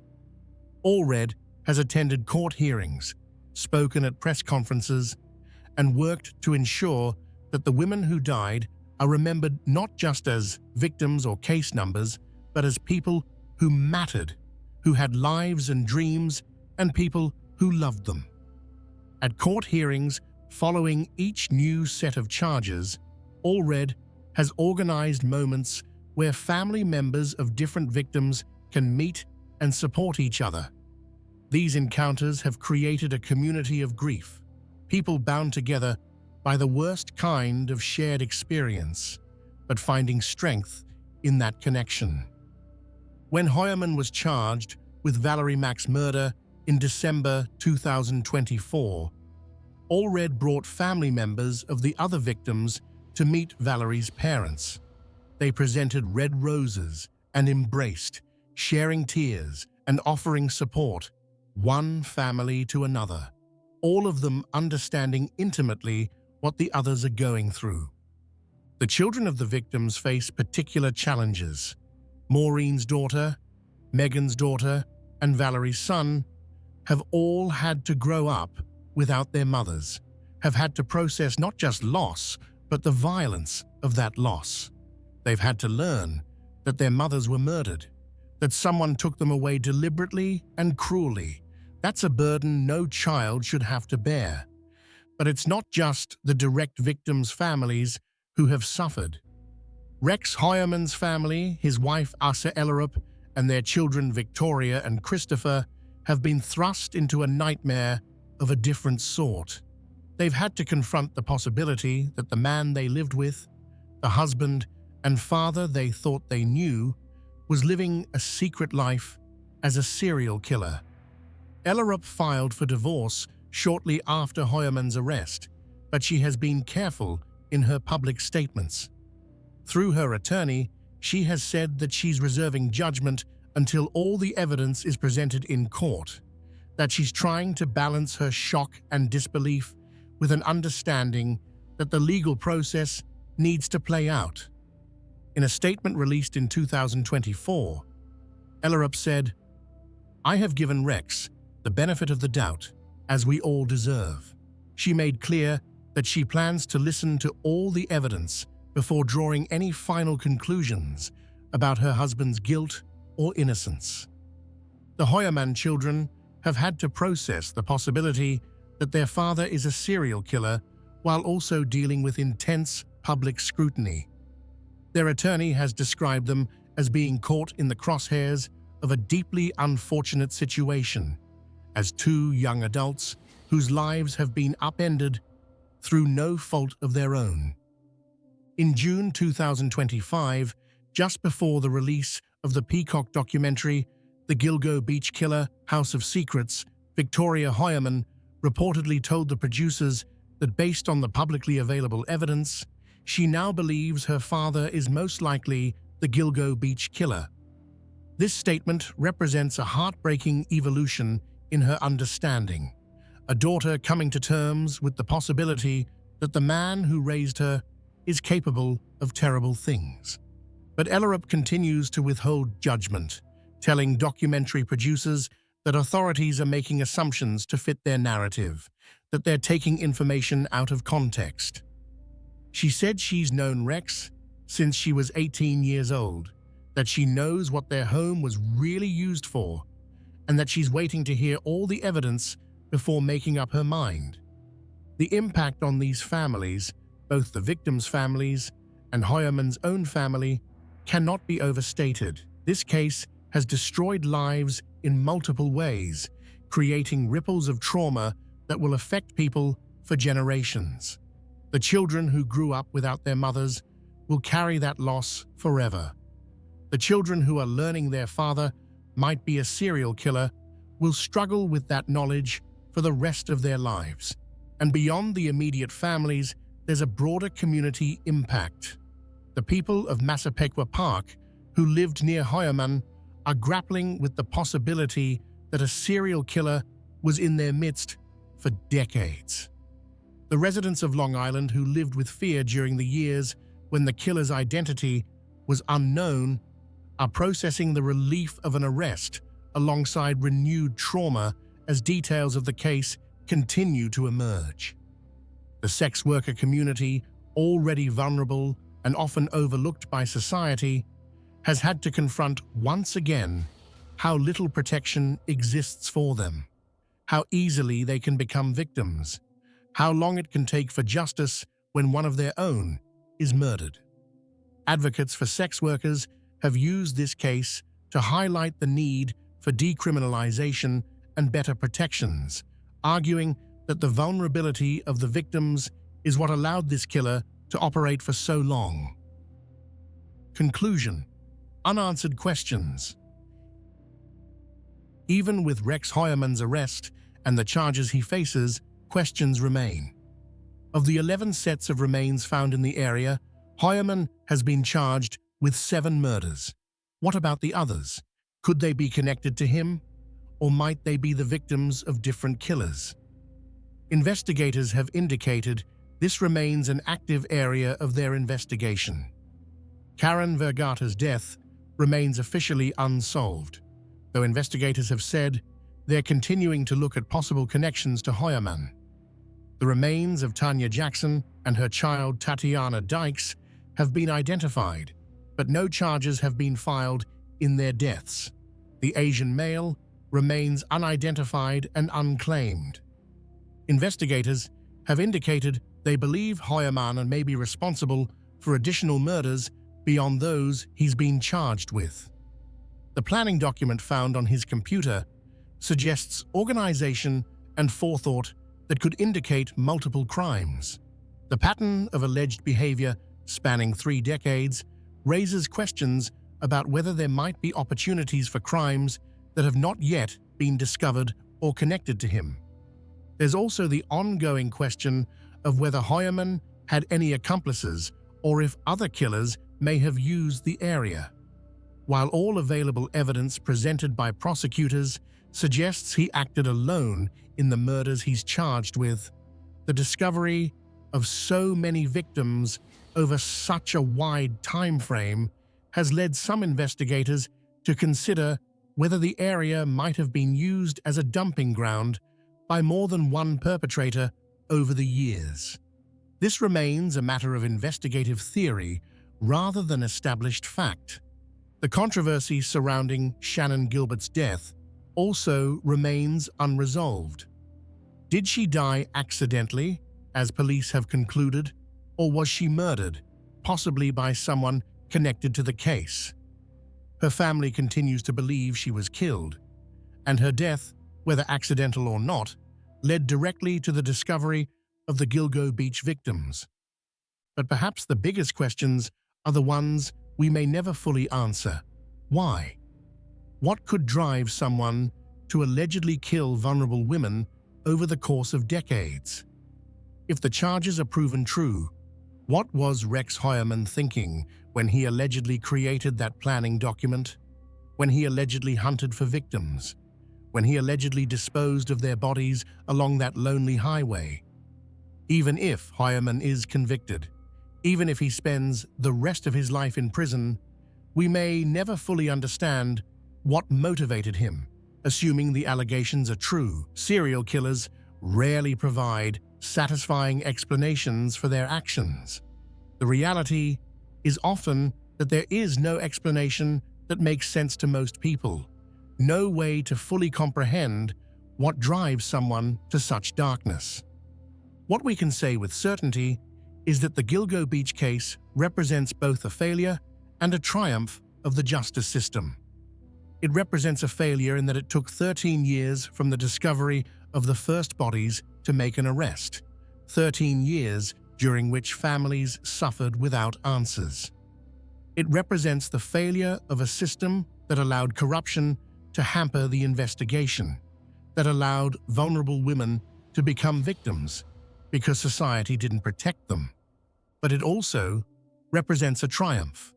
Allred has attended court hearings, spoken at press conferences, and worked to ensure that the women who died are remembered not just as victims or case numbers, but as people who mattered, who had lives and dreams, and people who loved them. At court hearings following each new set of charges, Allred has organized moments where family members of different victims can meet and support each other. These encounters have created a community of grief, people bound together by the worst kind of shared experience, but finding strength in that connection. When Heuermann was charged with Valerie Mack's murder in December 2024, Allred brought family members of the other victims to meet Valerie's parents. They presented red roses and embraced, sharing tears and offering support, one family to another, all of them understanding intimately what the others are going through. The children of the victims face particular challenges. Maureen's daughter, Megan's daughter, and Valerie's son have all had to grow up without their mothers, have had to process not just loss, but the violence of that loss. They've had to learn that their mothers were murdered, that someone took them away deliberately and cruelly. That's a burden no child should have to bear. But it's not just the direct victims' families who have suffered. Rex Heuermann's family, his wife Asa Ellerup, and their children Victoria and Christopher have been thrust into a nightmare of a different sort. They've had to confront the possibility that the man they lived with, the husband and father they thought they knew, was living a secret life as a serial killer. Ellerup filed for divorce shortly after Heuermann's arrest, but she has been careful in her public statements. Through her attorney, she has said that she's reserving judgment until all the evidence is presented in court, that she's trying to balance her shock and disbelief with an understanding that the legal process needs to play out. In a statement released in 2024, Ellerup said, "I have given Rex the benefit of the doubt, as we all deserve." She made clear that she plans to listen to all the evidence before drawing any final conclusions about her husband's guilt or innocence. The Heuermann children have had to process the possibility that their father is a serial killer while also dealing with intense public scrutiny. Their attorney has described them as being caught in the crosshairs of a deeply unfortunate situation, as two young adults whose lives have been upended through no fault of their own. In June 2025, just before the release of the Peacock documentary, The Gilgo Beach Killer, House of Secrets, Victoria Heuermann reportedly told the producers that based on the publicly available evidence, she now believes her father is most likely the Gilgo Beach Killer. This statement represents a heartbreaking evolution in her understanding, a daughter coming to terms with the possibility that the man who raised her is capable of terrible things. But Ellerup continues to withhold judgment, telling documentary producers that authorities are making assumptions to fit their narrative, that they're taking information out of context. She said she's known Rex since she was 18 years old, that she knows what their home was really used for, and that she's waiting to hear all the evidence before making up her mind. The impact on these families, both the victims' families and Heuermann's own family, cannot be overstated. This case has destroyed lives in multiple ways, creating ripples of trauma that will affect people for generations. The children who grew up without their mothers will carry that loss forever. The children who are learning their father might be a serial killer will struggle with that knowledge for the rest of their lives. And beyond the immediate families, there's a broader community impact. The people of Massapequa Park, who lived near Heuermann, are grappling with the possibility that a serial killer was in their midst for decades. The residents of Long Island who lived with fear during the years when the killer's identity was unknown are processing the relief of an arrest alongside renewed trauma as details of the case continue to emerge. The sex worker community, already vulnerable and often overlooked by society, has had to confront once again how little protection exists for them, how easily they can become victims, how long it can take for justice when one of their own is murdered. Advocates for sex workers have used this case to highlight the need for decriminalization and better protections, arguing that the vulnerability of the victims is what allowed this killer to operate for so long. Conclusion: unanswered questions. Even with Rex Heuermann's arrest and the charges he faces, questions remain. Of the 11 sets of remains found in the area, Heuermann has been charged with 7 murders. What about the others? Could they be connected to him? Or might they be the victims of different killers? Investigators have indicated this remains an active area of their investigation. Karen Vergata's death remains officially unsolved, though investigators have said they're continuing to look at possible connections to Heuermann. The remains of Tanya Jackson and her child Tatiana Dykes have been identified, but no charges have been filed in their deaths. The Asian male remains unidentified and unclaimed. Investigators have indicated they believe Heuermann may be responsible for additional murders beyond those he's been charged with. The planning document found on his computer suggests organization and forethought that could indicate multiple crimes. The pattern of alleged behavior spanning 3 decades raises questions about whether there might be opportunities for crimes that have not yet been discovered or connected to him. There's also the ongoing question of whether Heuermann had any accomplices or if other killers may have used the area. While all available evidence presented by prosecutors suggests he acted alone in the murders he's charged with, the discovery of so many victims over such a wide time frame has led some investigators to consider whether the area might have been used as a dumping ground by more than one perpetrator over the years. This remains a matter of investigative theory rather than established fact. The controversy surrounding Shannon Gilbert's death also remains unresolved. Did she die accidentally, as police have concluded, or was she murdered, possibly by someone connected to the case? Her family continues to believe she was killed, and her death, whether accidental or not, led directly to the discovery of the Gilgo Beach victims. But perhaps the biggest questions are the ones we may never fully answer. Why? What could drive someone to allegedly kill vulnerable women over the course of decades? If the charges are proven true, what was Rex Heuermann thinking when he allegedly created that planning document? When he allegedly hunted for victims? When he allegedly disposed of their bodies along that lonely highway? Even if Heuermann is convicted, even if he spends the rest of his life in prison, we may never fully understand what motivated him. Assuming the allegations are true, serial killers rarely provide satisfying explanations for their actions. The reality is often that there is no explanation that makes sense to most people, no way to fully comprehend what drives someone to such darkness. What we can say with certainty is that the Gilgo Beach case represents both a failure and a triumph of the justice system. It represents a failure in that it took 13 years from the discovery of the first bodies to make an arrest, 13 years during which families suffered without answers. It represents the failure of a system that allowed corruption to hamper the investigation, that allowed vulnerable women to become victims because society didn't protect them. But it also represents a triumph.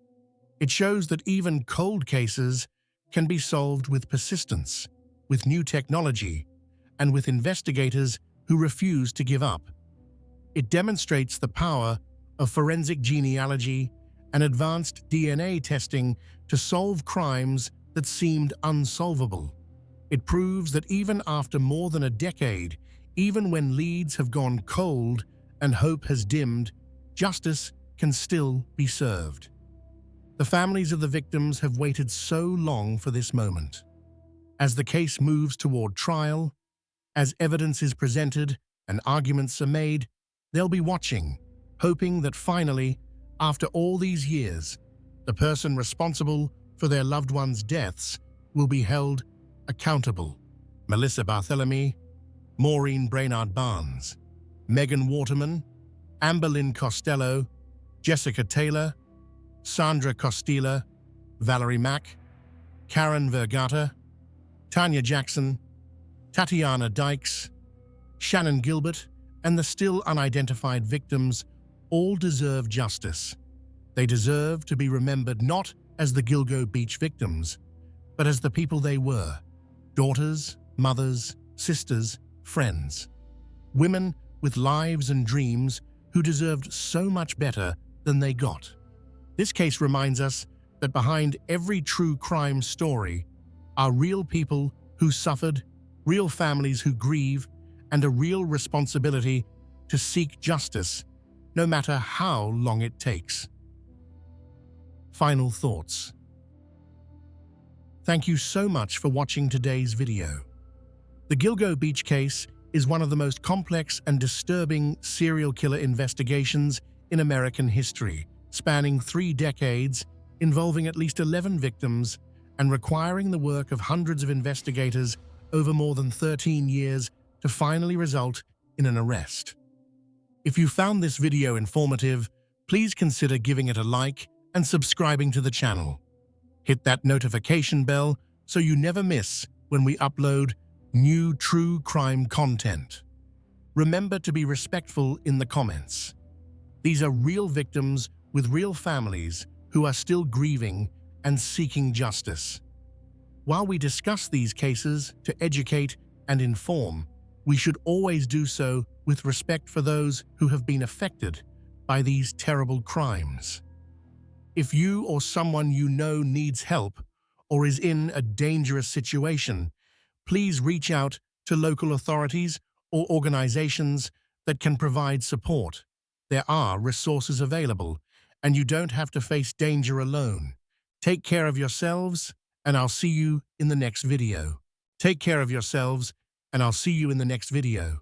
It shows that even cold cases can be solved with persistence, with new technology, and with investigators who refuse to give up. It demonstrates the power of forensic genealogy and advanced DNA testing to solve crimes that seemed unsolvable. It proves that even after more than a decade, even when leads have gone cold and hope has dimmed, justice can still be served. The families of the victims have waited so long for this moment. As the case moves toward trial, as evidence is presented and arguments are made, they'll be watching, hoping that finally, after all these years, the person responsible for their loved ones' deaths will be held accountable. Melissa Barthelemy, Maureen Brainard-Barnes, Megan Waterman, Amber Lynn Costello, Jessica Taylor, Sandra Costilla, Valerie Mack, Karen Vergata, Tanya Jackson, Tatiana Dykes, Shannon Gilbert, and the still unidentified victims all deserve justice. They deserve to be remembered not as the Gilgo Beach victims, but as the people they were: daughters, mothers, sisters, friends. Women with lives and dreams who deserved so much better than they got. This case reminds us that behind every true crime story are real people who suffered, real families who grieve, and a real responsibility to seek justice, no matter how long it takes. Final thoughts. Thank you so much for watching today's video. The Gilgo Beach case is one of the most complex and disturbing serial killer investigations in American history, spanning 3 decades, involving at least 11 victims, and requiring the work of hundreds of investigators over more than 13 years to finally result in an arrest. If you found this video informative, please consider giving it a like and subscribing to the channel. Hit that notification bell so you never miss when we upload new true crime content. Remember to be respectful in the comments. These are real victims with real families who are still grieving and seeking justice. While we discuss these cases to educate and inform, we should always do so with respect for those who have been affected by these terrible crimes. If you or someone you know needs help or is in a dangerous situation, please reach out to local authorities or organizations that can provide support. There are resources available, and you don't have to face danger alone. Take care of yourselves, and I'll see you in the next video. Take care of yourselves, and I'll see you in the next video.